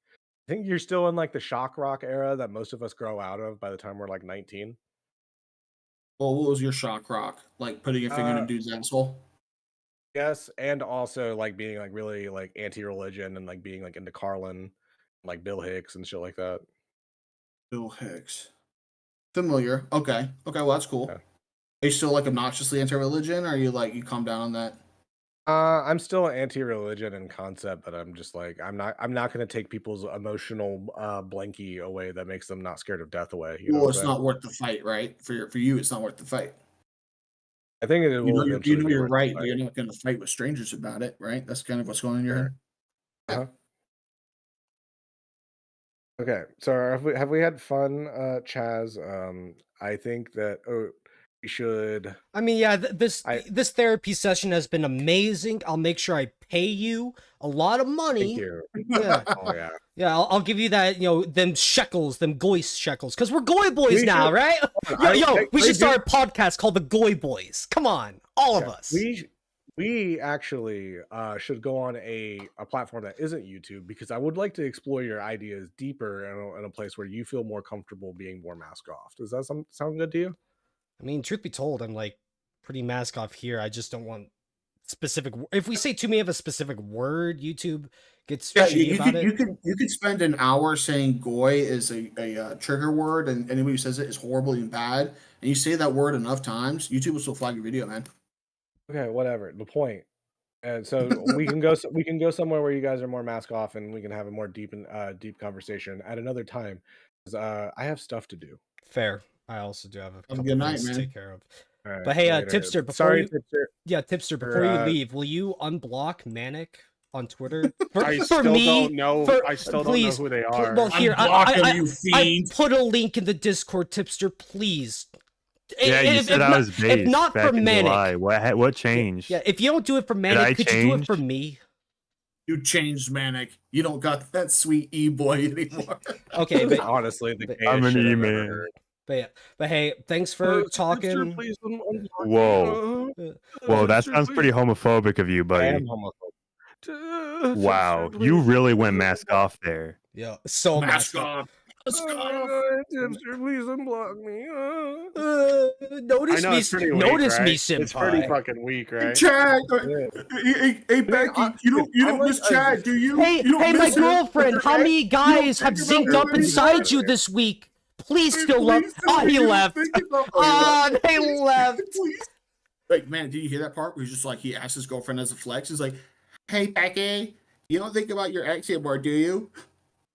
I think you're still in like the shock rock era that most of us grow out of by the time we're like 19. Well, what was your shock rock? Like putting your finger in a dude's asshole? Yes, and also like being like really like anti-religion and like being like into Carlin, like Bill Hicks and shit like that. Bill Hicks. Familiar. Okay. Well, that's cool. Yeah. Are you still like obnoxiously anti-religion, or are you like you calm down on that? I'm still anti-religion in concept, but I'm just like I'm not going to take people's emotional blankie away that makes them not scared of death away. Well, it's not worth the fight, right? For you, it's not worth the fight. I think it will. You're right, but you're not going to fight with strangers about it, right? That's kind of what's going on in your head. Uh-huh. Okay, so have we had fun, Chaz? I think that we should. I mean, yeah, this therapy session has been amazing. I'll make sure I pay you a lot of money. Thank you. Yeah. Oh yeah. Yeah, I'll give you that, them shekels, them goy shekels, because we're goy boys now, right? We should start a podcast called the Goy Boys. Come on, all of us. We actually should go on a platform that isn't YouTube, because I would like to explore your ideas deeper in a place where you feel more comfortable being more mask off. Does that sound good to you? I mean, truth be told, I'm like pretty mask off here. I just don't want specific. If we say too many of a specific word, YouTube gets shitty about it. You could spend an hour saying "goy" is a trigger word, and anybody who says it is horrible and bad. And you say that word enough times, YouTube will still flag your video, man. Okay, whatever. The point. And so we can go somewhere where you guys are more mask off, and we can have a more deep conversation at another time. Because I have stuff to do. Fair. I also do have a couple good night, things to man. take care of. Right, but hey, later. Tipster, Tipster, before you leave, will you unblock Manic on Twitter? I still don't know who they are. Well, here, I put a link in the Discord, Tipster, please. Yeah, you said I was based if not back for in Manic. July. What changed? Yeah, if you don't do it for Manic, could you do it for me? You changed, Manic. You don't got that sweet e-boy anymore. Okay, but honestly, I'm an e-man. But hey, thanks for talking. Whoa, that sounds pretty homophobic of you, buddy. I am homophobic. Wow, you really went mask off there. Yeah, so mask off. Tipster, please unblock me. Notice me, senpai. It's pretty fucking weak, right? Chad, hey Becky, you don't miss Chad, do you? Hey, my girlfriend, how many guys have zinced up inside you this week? Please still love. Oh, he left. Oh, they left. Like, man, did you hear that part where he's just like, he asked his girlfriend as a flex? He's like, hey, Becky, you don't think about your ex anymore, do you?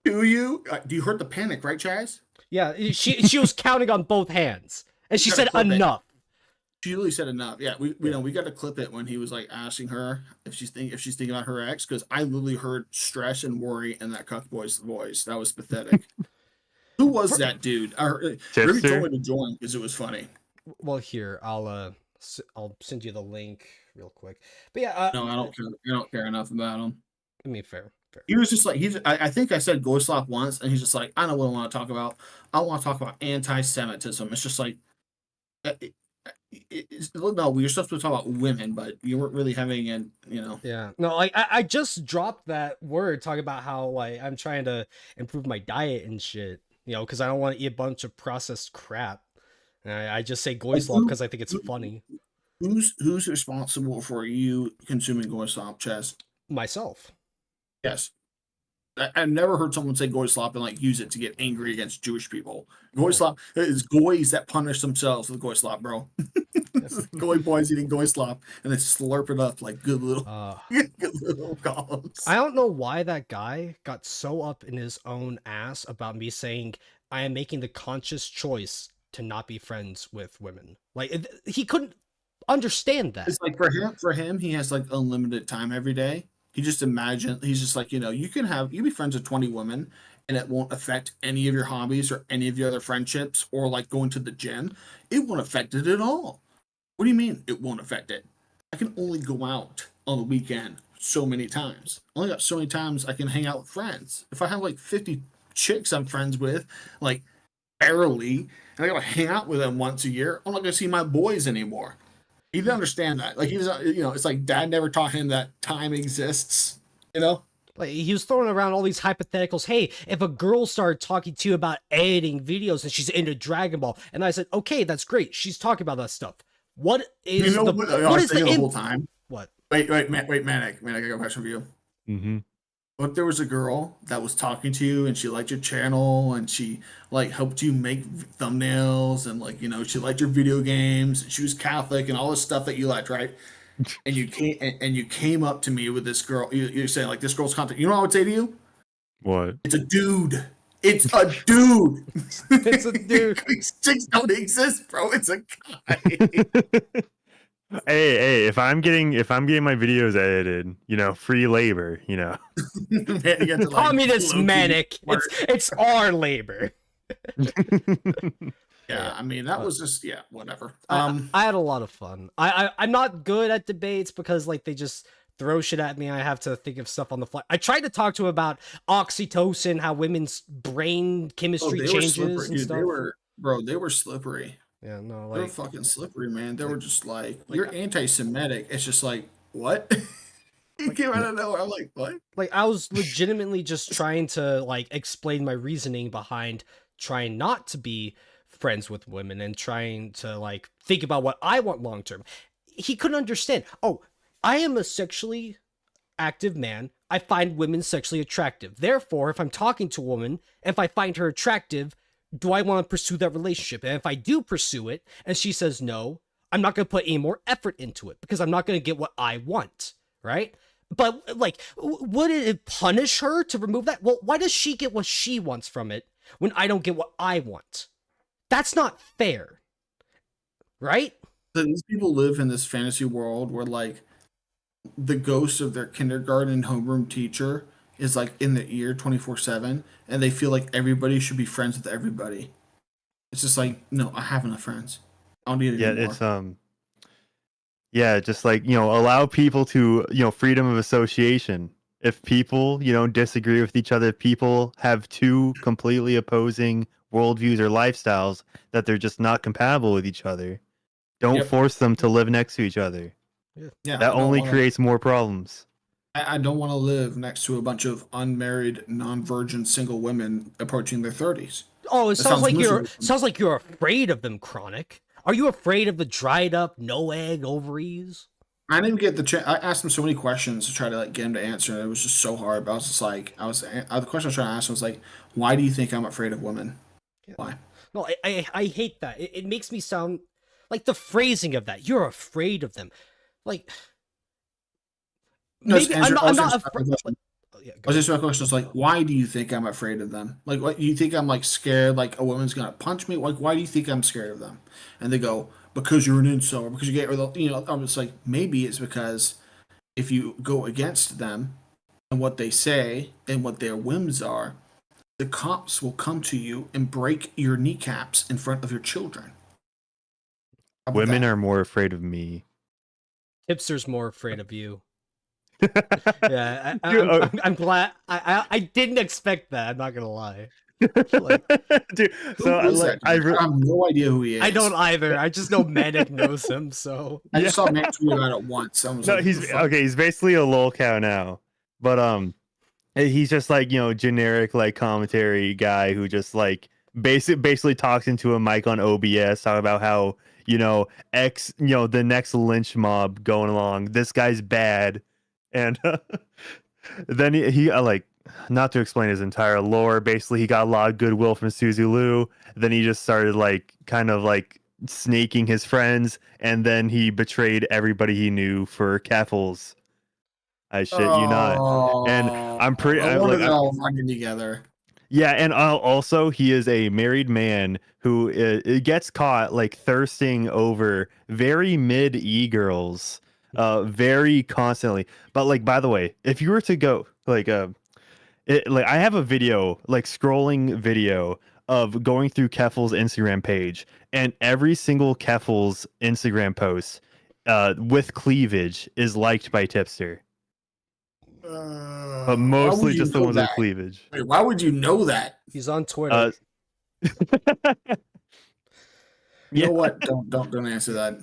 Do you? Do you heard the panic, right, Chaz? Yeah, she was counting on both hands, and she said enough. She really said enough. Yeah, we got to clip it when he was like asking her if she's thinking about her ex, because I literally heard stress and worry in that cuck boy's voice. That was pathetic. Who was that dude? Ruby told me to join because it was funny. Well, here I'll send you the link real quick. But yeah, no, I don't care enough about him. I mean, fair. He was just like I think I said Goyslop once, and he's just like, I don't know what I want to talk about. I want to talk about anti-Semitism. It's just like No, we were supposed to talk about women, but you weren't really having an, Yeah. No, like I just dropped that word talking about how like I'm trying to improve my diet and shit, because I don't want to eat a bunch of processed crap. And I just say goy Like, slop because I think it's funny. who's responsible for you consuming goy slop, Chaz? Myself. Yes. I've never heard someone say goy slop and like use it to get angry against Jewish people. Goy slop is goys that punish themselves with goy slop, bro. Goy boys eating goy slop and they slurp it up like good little good little columns. I don't know why that guy got so up in his own ass about me saying I am making the conscious choice to not be friends with women. Like he couldn't understand that. It's like for him, he has like unlimited time every day. He just imagine he's just like, you can be friends with 20 women and it won't affect any of your hobbies or any of your other friendships or like going to the gym. It won't affect it at all. What do you mean it won't affect it? I can only go out on the weekend so many times. I only got so many times I can hang out with friends. If I have like 50 chicks I'm friends with, like barely, and I gotta hang out with them once a year, I'm not gonna see my boys anymore. He didn't understand that. Like he was, it's like dad never taught him that time exists. Like he was throwing around all these hypotheticals. Hey, if a girl started talking to you about editing videos and she's into Dragon Ball, and I said, okay, that's great. She's talking about that stuff. What is what is the whole time? What? Wait, Manic, I got a question for you. Mm-hmm. What if there was a girl that was talking to you and she liked your channel and she like helped you make thumbnails and like she liked your video games and she was Catholic and all this stuff that you liked, right? And you came up to me with this girl. You're saying like this girl's content. You know what I would say to you? What? It's a dude. It's a dude. It's a dude. Chicks don't exist, bro. It's a guy. Hey, if I'm getting my videos edited, free labor, Man, you have to, Communist Manic. It's our labor. Yeah, I mean that was just whatever. I had a lot of fun. I'm not good at debates because like they just throw shit at me. I have to think of stuff on the fly. I tried to talk to him about oxytocin, how women's brain chemistry changes and stuff. They were slippery. Yeah, no, They were fucking slippery, man. They were just like you're anti-Semitic. It's just like what? You came out of nowhere. I'm like, what? Like I was legitimately just trying to like explain my reasoning behind trying not to be friends with women and trying to like think about what I want long term. He couldn't understand. Oh, I am a sexually active man. I find women sexually attractive. Therefore, if I'm talking to a woman, if I find her attractive, do I want to pursue that relationship? And if I do pursue it and she says no, I'm not going to put any more effort into it because I'm not going to get what I want, right? But like, would it punish her to remove that? Well, why does she get what she wants from it when I don't get what I want? That's not fair, right? These people live in this fantasy world where like the ghost of their kindergarten homeroom teacher is like in their ear 24/7 and they feel like everybody should be friends with everybody. It's just like, no, I have enough friends. I don't need it anymore. It's just like, allow people to, freedom of association. If people, disagree with each other, people have two completely opposing worldviews or lifestyles that they're just not compatible with each other. Don't force them to live next to each other. Yeah, that only creates more problems. I don't want to live next to a bunch of unmarried, non-virgin, single women approaching their 30s. Oh, it sounds like you're afraid of them, Chronic. Are you afraid of the dried up, no egg ovaries? I didn't get I asked him so many questions to try to like get him to answer, and it was just so hard. But I was just like, the question I was trying to ask him was like, why do you think I'm afraid of women? Why? No, I hate that. It makes me sound like the phrasing of that. You're afraid of them, like. Maybe I'm not afraid. I was just my question was like, why do you think I'm afraid of them? Like, what you think I'm like scared? Like a woman's gonna punch me? Like, why do you think I'm scared of them? And they go, because you're an incel, or because you get, I'm just like, maybe it's because if you go against them and what they say and what their whims are, the cops will come to you and break your kneecaps in front of your children. Women are more afraid of me. Tipster's more afraid of you. Yeah, I'm glad. I didn't expect that. I'm not gonna lie. Like, Dude, so Who is like that dude? I have no idea who he is. I don't either. I just know Manic knows him, so I just saw Matt tweet about it once. I was no, like, he's "What the fuck?" okay. He's basically a lol cow now, but he's just like generic like commentary guy who just like basically talks into a mic on OBS, talking about how the next lynch mob going along. This guy's bad, and then he like, not to explain his entire lore. Basically, he got a lot of goodwill from Suzy Lou. Then he just started like kind of like snaking his friends, and then he betrayed everybody he knew for Keffels. I shit you not. And I'm pretty I I'm, wonder like they're I'm- all fucking together. yeah, and also he is a married man who gets caught like thirsting over very mid girls, very constantly. But like, by the way, if you were to go like like I have a video, like scrolling video of going through Keffel's Instagram page, and every single Keffel's Instagram post with cleavage is liked by Tipster, but Why would mostly you just the know ones with that? cleavage. Wait, why would you know that? he's on Twitter. You Yeah. know what? Don't answer that.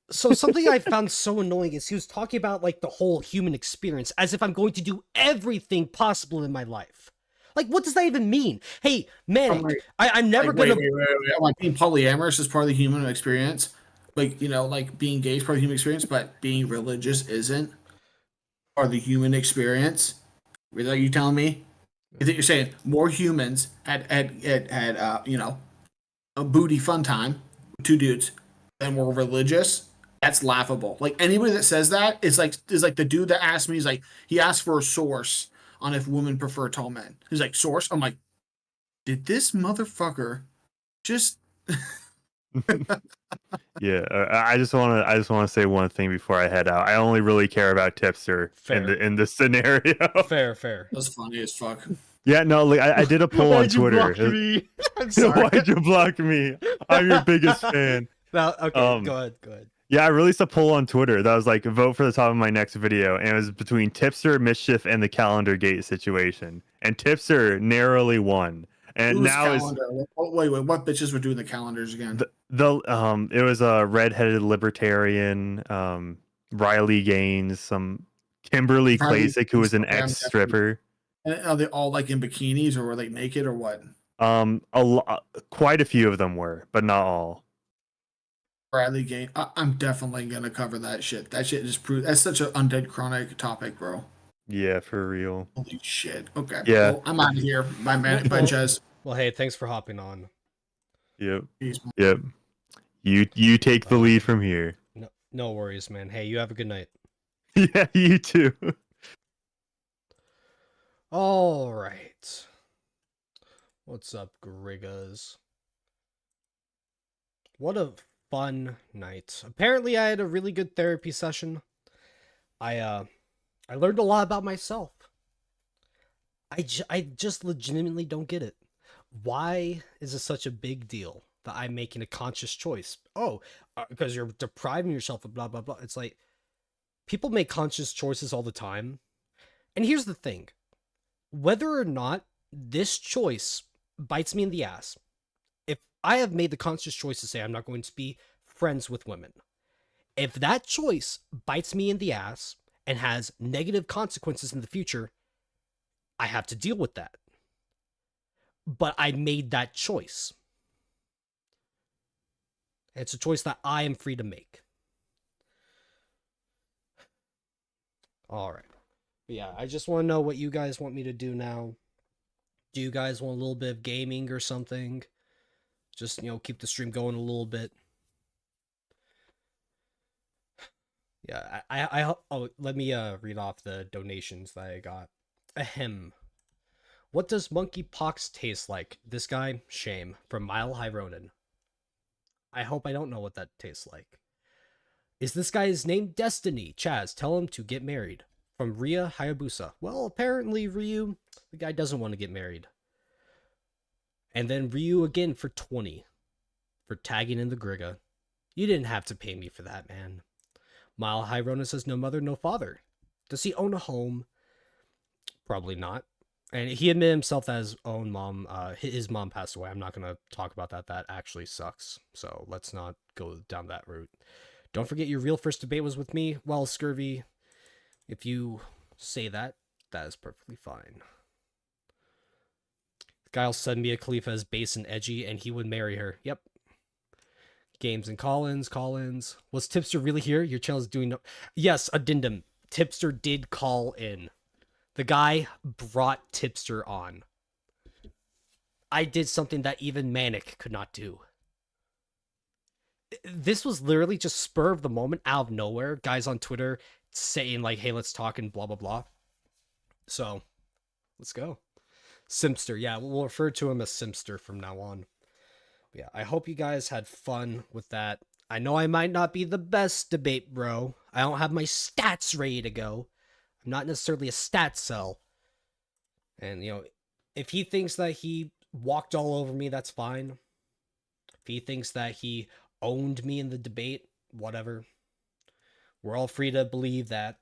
So something I found so annoying is he was talking about like the whole human experience as if I'm going to do everything possible in my life. Like, what does that even mean? Hey, Manic, like- I'm never Like, gonna. wait. Like being polyamorous is part of the human experience. Like like being gay is part of the human experience, but being religious isn't part of the human experience. Is that you telling me? You think you're saying more humans had a booty fun time with two dudes and were religious? That's laughable. Like anybody that says that is like the dude that asked me. He's like he asked for a source on if women prefer tall men. He's like source. I'm like, did this motherfucker just? Yeah, I just want to say one thing before I head out. I only really care about Tipster Fair. in this scenario. Fair. That's funny as fuck. Yeah, no, like I did a poll on Why'd you Twitter. block me? I'm sorry. Why'd you block me? I'm your biggest fan. No, okay, Um, go ahead. Yeah, I released a poll on Twitter that was like, vote for the top of my next video, and it was between Tipster, Mischief, and the Calendar Gate situation. And Tipster narrowly won. And Who's now is calendar? Wait, what bitches were doing the calendars again? it was a redheaded libertarian, Riley Gaines, some Kimberly Riley Klasick, who was an Gaines, ex stripper. And are they all like in bikinis or were like naked or what? Quite a few of them were, but not all. Bradley Gaines. I'm definitely gonna cover that shit. That shit just proved that's such an undead chronic topic, bro. Yeah, for real. Holy shit. Okay. Yeah. Well, I'm out of here. Bye, man. Bye, Chaz. Well, hey, thanks for hopping on. Yep. Peace. Yep. You take the lead from here. No worries, man. Hey, you have a good night. Yeah, you too. All right. What's up, Grigas? What a fun night. Apparently, I had a really good therapy session. I learned a lot about myself. I just legitimately don't get it. Why is it such a big deal that I'm making a conscious choice? Oh, because you're depriving yourself of blah, blah, blah. It's like, people make conscious choices all the time. And here's the thing. Whether or not this choice bites me in the ass, if I have made the conscious choice to say I'm not going to be friends with women, if that choice bites me in the ass and has negative consequences in the future, I have to deal with that. But I made that choice. It's a choice that I am free to make. All right. But yeah, I just want to know what you guys want me to do now. Do you guys want a little bit of gaming or something? Just, keep the stream going a little bit. Yeah, let me read off the donations that I got. Ahem. What does monkeypox taste like? This guy, Shame, from Mile High Ronin. I hope I don't know what that tastes like. Is this guy's name Destiny? Chaz, tell him to get married. From Ria Hayabusa. Well, apparently Ryu, the guy doesn't want to get married. And then Ryu again for 20. For tagging in the Griga. You didn't have to pay me for that, man. Mile High Ronin says no mother, no father. Does he own a home? Probably not. And he admitted himself that his own mom, his mom passed away. I'm not gonna talk about that. That actually sucks. So let's not go down that route. Don't forget your real first debate was with me. Well, Scurvy, if you say that, that is perfectly fine. Guy will send me a Khalifa as base and edgy, and he would marry her. Yep. Games and Collins. Was Tipster really here? Your channel is doing no... Yes, addendum. Tipster did call in. The guy brought Tipster on. I did something that even Manic could not do. This was literally just spur of the moment, out of nowhere. Guys on Twitter saying like, hey, let's talk and blah, blah, blah. So, let's go. Simpster. Yeah, we'll refer to him as Simpster from now on. But yeah, I hope you guys had fun with that. I know I might not be the best debate bro. I don't have my stats ready to go. I'm not necessarily a stat cell. And, you know, if he thinks that he walked all over me, that's fine. If he thinks that he owned me in the debate, whatever. We're all free to believe that.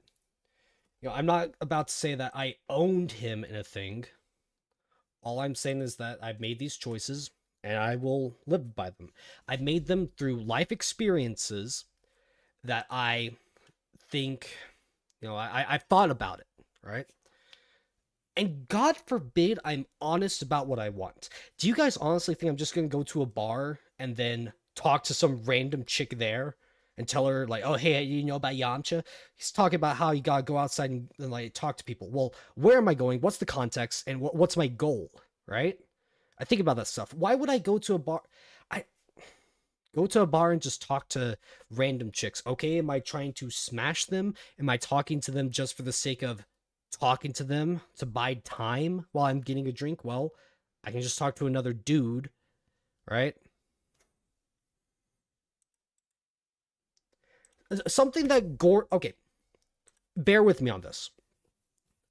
You know, I'm not about to say that I owned him in a thing. All I'm saying is that I've made these choices and I will live by them. I've made them through life experiences that I think, you know, I've thought about it, right? And God forbid I'm honest about what I want. Do you guys honestly think I'm just going to go to a bar and then talk to some random chick there and tell her, like, oh, hey, you know about Yamcha? He's talking about how you got to go outside and like, talk to people. Well, where am I going? What's the context? And what's my goal, right? I think about that stuff. Why would I go to a bar? Go to a bar and just talk to random chicks. Okay, am I trying to smash them? Am I talking to them just for the sake of talking to them to buy time while I'm getting a drink? Well, I can just talk to another dude, right? Something that okay, bear with me on this.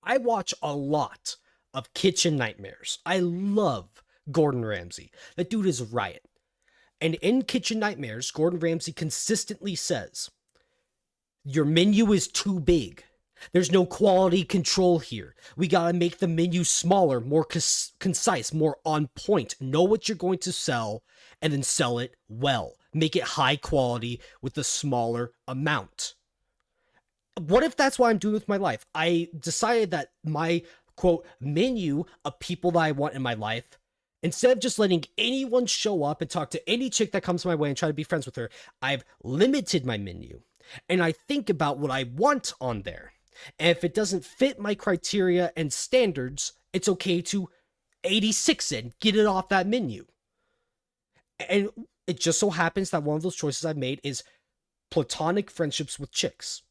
I watch a lot of Kitchen Nightmares. I love Gordon Ramsay. That dude is riot. And in Kitchen Nightmares, Gordon Ramsay consistently says, your menu is too big. There's no quality control here. We gotta make the menu smaller, more concise, more on point. Know what you're going to sell, and then sell it well. Make it high quality with a smaller amount. What if that's what I'm doing with my life? I decided that my, quote, menu of people that I want in my life, instead of just letting anyone show up and talk to any chick that comes my way and try to be friends with her, I've limited my menu. And I think about what I want on there. And if it doesn't fit my criteria and standards, it's okay to 86 it and get it off that menu. And it just so happens that one of those choices I've made is platonic friendships with chicks.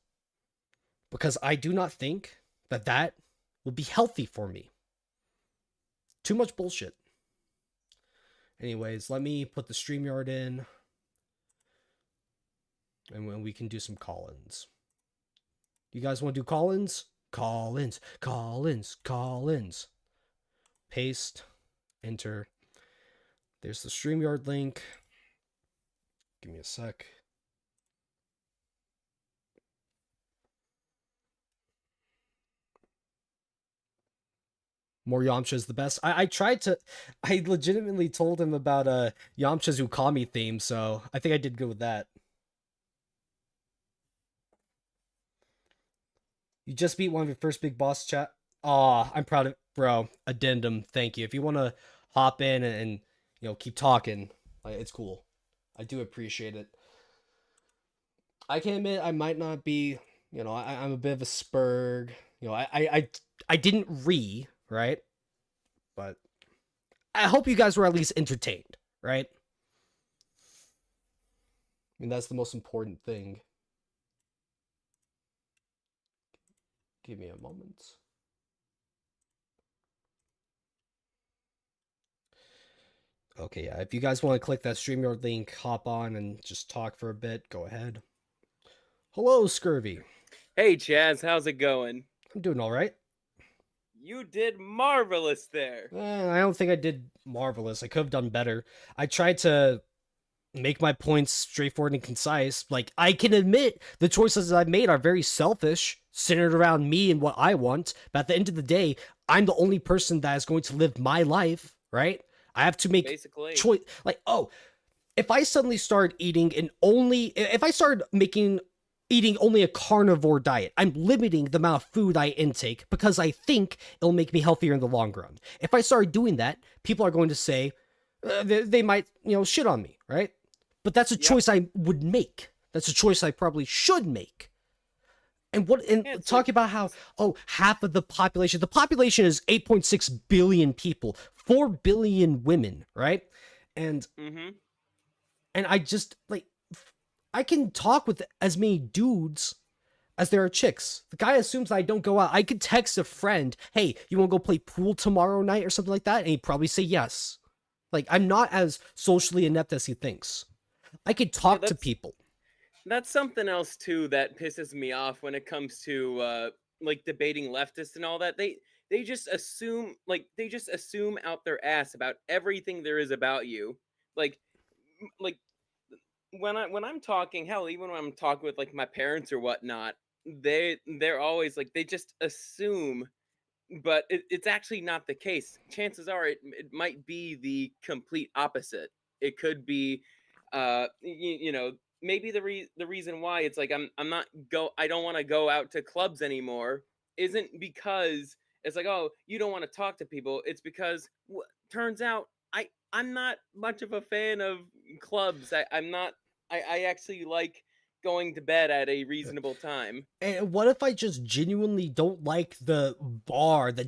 Because I do not think that that will be healthy for me. Too much bullshit. Anyways, let me put the StreamYard in. And when we can do some call-ins. You guys want to do call-ins? Call-ins. Paste. Enter. There's the StreamYard link. Give me a sec. More Yamcha is the best. I legitimately told him about Yamcha's Ukami theme, so I think I did good with that. You just beat one of your first big boss, chat. Aw, I'm proud of bro. Addendum, thank you. If you want to hop in and you know keep talking, it's cool. I do appreciate it. I can admit I might not be, you know, I'm a bit of a spurg. You know, I didn't right? But I hope you guys were at least entertained, right? I mean, that's the most important thing. Give me a moment. Okay, yeah, if you guys want to click that StreamYard link, hop on and just talk for a bit, go ahead. Hello, Scurvy. Hey, Chaz, how's it going? I'm doing all right. You did marvelous there. I don't think I did marvelous. I could have done better. I tried to make my points straightforward and concise. Like, I can admit the choices I've made are very selfish, centered around me and what I want. But at the end of the day, I'm the only person that is going to live my life, right? I have to make Basically. choice. Like, oh, if I suddenly start if I start eating only a carnivore diet, I'm limiting the amount of food I intake because I think it'll make me healthier in the long run. If I start doing that, people are going to say, they might, shit on me, right? But that's a choice I would make. That's a choice I probably should make. And talking about how, half of the population is 8.6 billion people, 4 billion women, right? And and I just, like, I can talk with as many dudes as there are chicks. The guy assumes I don't go out. I could text a friend, hey, you want to go play pool tomorrow night or something like that? And he'd probably say yes. Like, I'm not as socially inept as he thinks. I could talk to people. That's something else too that pisses me off when it comes to like debating leftists and all that. They just assume out their ass about everything there is about you. Like when I'm talking, hell, even when I'm talking with like my parents or whatnot, they're always like, they just assume, but it's actually not the case. Chances are it might be the complete opposite. It could be maybe the reason why it's like I don't want to go out to clubs anymore isn't because it's like, oh, you don't want to talk to people. It's because turns out I'm not much of a fan of clubs. I actually like going to bed at a reasonable time. And what if I just genuinely don't like the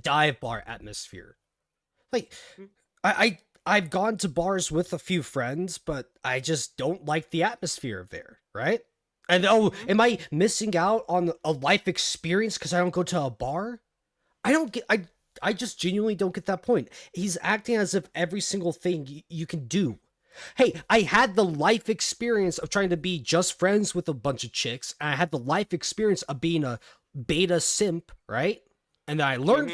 dive bar atmosphere? Like, I've gone to bars with a few friends, but I just don't like the atmosphere there, right? And am I missing out on a life experience because I don't go to a bar? I just genuinely don't get that point. He's acting as if every single thing you can do. Hey, I had the life experience of trying to be just friends with a bunch of chicks. And I had the life experience of being a beta simp, right? And I learned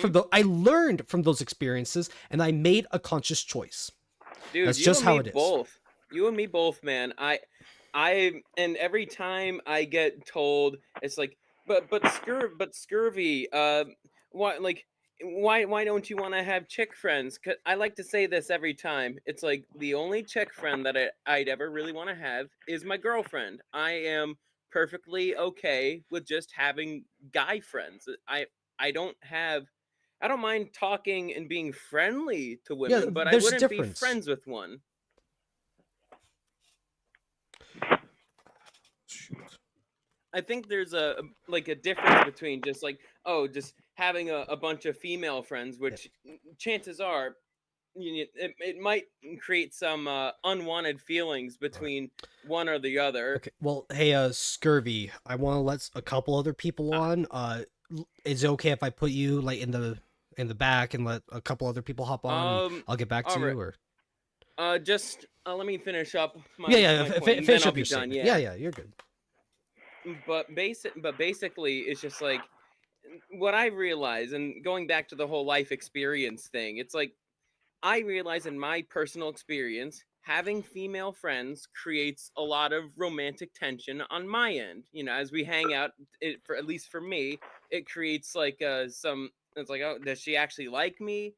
from those experiences, and I made a conscious choice. Dude, that's just how it is. Both. You and me both, man. And every time I get told, it's like, but scurvy. Why don't you want to have chick friends? 'Cause I like to say this every time. It's like the only chick friend that I'd ever really want to have is my girlfriend. I am perfectly okay with just having guy friends. I don't mind talking and being friendly to women, but I wouldn't be friends with one. I think there's a difference between just like, just having a bunch of female friends, which chances are it might create some unwanted feelings between one or the other. Okay, well, hey, Scurvy, I want to let a couple other people on. Is it okay if I put you like in the back and let a couple other people hop on? I'll get back to you, or just let me finish up my finish up your statement. Yeah, you're good. But basically, it's just like what I realize, and going back to the whole life experience thing, it's like I realize in my personal experience, having female friends creates a lot of romantic tension on my end. As we hang out, at least for me, it creates like it's like, oh, does she actually like me?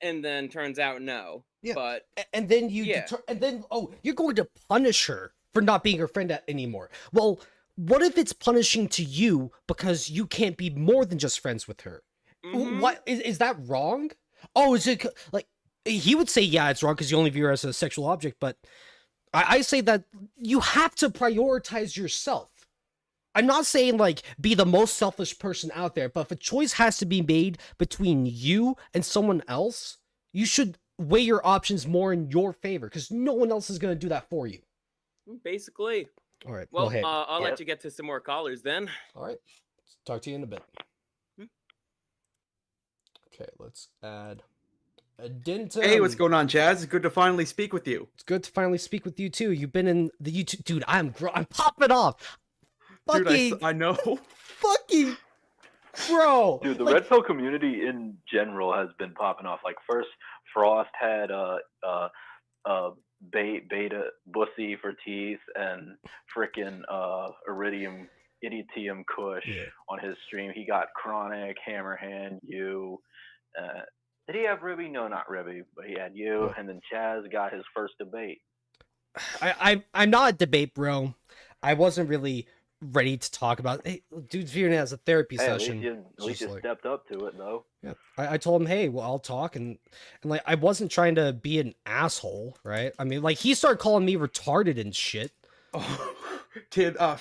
And then turns out no. Yeah. But and then you're going to punish her for not being her friend anymore. Well, what if it's punishing to you because you can't be more than just friends with her? What is that wrong? Oh, is it like he would say, yeah, it's wrong because you only view her as a sexual object, but I say that you have to prioritize yourself. I'm not saying like be the most selfish person out there, but if a choice has to be made between you and someone else, you should weigh your options more in your favor because no one else is going to do that for you. Basically. All right. Well, hey, I'll let you get to some more callers then. All right. Talk to you in a bit. Okay, let's add Addendum. Hey, what's going on, Chaz? It's good to finally speak with you. It's good to finally speak with you too. You've been in the YouTube, dude. I'm popping off. Dude, I know. Fucking bro. Dude, the red pill community in general has been popping off. Like first, Frost had beta bussy for teeth and frickin' Iridium Kush on his stream. He got Chronic, Hammerhand, you, Did he have Ribby? No, not Ribby, but he had you, and then Chaz got his first debate. I'm not a debate bro. I wasn't really ready to talk about it. Hey, dude's viewing it as a therapy session. At least you stepped up to it, though. Yeah, I told him, hey, well, I'll talk, and like I wasn't trying to be an asshole, right? I mean, like he started calling me retarded and shit. Oh, Tib, I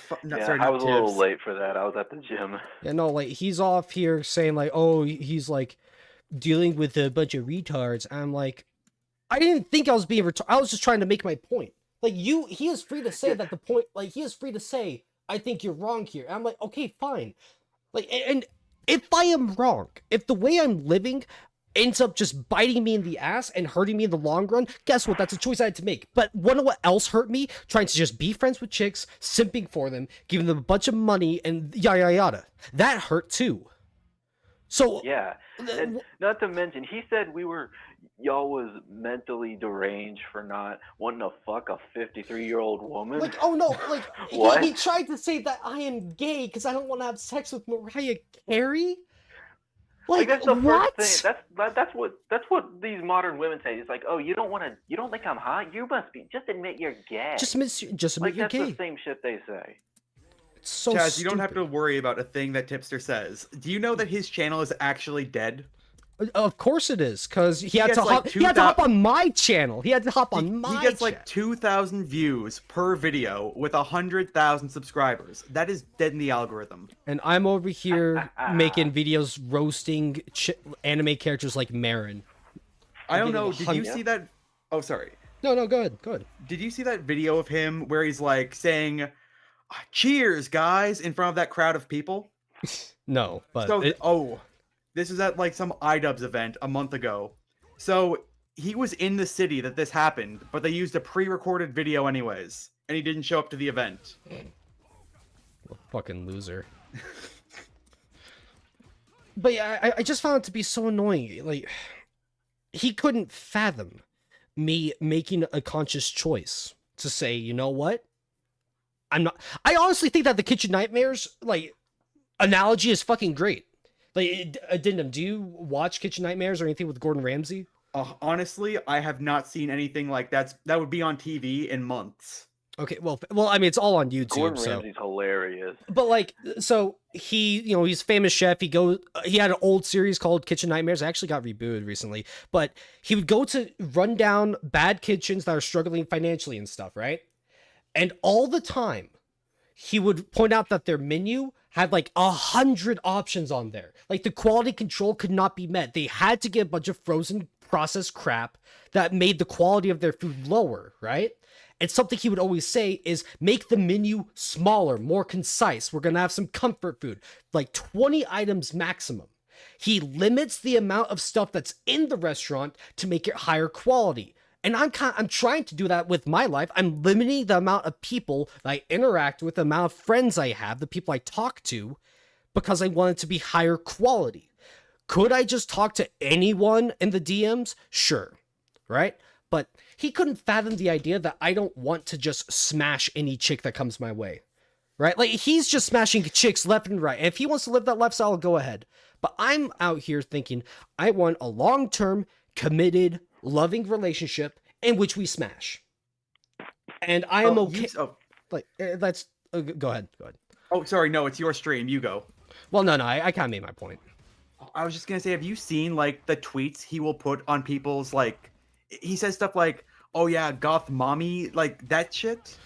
was a little late for that. I was at the gym. Yeah, no, like he's off here saying like, oh, he's like dealing with a bunch of retards. I'm like, I didn't think I was being retarded. I was just trying to make my point. Like he is free to say that the point. Like he is free to say, I think you're wrong here. And I'm like, okay, fine. Like, and if I am wrong, if the way I'm living ends up just biting me in the ass and hurting me in the long run, guess what? That's a choice I had to make. But wonder what else hurt me? Trying to just be friends with chicks, simping for them, giving them a bunch of money, and yada yada yada. That hurt too. So yeah, and not to mention, he said y'all was mentally deranged for not wanting to fuck a 53-year-old woman. Like, oh no, like What? he tried to say that I am gay because I don't want to have sex with Mariah Carey. Like, that's the what? first thing. That's what these modern women say. It's like, oh, you don't think I'm hot? You must be. Just admit you're gay. Just admit like you're that's gay. the same shit they say. It's so Chaz, stupid. you don't have to worry about a thing that Tipster says. Do you know that his channel is actually dead? Of course it is, because he had to like hop on my channel. He had to hop on my He gets like 2,000 views per video with 100,000 subscribers. That is dead in the algorithm. And I'm over here making videos roasting anime characters like Marin. I don't know. Did you see that? Oh, sorry. No, go ahead. Go ahead. Did you see that video of him where he's like saying, "Cheers, guys," in front of that crowd of people? No, but so this is at like some iDubbbz event a month ago. So he was in the city that this happened, but they used a pre-recorded video anyways, and he didn't show up to the event. Fucking loser. But yeah, I just found it to be so annoying. Like, he couldn't fathom me making a conscious choice to say, you know what? I honestly think that the Kitchen Nightmares, like, analogy is fucking great. Like, Addendum, do you watch Kitchen Nightmares or anything with Gordon Ramsay? Honestly, I have not seen anything like that. That would be on TV in months. Okay, well, I mean, it's all on YouTube. Gordon Ramsay's hilarious. But like, so he's a famous chef. He had an old series called Kitchen Nightmares. It actually got rebooted recently. But he would go to run down bad kitchens that are struggling financially and stuff, right? And all the time, he would point out that their menu had like 100 options on there. Like the quality control could not be met. They had to get a bunch of frozen processed crap that made the quality of their food lower, right? And something he would always say is make the menu smaller, more concise. We're going to have some comfort food, like 20 items maximum. He limits the amount of stuff that's in the restaurant to make it higher quality. And I'm trying to do that with my life. I'm limiting the amount of people that I interact with, the amount of friends I have, the people I talk to, because I want it to be higher quality. Could I just talk to anyone in the DMs? Sure, right? But he couldn't fathom the idea that I don't want to just smash any chick that comes my way, right? Like, he's just smashing chicks left and right. And if he wants to live that lifestyle, go ahead. But I'm out here thinking I want a long-term, committed, loving relationship in which we smash. And I am okay. Like, that's go ahead. Oh, sorry, no, it's your stream. You go. Well, no, I kind of made my point. I was just gonna say, have you seen like the tweets he will put on people's like? He says stuff like, "Oh yeah, goth mommy," like that shit.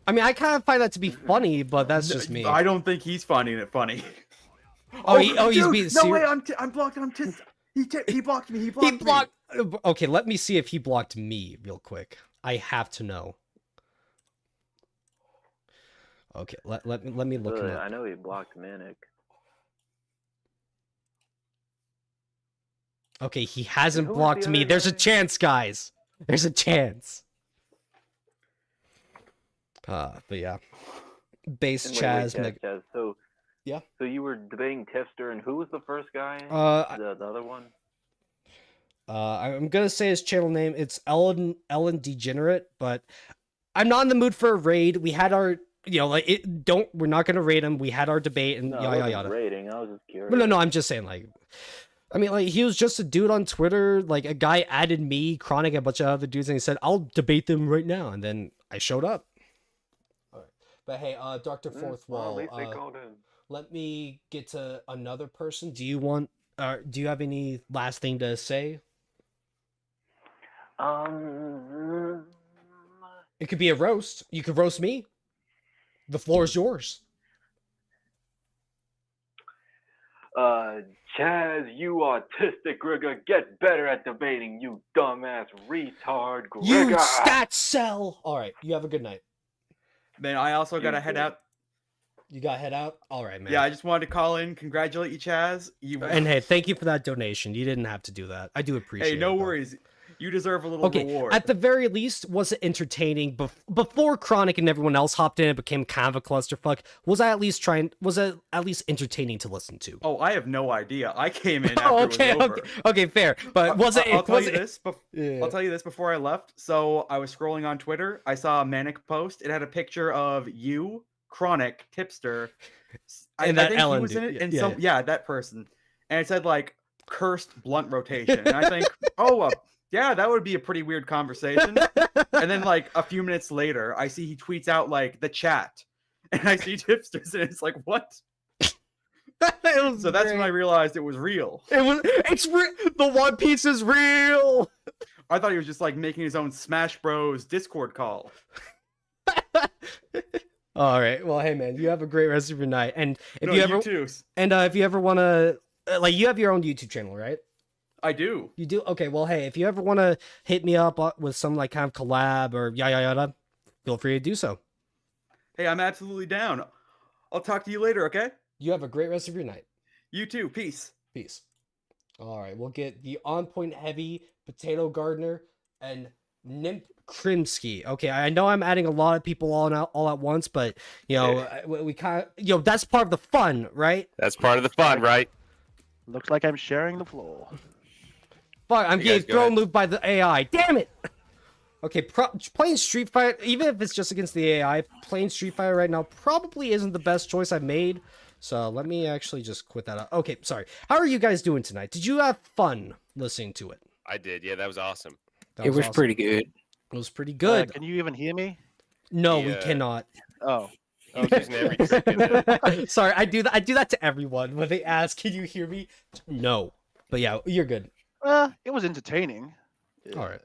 I mean, I kind of find that to be funny, but that's just me. I don't think he's finding it funny. He's being serious. No way, I'm blocked. He blocked me. He blocked me. Okay, let me see if he blocked me real quick. I have to know. Okay, let me look him up. I know he blocked Manic. Okay, he hasn't blocked me. There's a chance, guys. There's a chance. But yeah. Base Chaz. Chaz. So yeah. So you were debating Tipster, and who was the first guy? The other one. I'm gonna say his channel name. It's Ellen Degenerate, but I'm not in the mood for a raid. We had our, we're not gonna raid him. We had our debate and yada yada. Raiding. I was just curious. No, I'm just saying, like, I mean, like, he was just a dude on Twitter. Like, a guy added me, Chronic, and a bunch of other dudes, and he said, "I'll debate them right now." And then I showed up. All right. But hey, Dr. Fourth Well, at Wall, least they called in. let me get to another person. Do you have any last thing to say? It could be a roast. You could roast me. The floor is yours. Chaz, you autistic Gregor, get better at debating, you dumbass retard Gregor. You stat cell. All right. You have a good night. Man, I also got to head out. You got to head out? All right, man. Yeah, I just wanted to call in, congratulate you, Chaz. And hey, thank you for that donation. You didn't have to do that. I do appreciate it. Hey, no worries. You deserve a little reward. At the very least, was it entertaining? Before Chronic and everyone else hopped in, it became kind of a clusterfuck. Was it at least entertaining to listen to? Oh, I have no idea. I came in after it was over. Okay, fair. But was it? I'll tell you this before I left. So I was scrolling on Twitter. I saw a Manic post. It had a picture of you, Chronic, Tipster, and that I think Ellen he was in it, and yeah. that person. And it said like cursed blunt rotation. And I think, yeah, that would be a pretty weird conversation. And then like a few minutes later, I see he tweets out like the chat, and I see Tipsters, and it's like, what? So that's when I realized it was real. It's real. The One Piece is real. I thought he was just like making his own Smash Bros. Discord call. All right. Well, hey man, you have a great rest of your night. And if if you ever want to, like, you have your own YouTube channel, right? I do. You do? Okay, well, hey, if you ever want to hit me up with some, like, kind of collab or yada, feel free to do so. Hey, I'm absolutely down. I'll talk to you later, okay? You have a great rest of your night. You too. Peace. Peace. All right, we'll get the on-point heavy Potato Gardener and Nymph Krimsky. Okay, I know I'm adding a lot of people all at once, but, you know, we kind of, that's part of the fun, right? That's part of the fun, right? Looks like I'm sharing the floor. Fuck, I'm getting thrown loop by the AI. Damn it! Okay, playing Street Fighter, even if it's just against the AI, playing Street Fighter right now probably isn't the best choice I've made. So let me actually just quit that out. Okay, sorry. How are you guys doing tonight? Did you have fun listening to it? I did. Yeah, that was awesome. It was pretty good. It was pretty good. Can you even hear me? No, we cannot. Oh. I was using every trick in there. Sorry, I do that to everyone when they ask, "Can you hear me?" No, but yeah, you're good. It was entertaining. All right.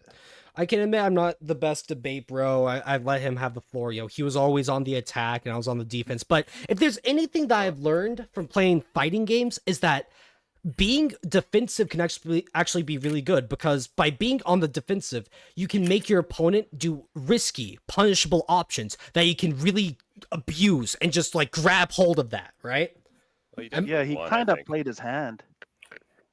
I can admit I'm not the best debate bro. I let him have the floor. You know, he was always on the attack and I was on the defense. But if there's anything that I've learned from playing fighting games is that being defensive can actually be really good, because by being on the defensive, you can make your opponent do risky, punishable options that you can really abuse and just like grab hold of that, right? Well, he kind of played his hand.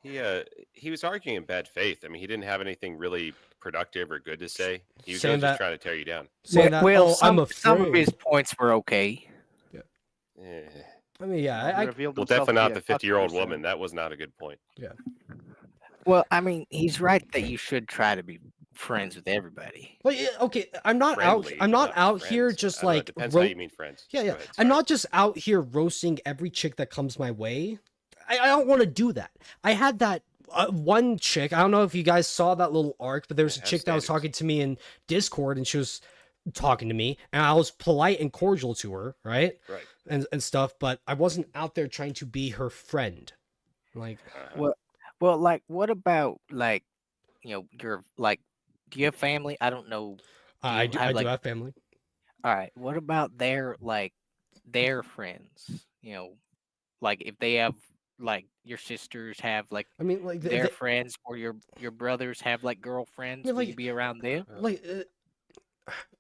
He was arguing in bad faith. I mean, he didn't have anything really productive or good to say. He was Saying just trying to tear you down. Well, some of his points were okay. Yeah. I mean, yeah, well, definitely not the 50-year-old woman. That was not a good point. Yeah. Well, I mean, he's right that you should try to be friends with everybody. But okay, I'm not out here just like depends how you mean friends. Yeah. Go ahead, I'm not just out here roasting every chick that comes my way. I don't want to do that. I had that one chick. I don't know if you guys saw that little arc, but there was a chick that was talking to me in Discord, and she was talking to me, and I was polite and cordial to her, right? Right. And stuff, but I wasn't out there trying to be her friend. Like, well, like, what about, like, you know, your, like, do you have family? I don't know. I do have family. All right. What about their friends? You know, like if they have, like, your sisters have, like, I mean, like their friends, or your brothers have, like, girlfriends. Yeah, Will you be around them? Like,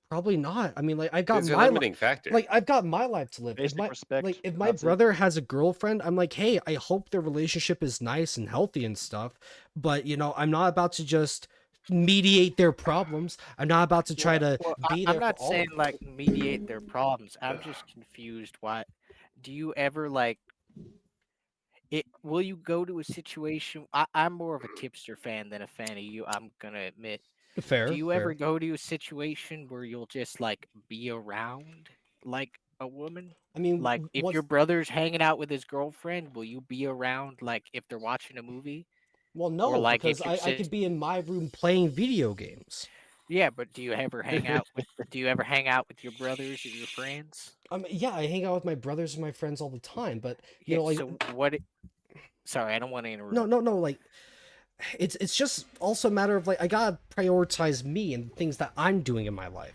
probably not. I mean, like, I've got There's a my limiting factor. Like, I've got my life to live. Basic respect. Like, if my That's it. brother has a girlfriend, I'm like, hey, I hope their relationship is nice and healthy and stuff. But, you know, I'm not about to just mediate their problems. I'm not about to try to be there. I'm not for all saying of them. like mediate their problems. I'm just confused. Why do you ever like it? Will you go to a situation? I'm more of a Tipster fan than a fan of you. I'm gonna admit. Fair. Do you ever go to a situation where you'll just like be around like a woman? I mean, like if your brother's hanging out with his girlfriend, will you be around like if they're watching a movie? Well, no, Or, like, because if your I sis- could be in my room playing video games. Yeah, but do you ever hang out with your brothers or your friends? Yeah, I hang out with my brothers and my friends all the time, but you Yeah, know, like, so what? Sorry, I don't want to interrupt. no, like, it's just also a matter of like I gotta prioritize me and the things that I'm doing in my life.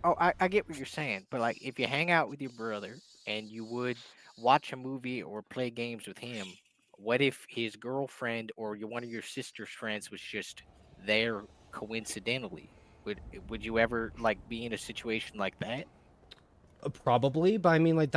Oh, I get what you're saying, but like if you hang out with your brother and you would watch a movie or play games with him, what if his girlfriend or one of your sister's friends was just there coincidentally? Would you ever like be in a situation like that? Probably, but I mean, like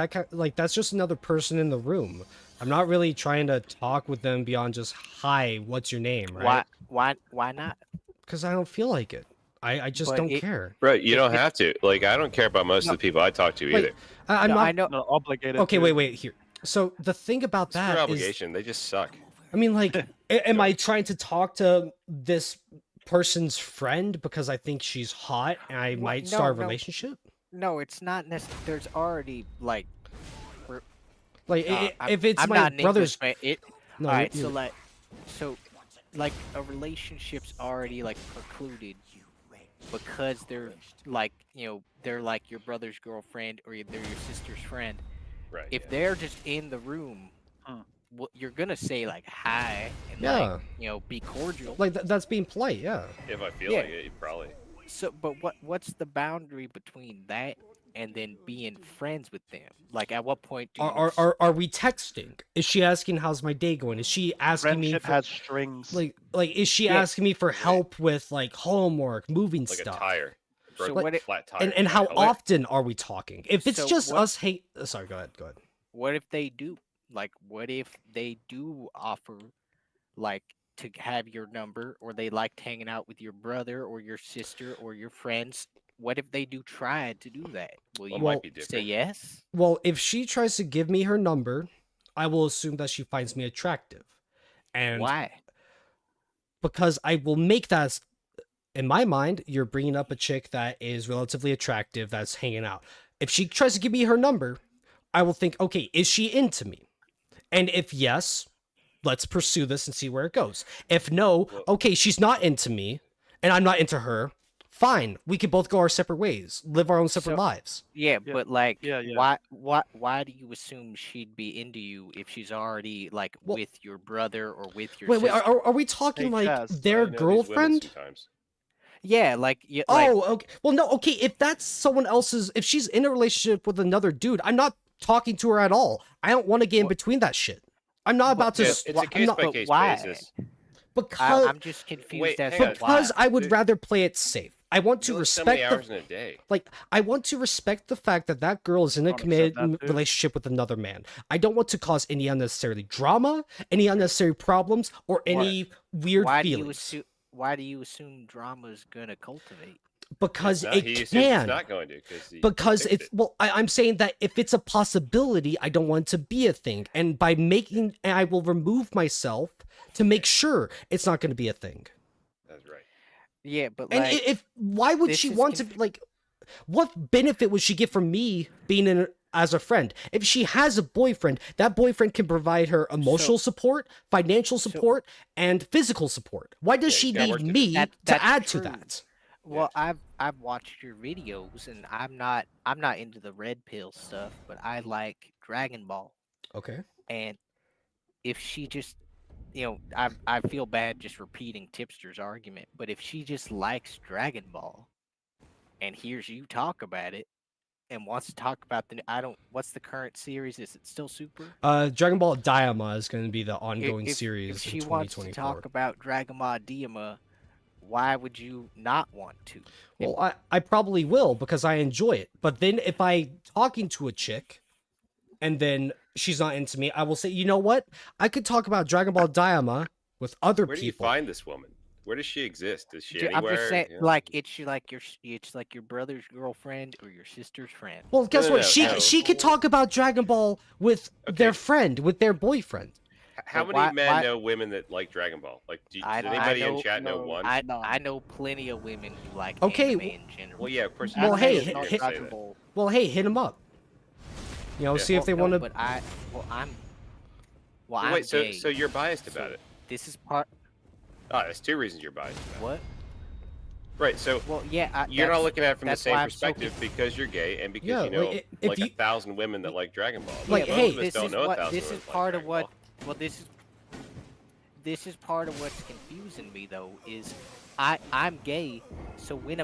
that's just another person in the room. I'm not really trying to talk with them beyond just hi, what's your name, right? Why not? Because I don't feel like it. I just don't care. Right, you don't have to. Like, I don't care about most of the people I talk to Like, either. I'm No, not. I know. Not obligated. Okay, to. wait here. So the thing about It's their that is, obligation. They just suck. I mean, like, am I trying to talk to this person's friend because I think she's hot and I Well, might start a no. relationship? No, it's not necessarily. There's already like. Like, I'm- if it's I'm my not an English brother's, fan. no, All right, you're- so like a relationship's already like precluded because they're like they're like your brother's girlfriend or they're your sister's friend. Right. If they're just in the room, well, you're gonna say like hi and Yeah. like be cordial. like that's being polite, yeah. If I feel Yeah. like it, probably. So, but what's the boundary between that and then being friends with them? Like, at what point do you Are we texting? Is she asking how's my day going? Is she asking me Friendship for, has strings. like is she Yeah. asking me for help with like homework, moving Like stuff? a tire. So Broken what if- flat tire. And can I how help? often are we talking? If it's So just what- us sorry, go ahead. What if they do? Like, what if they do offer, like, to have your number, or they liked hanging out with your brother or your sister or your friends? What if they do try to do that? Will Well, you it might be say different. yes? Well, if she tries to give me her number, I will assume that she finds me attractive. And Why? because I will make that in my mind, you're bringing up a chick that is relatively attractive that's hanging out. If she tries to give me her number, I will think, okay, is she into me? And if yes, let's pursue this and see where it goes. If no, okay, she's not into me and I'm not into her, fine. We can both go our separate ways, live our own separate So- lives. Yeah, Yeah. but like, Yeah, yeah. why do you assume she'd be into you if she's already like Well- with your brother or with your Wait, sister? are we talking Hey, like Chaz, I their know these women girlfriend? sometimes. Yeah, like like, Oh, okay. Well, no, okay. If that's someone else's, if she's in a relationship with another dude, I'm not talking to her at all. I don't want to get in between that shit. I'm not about to. Yeah, s- it's I'm a case not- by but case why? basis. because I'm just confused Wait, as hang to on. why. because I would Dude. rather play it safe. I want to You live so many respect hours the in a day. like. I want to respect the fact that that girl is in a Don't accept committed that, dude. relationship with another man. I don't want to cause any unnecessary drama, any unnecessary problems, or any weird why feelings. why do you assume drama's gonna cultivate? Because No, it he assumes can. it's not going to Because fixed it's well, I'm saying that if it's a possibility, I don't want it to be a thing, and by making, and I will remove myself to make sure it's not going to be a thing. That's right. Yeah, but And like, if why would this she is want to like? What benefit would she get from me being in as a friend? If she has a boyfriend, that boyfriend can provide her emotional support, financial support, and physical support. Why does Yeah, she he's got need work to do. me That- to that's add to true. that? well, I've watched your videos, and I'm not into the red pill stuff, but I like Dragon Ball. Okay. And if she just, I feel bad just repeating Tipster's argument, but if she just likes Dragon Ball and hears you talk about it and wants to talk about what's the current series? Is it still Super? Dragon Ball Daima is going to be the ongoing If series she in wants 2024. to talk about Dragon Ball Daima, why would you not want to? Well, I probably will because I enjoy it. But then if I talking to a chick and then she's not into me, I will say, you know what? I could talk about Dragon Ball Daima with other Where do you people. find this woman? Where does she exist? Is she Dude, I'm anywhere? just saying, You know? like it's like your brother's girlfriend or your sister's friend. Well, guess No, what? no, she no. she could talk about Dragon Ball with their Okay. friend, with their boyfriend. How But many why- men why- know women that like Dragon Ball? Like, does I anybody in know- chat know one? I know plenty of women who like Okay, anime in general. Well, yeah, of course. Well, you hey, know you're gonna hit- say Dragon that. Ball. Well, hey, hit him up. You know, Yeah. see if they want to. But I'm Well, I'm wait, gay. so you're biased about it? This is part. Ah, there's two reasons you're biased. Man. What? Right. So well, yeah, you're not looking at it from the same why perspective because you're gay and because Yeah, you know like, like if you- 1,000 women that like Dragon Ball. Like, Most hey, of us this don't is know what 1,000 this women is that part like of what. Dragon Well, this is part of what's confusing me though. Is I'm gay, so when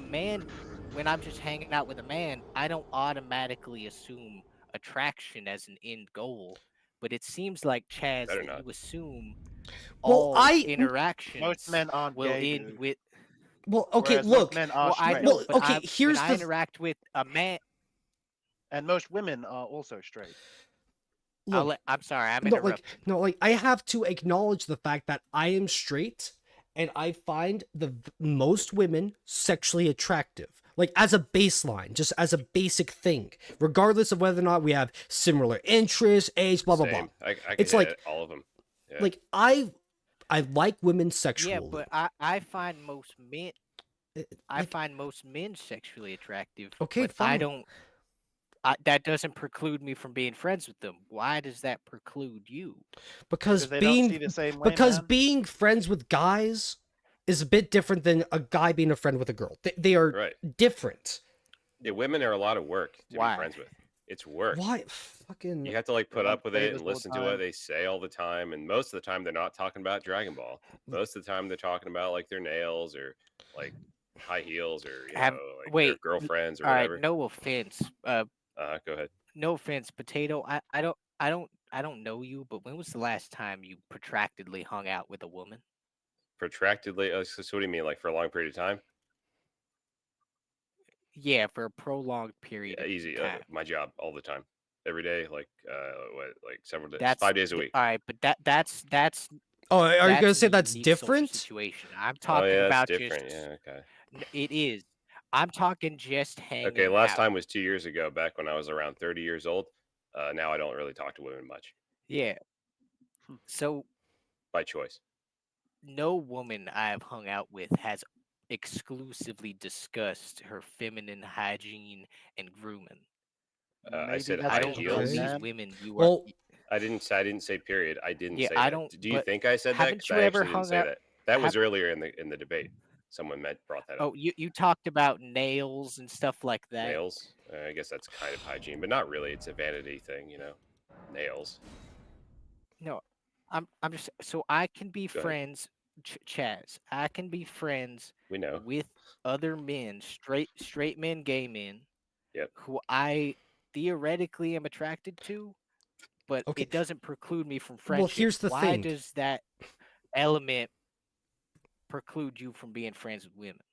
I'm just hanging out with a man, I don't automatically assume attraction as an end goal. But it seems like Chaz Better that not. you assume Well, all interactions Most men aren't will gay, end dude. with. Well, okay, Whereas look. most men are Well, I straight. know, Well, but okay, when here's I the interact with a man. And most women are also straight. look. I'm sorry, I'm No, interrupting. like I have to acknowledge the fact that I am straight, and I find most women sexually attractive. Like as a baseline, just as a basic thing, regardless of whether or not we have similar interests, age, blah blah blah. Same. I can It's hit like all of them. Yeah. like I like women sexually. Yeah, but I find most men. I like, find most men sexually attractive. Okay, but fine. I don't. That doesn't preclude me from being friends with them. Why does that preclude you? because they don't see the same way, because man. being friends with guys is a bit different than a guy being a friend with a girl. They are Right. different. Yeah, women are a lot of work to Why? be friends with. It's work. Why? Fucking. You have to like put They up want with it favors and all the listen to what time. they say all the time. And most of the time, they're not talking about Dragon Ball. Most of the time, they're talking about like their nails or like high heels or Have- know, like their wait, girlfriends or All whatever. right, no offense. Go ahead. No offense, Potato. I don't know you, but when was the last time you protractedly hung out with a woman? Protractedly. So what do you mean? Like for a long period of time? Yeah, for a prolonged period Yeah, of easy. time. My job all the time, every day, like several days, That's 5 days a week. All right, but that's Oh, are you gonna that's say a that's unique social different? situation. I'm Oh talking yeah, about that's different. just. Yeah, okay. It is. I'm talking just hanging Okay, last out. time was 2 years ago, back when I was around 30 years old. Now I don't really talk to women much Yeah. So by choice. no woman I have hung out with has exclusively discussed her feminine hygiene and grooming. I Maybe said that's high I don't know heels. these man. women you are. Well, I didn't say period. I didn't Yeah, say I that. don't- Do you but think I said that? haven't 'Cause you I ever actually didn't hung say out- that. That was have- earlier in the debate. Someone brought that up. Oh, you talked about nails and stuff like that. Nails. I guess that's kind of hygiene, but not really. It's a vanity thing, you know. Nails. No, I'm just so I can be Go ahead. friends, Chaz. I can be friends We know. with other men, straight men, gay men, Yep. who I theoretically am attracted to, but Okay. it doesn't preclude me from Well, friendship. here's the Why thing. does that element preclude you from being friends with women?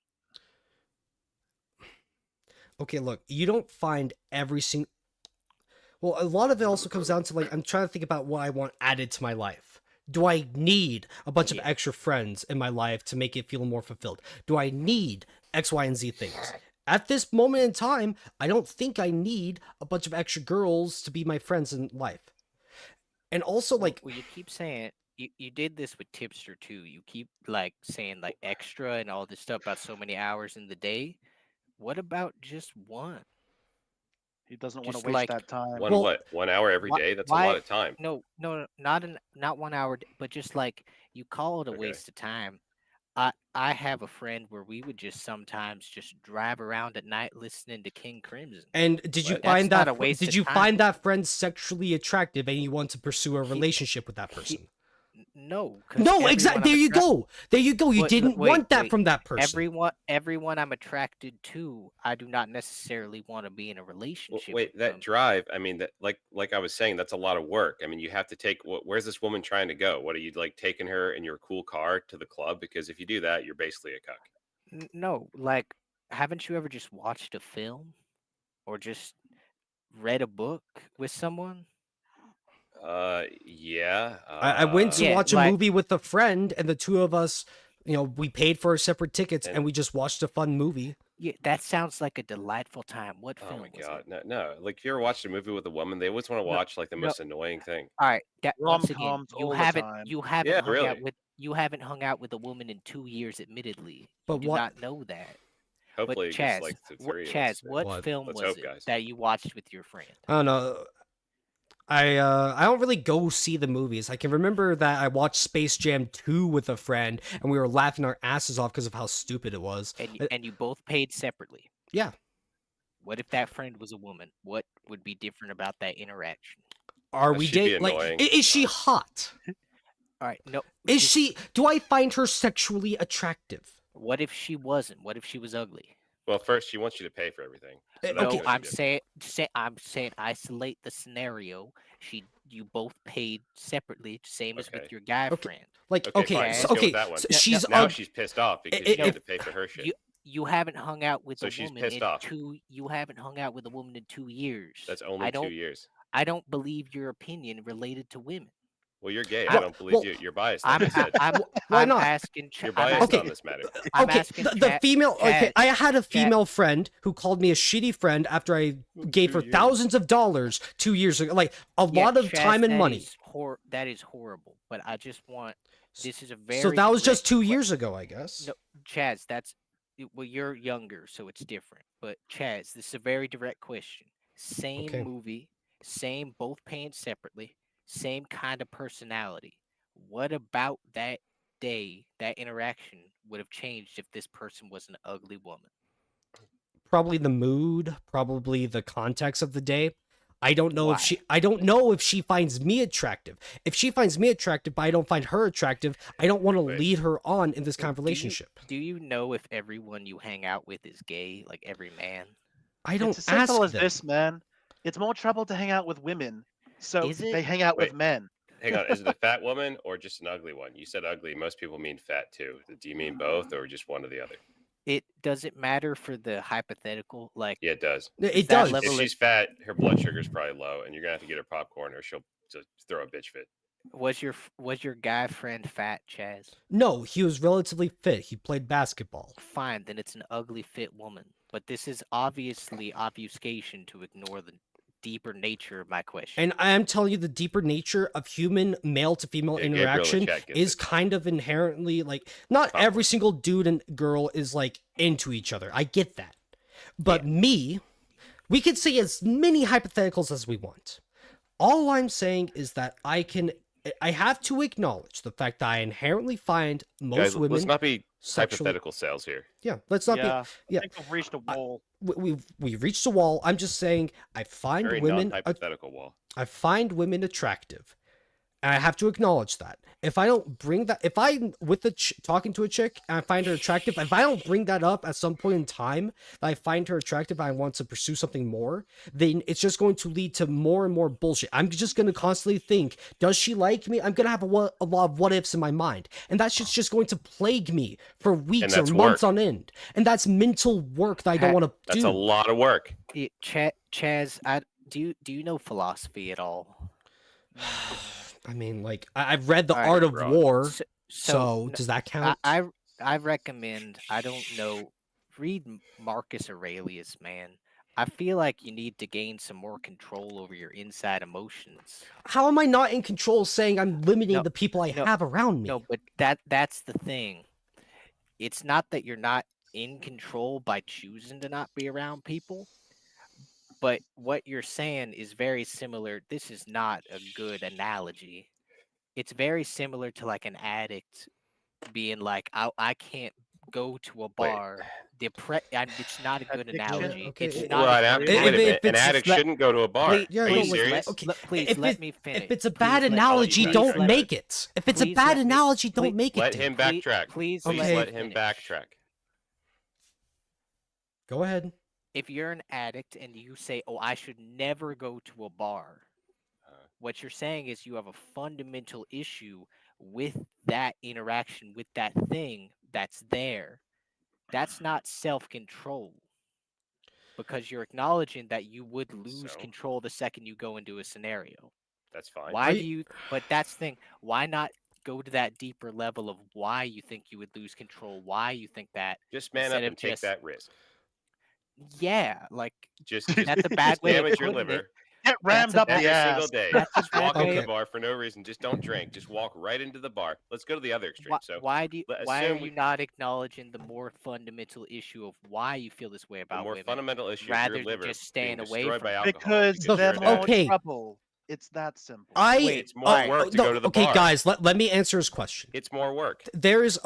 Okay, look, you don't find every single. Well, a lot of it also comes down to like I'm trying to think about what I want added to my life. Do I need a bunch of Yeah. extra friends in my life to make it feel more fulfilled? Do I need X, Y, and Z things? At this moment in time, I don't think I need a bunch of extra girls to be my friends in life. And also, like, Well, you keep saying you did this with Tipster too. You keep like saying like extra and all this stuff about so many hours in the day. What about just one? He doesn't want to Just waste like- that time. One Well, what? 1 hour every why- day? That's why- a lot of time. No, not 1 hour, but just like you call it a Okay. waste of time. I have a friend where we would just sometimes just drive around at night listening to King Crimson. and did you What? find That's not that? a waste Did of you time. find that friend sexually attractive, and you want to pursue a He- relationship with that he- person? No, 'cause No, everyone exactly. I'm There you attract- go. There you go. You Wait, didn't wait, want that wait. from that person. Everyone I'm attracted to, I do not necessarily want to be in a Well, relationship wait, with that them. drive. I mean, that like I was saying, that's a lot of work. I mean, you have to take. Where's this woman trying to go? What are you like taking her in your cool car to the club? Because if you do that, you're basically a cuck. No, like, haven't you ever just watched a film or just read a book with someone? Yeah. I went to Yeah, watch a like- movie with a friend, and the two of us, we paid for our separate tickets, and we just watched a fun movie. Yeah, that sounds like a delightful time. What Oh film my was god, it? no! Like, if you ever watched a movie with a woman, they always want to No, watch like the no. most annoying thing. All right, once again, Rom-coms you all the haven't time. Yeah, hung really. out with a woman in 2 years, admittedly. But You do what- not know that. Hopefully, But it gets Chaz, like to what, 3. Chaz, what What? film Let's was hope, it guys. that you watched with your friend? I don't know. I don't really go see the movies. I can remember that I watched Space Jam 2 with a friend, and we were laughing our asses off because of how stupid it was. And you both paid separately. Yeah. What if that friend was a woman? What would be different about that interaction? Are we She'd be dating? Like, annoying. is she hot? All right, no. Is just- she? Do I find her sexually attractive? What if she wasn't? What if she was ugly? Well, first she wants you to pay for everything. So that No, okay. makes you I'm different. I'm saying isolate the scenario. You both paid separately, same as Okay. with your guy Okay. friend. Like, Okay, okay, fine. so, Let's go okay, with that one. so No, she's Now ug- she's pissed off because I- she if- had to pay for her shit. You haven't hung out with So a she's woman pissed off. You haven't hung out with a woman in 2 years. That's only 2 years. I don't believe your opinion related to women. Well, you're gay. Well- I don't believe you. You're biased. Like I said. Why I'm not? asking. You're I'm biased asking, on this matter. I'm Okay, asking the Chad- female. Okay, Chad- I had a female friend who called me a shitty friend after I gave 2 her years. thousands of dollars 2 years ago. Like a Yeah, lot of Chaz, time and that money. is that is horrible. But I just want. This is a very. So that was just direct 2 que- years ago, I guess. No, Chaz, well, you're younger, so it's different. But Chaz, this is a very direct question. Same Okay. movie, same both paying separately, same kind of personality. What about that day, that interaction would have changed if this person was an ugly woman? Probably the mood, probably the context of the day. I don't know Why? if she finds me attractive. If she finds me attractive, but I don't find her attractive, I don't want to Wait. lead her on in this kind of Do you- relationship. Do you know if everyone you hang out with is gay, like every man? I don't It's as simple ask as them. this, man. It's more trouble to hang out with women, so Is it? they hang out with Wait. men. Hang on. Is it a fat woman or just an ugly one? You said ugly. Most people mean fat too. Do you mean both or just one or the other? Does it matter for the hypothetical? Like, Yeah, it does. It that does. level If of- she's fat, her blood sugar's probably low, and you're gonna have to get her popcorn, or she'll just throw a bitch fit. was your guy friend fat, Chaz? No, he was relatively fit. He played basketball. Fine, then it's an ugly fit woman. But this is obviously obfuscation to ignore the deeper nature of my question. And I am telling you, the deeper nature of human male to female Yeah, Gabriel in the interaction chat gets is it. kind of inherently like not Popcorn. every single dude and girl is like into each other. I get that. But me, we could say as many hypotheticals as we want. All I'm saying is that I have to acknowledge the fact that I inherently find most Guys, women let's not be sexually. hypothetical sales here. Yeah, let's not Yeah, be. Yeah, I think we've reached a wall. we've reached a wall. I'm just saying I find Very women. non-hypothetical wall. I find women attractive. And I have to acknowledge that. If I don't bring that, if I'm with talking to a chick and I find her attractive, if I don't bring that up at some point in time that I find her attractive and I want to pursue something more, then it's just going to lead to more and more bullshit. I'm just going to constantly think, does she like me? I'm going to have a lot of what ifs in my mind. And that shit's just going to plague me for weeks or that's months work. on end. And that's mental work that I don't want to do. That's a lot of work. Chaz, do you know philosophy at all? I mean, like, I've read The All right, Art of bro. War, So so does that count? I recommend, I don't know, read Marcus Aurelius, man. I feel like you need to gain some more control over your inside emotions. How am I not in control saying I'm limiting No, the people I no, have around me? No, but that's the thing. It's not that you're not in control by choosing to not be around people, but what you're saying is very similar. This is not a good analogy. It's very similar to like an addict being like, I can't go to a bar. It's not a good Addiction? analogy. Okay, It's it- not. Well, a wait good a minute. if An it's just addict let- shouldn't go to a bar. Please- Are you please serious? Please if let it- me finish. If it's a Please bad let me analogy, finish. don't Please let make me- it. If it's a please bad let me- analogy, don't please- make it. Let to him me. backtrack. Please Please Okay. let him finish. backtrack. Go ahead. If you're an addict and you say, "Oh, I should never go to a bar," what you're saying is you have a fundamental issue with that interaction, with that thing that's there. That's not self-control, because you're acknowledging that you would lose So? control the second you go into a scenario. That's fine. Why Are do you? But that's the thing. Why not go to that deeper level of why you think you would lose control? Why you think that? Just man up instead of and take just- that risk. Yeah, like Just that's a bad way of damage your putting it. liver Get rammed That's a up bad- the every ass. single day. That's a Just bad walk into way the of- bar for no reason. Just don't drink. Just walk right into the bar. Let's go to the other extreme. Why, So why do you, let- why are assume you we- not acknowledging the more fundamental issue of why you feel this way the about more women, fundamental issue rather of your than liver just staying being away destroyed from by it? alcohol Because you're they're an more addict. Okay. trouble. It's that simple. It's more work to go to the okay, bar. guys, let me answer his question. It's more work. There is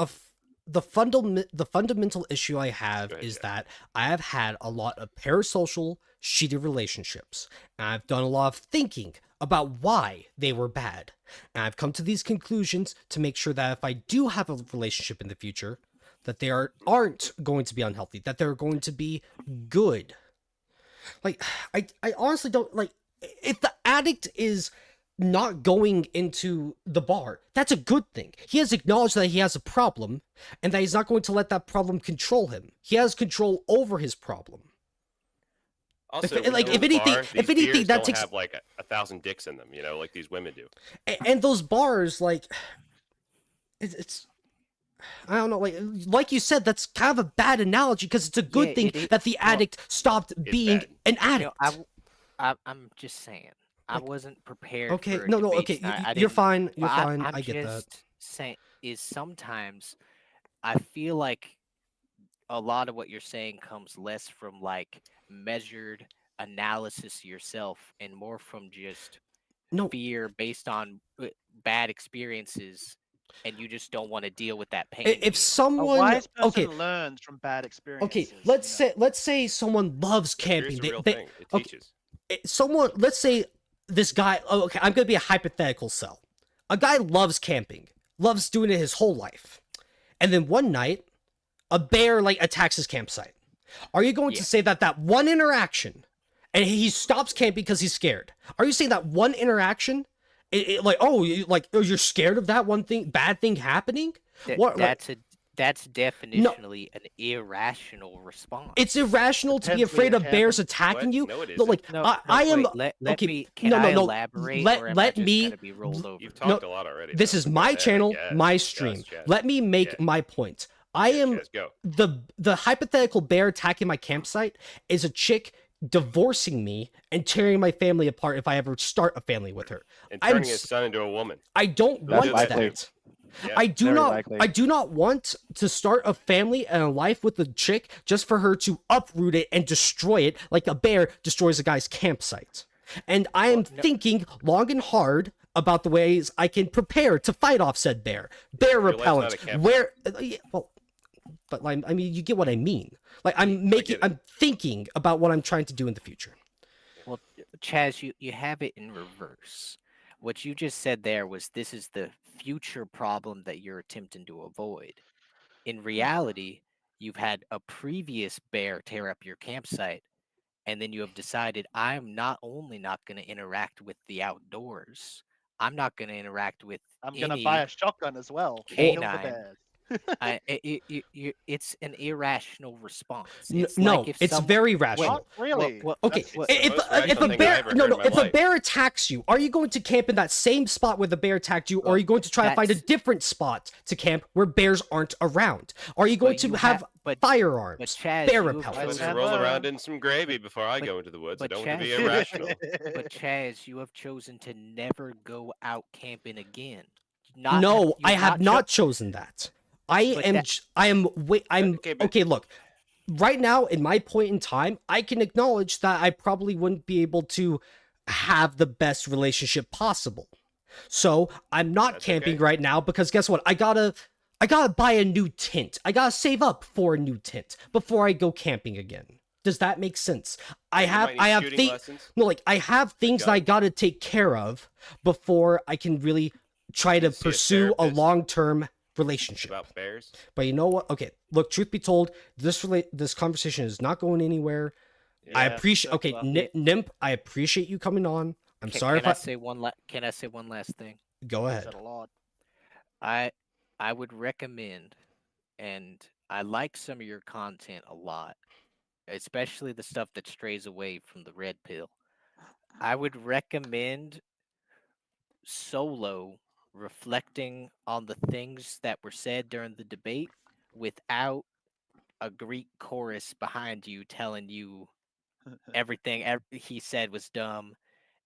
the fundamental issue I have ahead, is Jeff. that I have had a lot of parasocial shitty relationships, and I've done a lot of thinking about why they were bad, and I've come to these conclusions to make sure that if I do have a relationship in the future, that they aren't going to be unhealthy, that they're going to be good. Like, I honestly don't like, if the addict is not going into the bar, that's a good thing. He has acknowledged that he has a problem and that he's not going to let that problem control him. He has control over his problem. Also, If- when like, you go if to the anything- bar, if these anything, beers that don't takes- have like 1,000 dicks in them, like these women do. And those bars, like, it's I don't know, like you said, that's kind of a bad analogy because it's a good Yeah, thing it is. that the addict stopped being bad. an You addict. know, I'm just saying. I Like, wasn't prepared. okay, for a no, debate okay, tonight. I you're didn't- fine, you're but fine. I'm I get that. just saying is sometimes I feel like a lot of what you're saying comes less from like measured analysis yourself and more from just No, fear based on bad experiences, and you just don't want to deal with that pain. if again. A someone, wise person okay, learns from bad experiences. okay, you let's know. say someone loves Here's camping. the real They- thing. It okay, teaches. someone, let's say this guy, okay, I'm gonna be a hypothetical cell. A guy loves camping, loves doing it his whole life, and then one night a bear like attacks his campsite. Are you going Yeah. to say that one interaction, and he stops camping because he's scared? Are you saying that one interaction, you're scared of that one thing, bad thing happening? That's definitionally an irrational response. It's irrational to be Depends where afraid you're of bears camping. attacking What? you. No, it No, like isn't. No, I am. wait, let okay, me. Can no, I no. elaborate? Let- or am let I just me- gonna be rolled over? You've talked a lot already. This though. is Go my ahead, I channel, guess. my Yes, stream. Chaz. Let me make Yeah. my point. I Yeah, am Chaz, go. the hypothetical bear attacking my campsite is a chick divorcing me and tearing my family apart if I ever start a family with her. And I'm turning his s- son into a woman. I don't That's want likely. that. Yeah. I do Very not. likely. I do not want to start a family and a life with a chick just for her to uproot it and destroy it like a bear destroys a guy's campsite. And I am thinking long and hard about the ways I can prepare to fight off said bear. Bear Your life's not repellent. a campsite. Where? Well, but like, I mean, you get what I mean. Like, I'm get it. I'm thinking about what I'm trying to do in the future. Well, Chaz, you have it in reverse. What you just said there was this is the future problem that you're attempting to avoid. In reality, you've had a previous bear tear up your campsite, and then you have decided I'm not only not going to interact with the outdoors, I'm not going to interact with I'm gonna any buy a shotgun as well. to kill the canine. bears. It's an irrational response. N- It's no, like if it's some- very Wait, rational. Not really. Okay, That's- It's the if most if rational a thing I bear ever no heard no in my if a life. bear attacks you, are you going to camp in that same spot where the bear attacked you, or are you going to try to find a That's- different spot to camp where bears aren't around? Are you going But to you have but firearms, Chaz, bear you have repellent? Let's Chosen- roll learn. around in some gravy before I But- go into the woods. I but don't want to be Chaz- irrational. But Chaz, you have chosen to never go out camping again. No, I you've have not chosen that. I But am. that- I'm. Okay, but- Okay, look. Right now, in my point in time, I can acknowledge that I probably wouldn't be able to have the best relationship possible. So I'm not That's camping okay. right now because guess what? I gotta buy a new tent. I gotta save up for a new tent before I go camping again. Does that make sense? I You have might need I have shooting things. lessons. No, like I have things that I gun. gotta take care of before I can really try to See a pursue a therapist. long-term relationship. About bears. But you know what? Okay, look. Truth be told, this conversation is not going anywhere. I Yeah, appreciate. good Okay, luck. Nimp. I appreciate you coming on. I'm sorry Can if I I say can I say one last thing? go I ahead. said a lot. I would recommend, and I like some of your content a lot, especially the stuff that strays away from the red pill. I would recommend solo reflecting on the things that were said during the debate without a Greek chorus behind you telling you everything he said was dumb.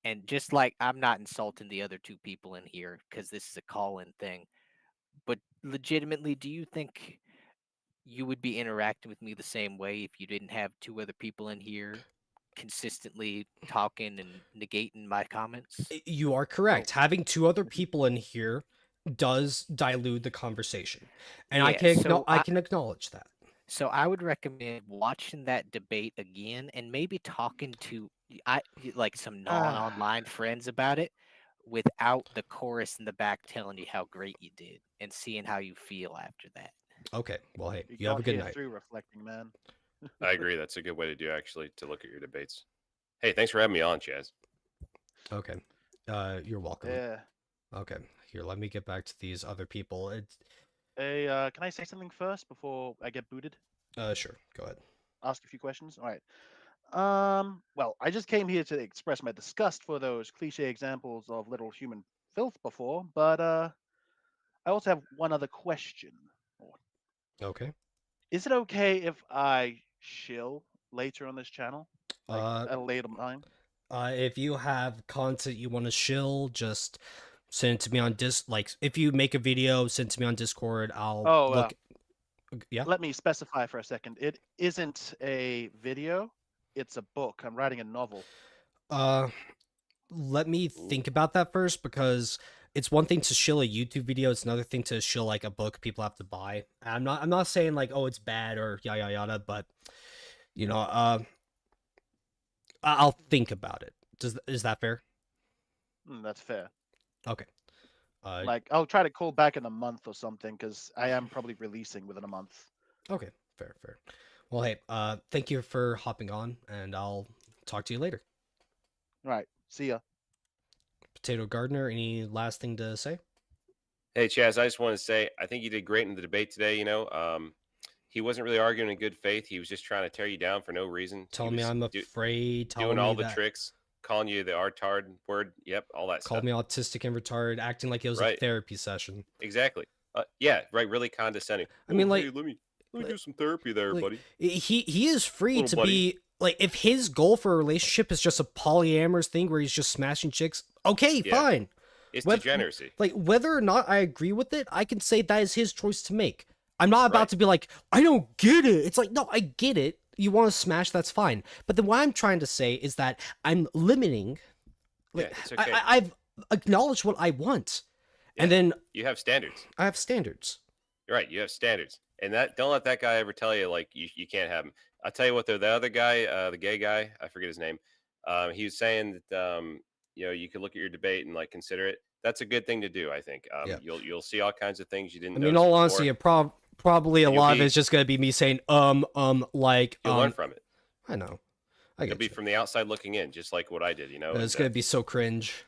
And just like I'm not insulting the other two people in here because this is a call-in thing, but legitimately, do you think you would be interacting with me the same way if you didn't have two other people in here consistently talking and negating my comments? You are correct. Having two other people in here does dilute the conversation, and I Yeah, can so I can acknowledge that. So I would recommend watching that debate again and maybe talking to like some non-online friends about it without the chorus in the back telling you how great you did and seeing how you feel after that. Okay, well, hey, You you have a got good here night. through reflecting, man. I agree. That's a good way to do actually to look at your debates. Hey, thanks for having me on, Chaz. Okay, you're welcome. Yeah. Okay, here, let me get back to these other people. It's Hey, can I say something first before I get booted? sure, go ahead. Ask a few questions. All right. Well, I just came here to express my disgust for those cliche examples of little human filth before, but I also have one other question. Okay. Is it okay if I shill later on this channel, like at a later time? If you have content you want to shill, just send it to me on if you make a video, send it to me on Discord. I'll look. Yeah. Let me specify for a second. It isn't a video; it's a book. I'm writing a novel. Let me think about that first, because it's one thing to shill a YouTube video, it's another thing to shill like a book people have to buy. I'm not saying like, oh, it's bad or yada yada, but you know, I'll think about it. Is that fair? That's fair. Okay. Like I'll try to call back in a month or something, because I am probably releasing within a month. Okay, fair. Well, hey, thank you for hopping on, and I'll talk to you later. All right, see ya. Potato Gardener, any last thing to say? Hey, Chaz, I just want to say I think you did great in the debate today. You know, he wasn't really arguing in good faith. He was just trying to tear you down for no reason. Telling me I'm afraid. Doing all the tricks, calling you the R-tard word. Yep, all that stuff. Called me autistic and retarded, acting like it was a therapy session. Exactly. Yeah, right. Really condescending. I mean, like, hey, let me do some therapy there, buddy. He is free to be like, if his goal for a relationship is just a polyamorous thing where he's just smashing chicks. Okay, fine. It's degeneracy. Like, whether or not I agree with it, I can say that is his choice to make. I'm not about to be like, I don't get it. It's like, no, I get it. You want to smash, that's fine. But then what I'm trying to say is that I'm limiting. Like, it's okay. I've acknowledged what I want. And then you have standards. I have standards. You're right. You have standards. And that, don't let that guy ever tell you, like, you can't have him. I'll tell you what, the other guy, the gay guy, I forget his name. He was saying that, you know, you could look at your debate and like consider it. That's a good thing to do, I think. You'll see all kinds of things you didn't know. I mean, all honesty, probably a lot of it's just going to be me saying, like, you'll learn from it. I know. It'll be from the outside looking in, just like what I did, you know. It's going to be so cringe.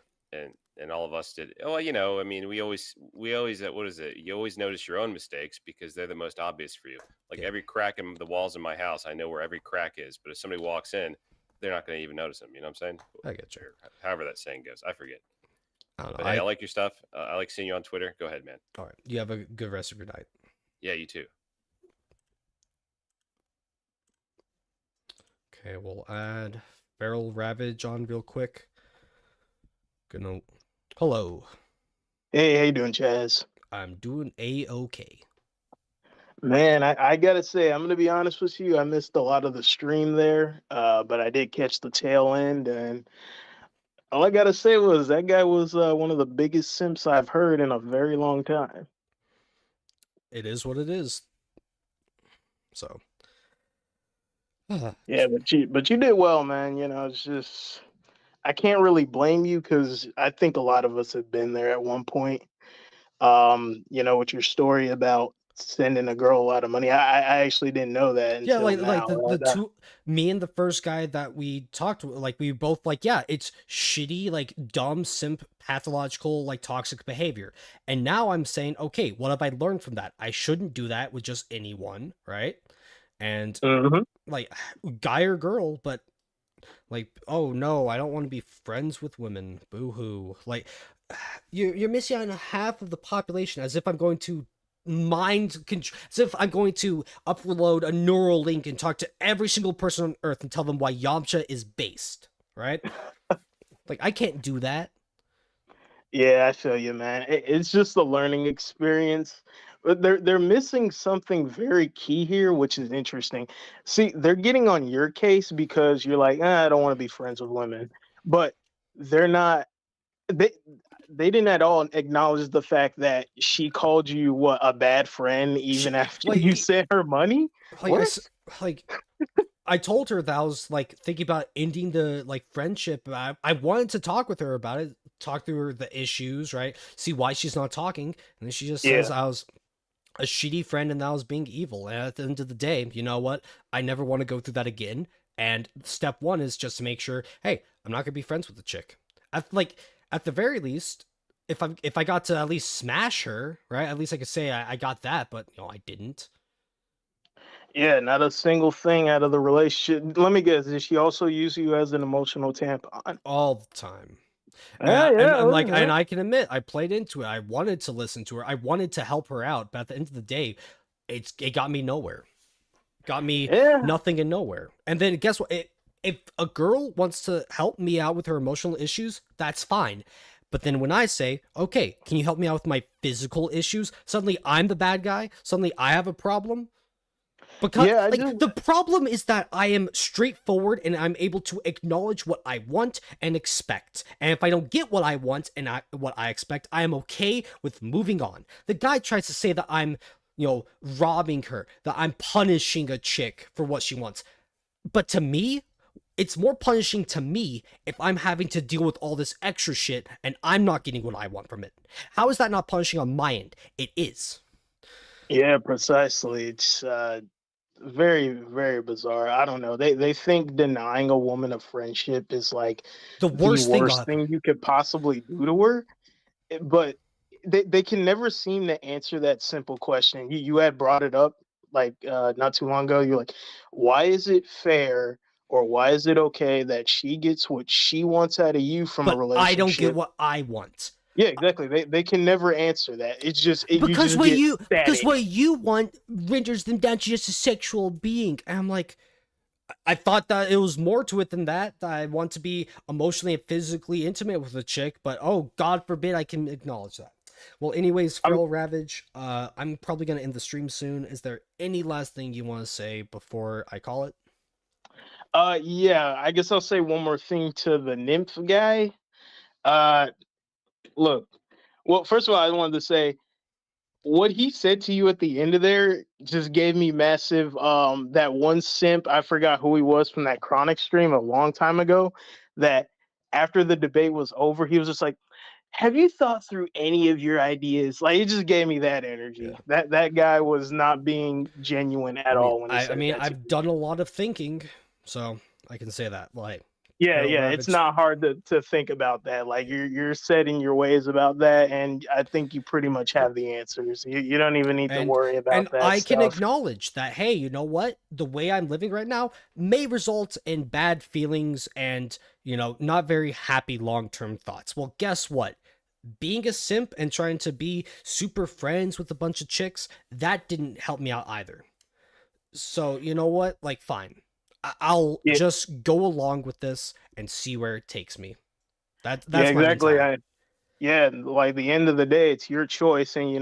And all of us did. Oh, you know, I mean, we always, what is it? You always notice your own mistakes because they're the most obvious for you. Like every crack in the walls in my house, I know where every crack is. But if somebody walks in, they're not going to even notice them. You know what I'm saying? I get you. However that saying goes, I forget. I don't know. But hey, I like your stuff. I like seeing you on Twitter. Go ahead, man. All right. You have a good rest of your night. Yeah, you too. Okay, we'll add Feral Ravage on real quick. Hello. Hey, how you doing, Chaz? I'm doing A-okay. Man, I gotta say, I'm gonna be honest with you. I missed a lot of the stream there, but I did catch the tail end, and all I gotta say was that guy was one of the biggest simps I've heard in a very long time. It is what it is. So. Yeah, but you did well, man. You know, it's just I can't really blame you because I think a lot of us have been there at one point. You know, with your story about sending a girl a lot of money, I actually didn't know that until like now. the two, me and the first guy that we talked to, like we both like, yeah, it's shitty, like dumb, simp, pathological, like toxic behavior. And now I'm saying, okay, what have I learned from that? I shouldn't do that with just anyone, right? And like, guy or girl, but like, oh no, I don't want to be friends with women. Boo-hoo. Like, you're missing out on half of the population, as if I'm going to as if I'm going to upload a neural link and talk to every single person on Earth and tell them why Yamcha is based, right? Like, I can't do that. Yeah, I feel you, man. It's just a learning experience. But they're missing something very key here, which is interesting. See, they're getting on your case because you're like, I don't want to be friends with women, but they're not. They they didn't at all acknowledge the fact that she called you what, a bad friend even after like, you sent her money. like What? like I told her that I was like thinking about ending the like friendship. I wanted to talk with her about it, talk through the issues, right? See why she's not talking, and then she just says Yeah. I was a shitty friend and that was being evil. And at the end of the day, you know what? I never want to go through that again. And step one is just to make sure, hey, I'm not gonna be friends with the chick. At the very least, if I got to at least smash her, right? At least I could say I got that, but I didn't. Yeah, not a single thing out of the relationship. Let me guess, did she also use you as an emotional tampon? All the time. Yeah, And I can admit I played into it. I wanted to listen to her. I wanted to help her out, but at the end of the day, it got me nowhere. Got me nothing and nowhere. And then guess what? If a girl wants to help me out with her emotional issues, that's fine. But then when I say, okay, can you help me out with my physical issues? Suddenly I'm the bad guy. Suddenly I have a problem. Because the problem is that I am straightforward and I'm able to acknowledge what I want and expect. And if I don't get what I want and what I expect, I am okay with moving on. The guy tries to say that I'm, robbing her, that I'm punishing a chick for what she wants. But to me, it's more punishing to me if I'm having to deal with all this extra shit and I'm not getting what I want from it. How is that not punishing on my end? It is. Yeah, precisely. It's very, very bizarre. I don't know. They think denying a woman a friendship is like the worst thing you could possibly do to her. But they can never seem to answer that simple question. You had brought it up like not too long ago. You're like, why is it fair or why is it okay that she gets what she wants out of you from a relationship? I don't get what I want. Yeah, exactly. They can never answer that. It's just because what you want renders them down to just a sexual being. And I'm like, I thought that it was more to it than that. I want to be emotionally and physically intimate with a chick, but oh, God forbid I can acknowledge that. Well, anyways, Feral Ravage, I'm probably gonna end the stream soon. Is there any last thing you want to say before I call it? Yeah, I guess I'll say one more thing to the nymph guy. Look, well, first of all, I wanted to say what he said to you at the end of there just gave me massive that one simp, I forgot who he was from that Chronic stream a long time ago, that after the debate was over, he was just like, have you thought through any of your ideas? Like, it just gave me that energy. Yeah. That guy was not being genuine at all when he said that. I've done a lot of thinking, so I can say that. Like, yeah, it's not hard to think about that. Like, you're set in your ways about that, and I think you pretty much have the answers. You don't even need to worry about that. I can acknowledge that, hey, you know what? The way I'm living right now may result in bad feelings and, not very happy long-term thoughts. Well, guess what? Being a simp and trying to be super friends with a bunch of chicks, that didn't help me out either. So, you know what? Like, fine. I'll just go along with this and see where it takes me. That's exactly. Like the end of the day, it's your choice, and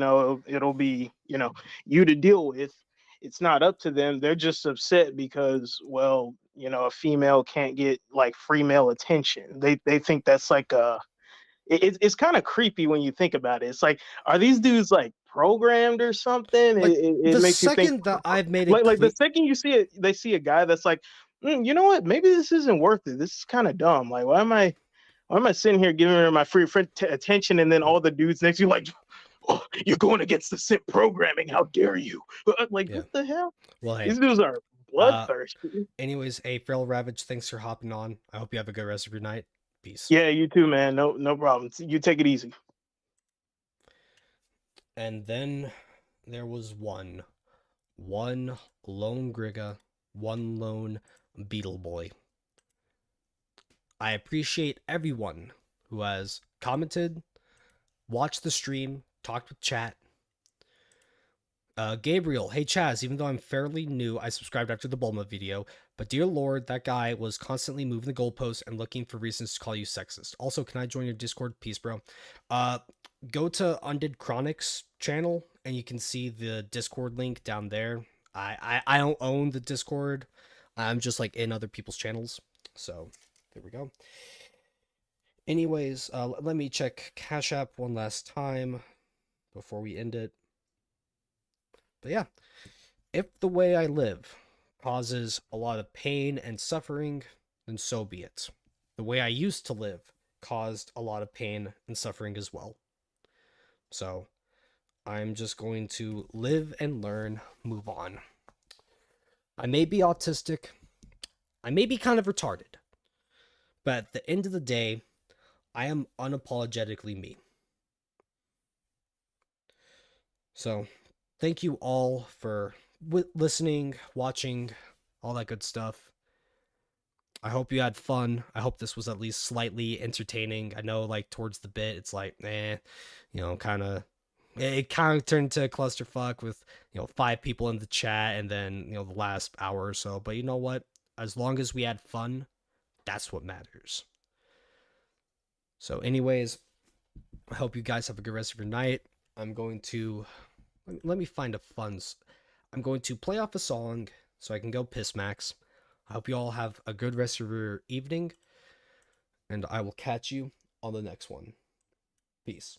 it'll be you to deal with. It's not up to them. They're just upset because, well, a female can't get like free male attention. They think that's like it's kind of creepy when you think about it. It's like, are these dudes like programmed or something? Like, it makes you think that I've made it like the second you see it, they see a guy that's like, you know what? Maybe this isn't worth it. This is kind of dumb. Like, why am I sitting here giving her my free attention, and then all the dudes next to you like, oh, you're going against the simp programming. How dare you? Like, what the hell? Well, hey, these dudes are bloodthirsty. Anyways, Feral Ravage, thanks for hopping on. I hope you have a good rest of your night. Peace. Yeah, you too, man. No problem. You take it easy. And then there was one lone Grigga, one lone Beetle Boy. I appreciate everyone who has commented, watched the stream, talked with chat. Gabriel, hey Chaz, even though I'm fairly new, I subscribed after the Bulma video, but dear lord, that guy was constantly moving the goalposts and looking for reasons to call you sexist. Also, can I join your Discord? Peace, bro. Go to Undead Chronic's channel and you can see the Discord link down there. I don't own the Discord. I'm just like in other people's channels. So there we go. Anyways, let me check Cash App one last time before we end it. But yeah, if the way I live causes a lot of pain and suffering, then so be it. The way I used to live caused a lot of pain and suffering as well. So I'm just going to live and learn, move on. I may be autistic, I may be kind of retarded, but at the end of the day, I am unapologetically me. So thank you all for listening, watching, all that good stuff. I hope you had fun. I hope this was at least slightly entertaining. I know, like, towards the bit, it's like, it kind of turned to a clusterfuck with, 5 people in the chat and then, the last hour or so. But you know what? As long as we had fun, that's what matters. So anyways, I hope you guys have a good rest of your night. I'm going to, let me find I'm going to play off a song so I can go piss max. I hope you all have a good rest of your evening, and I will catch you on the next one. Peace.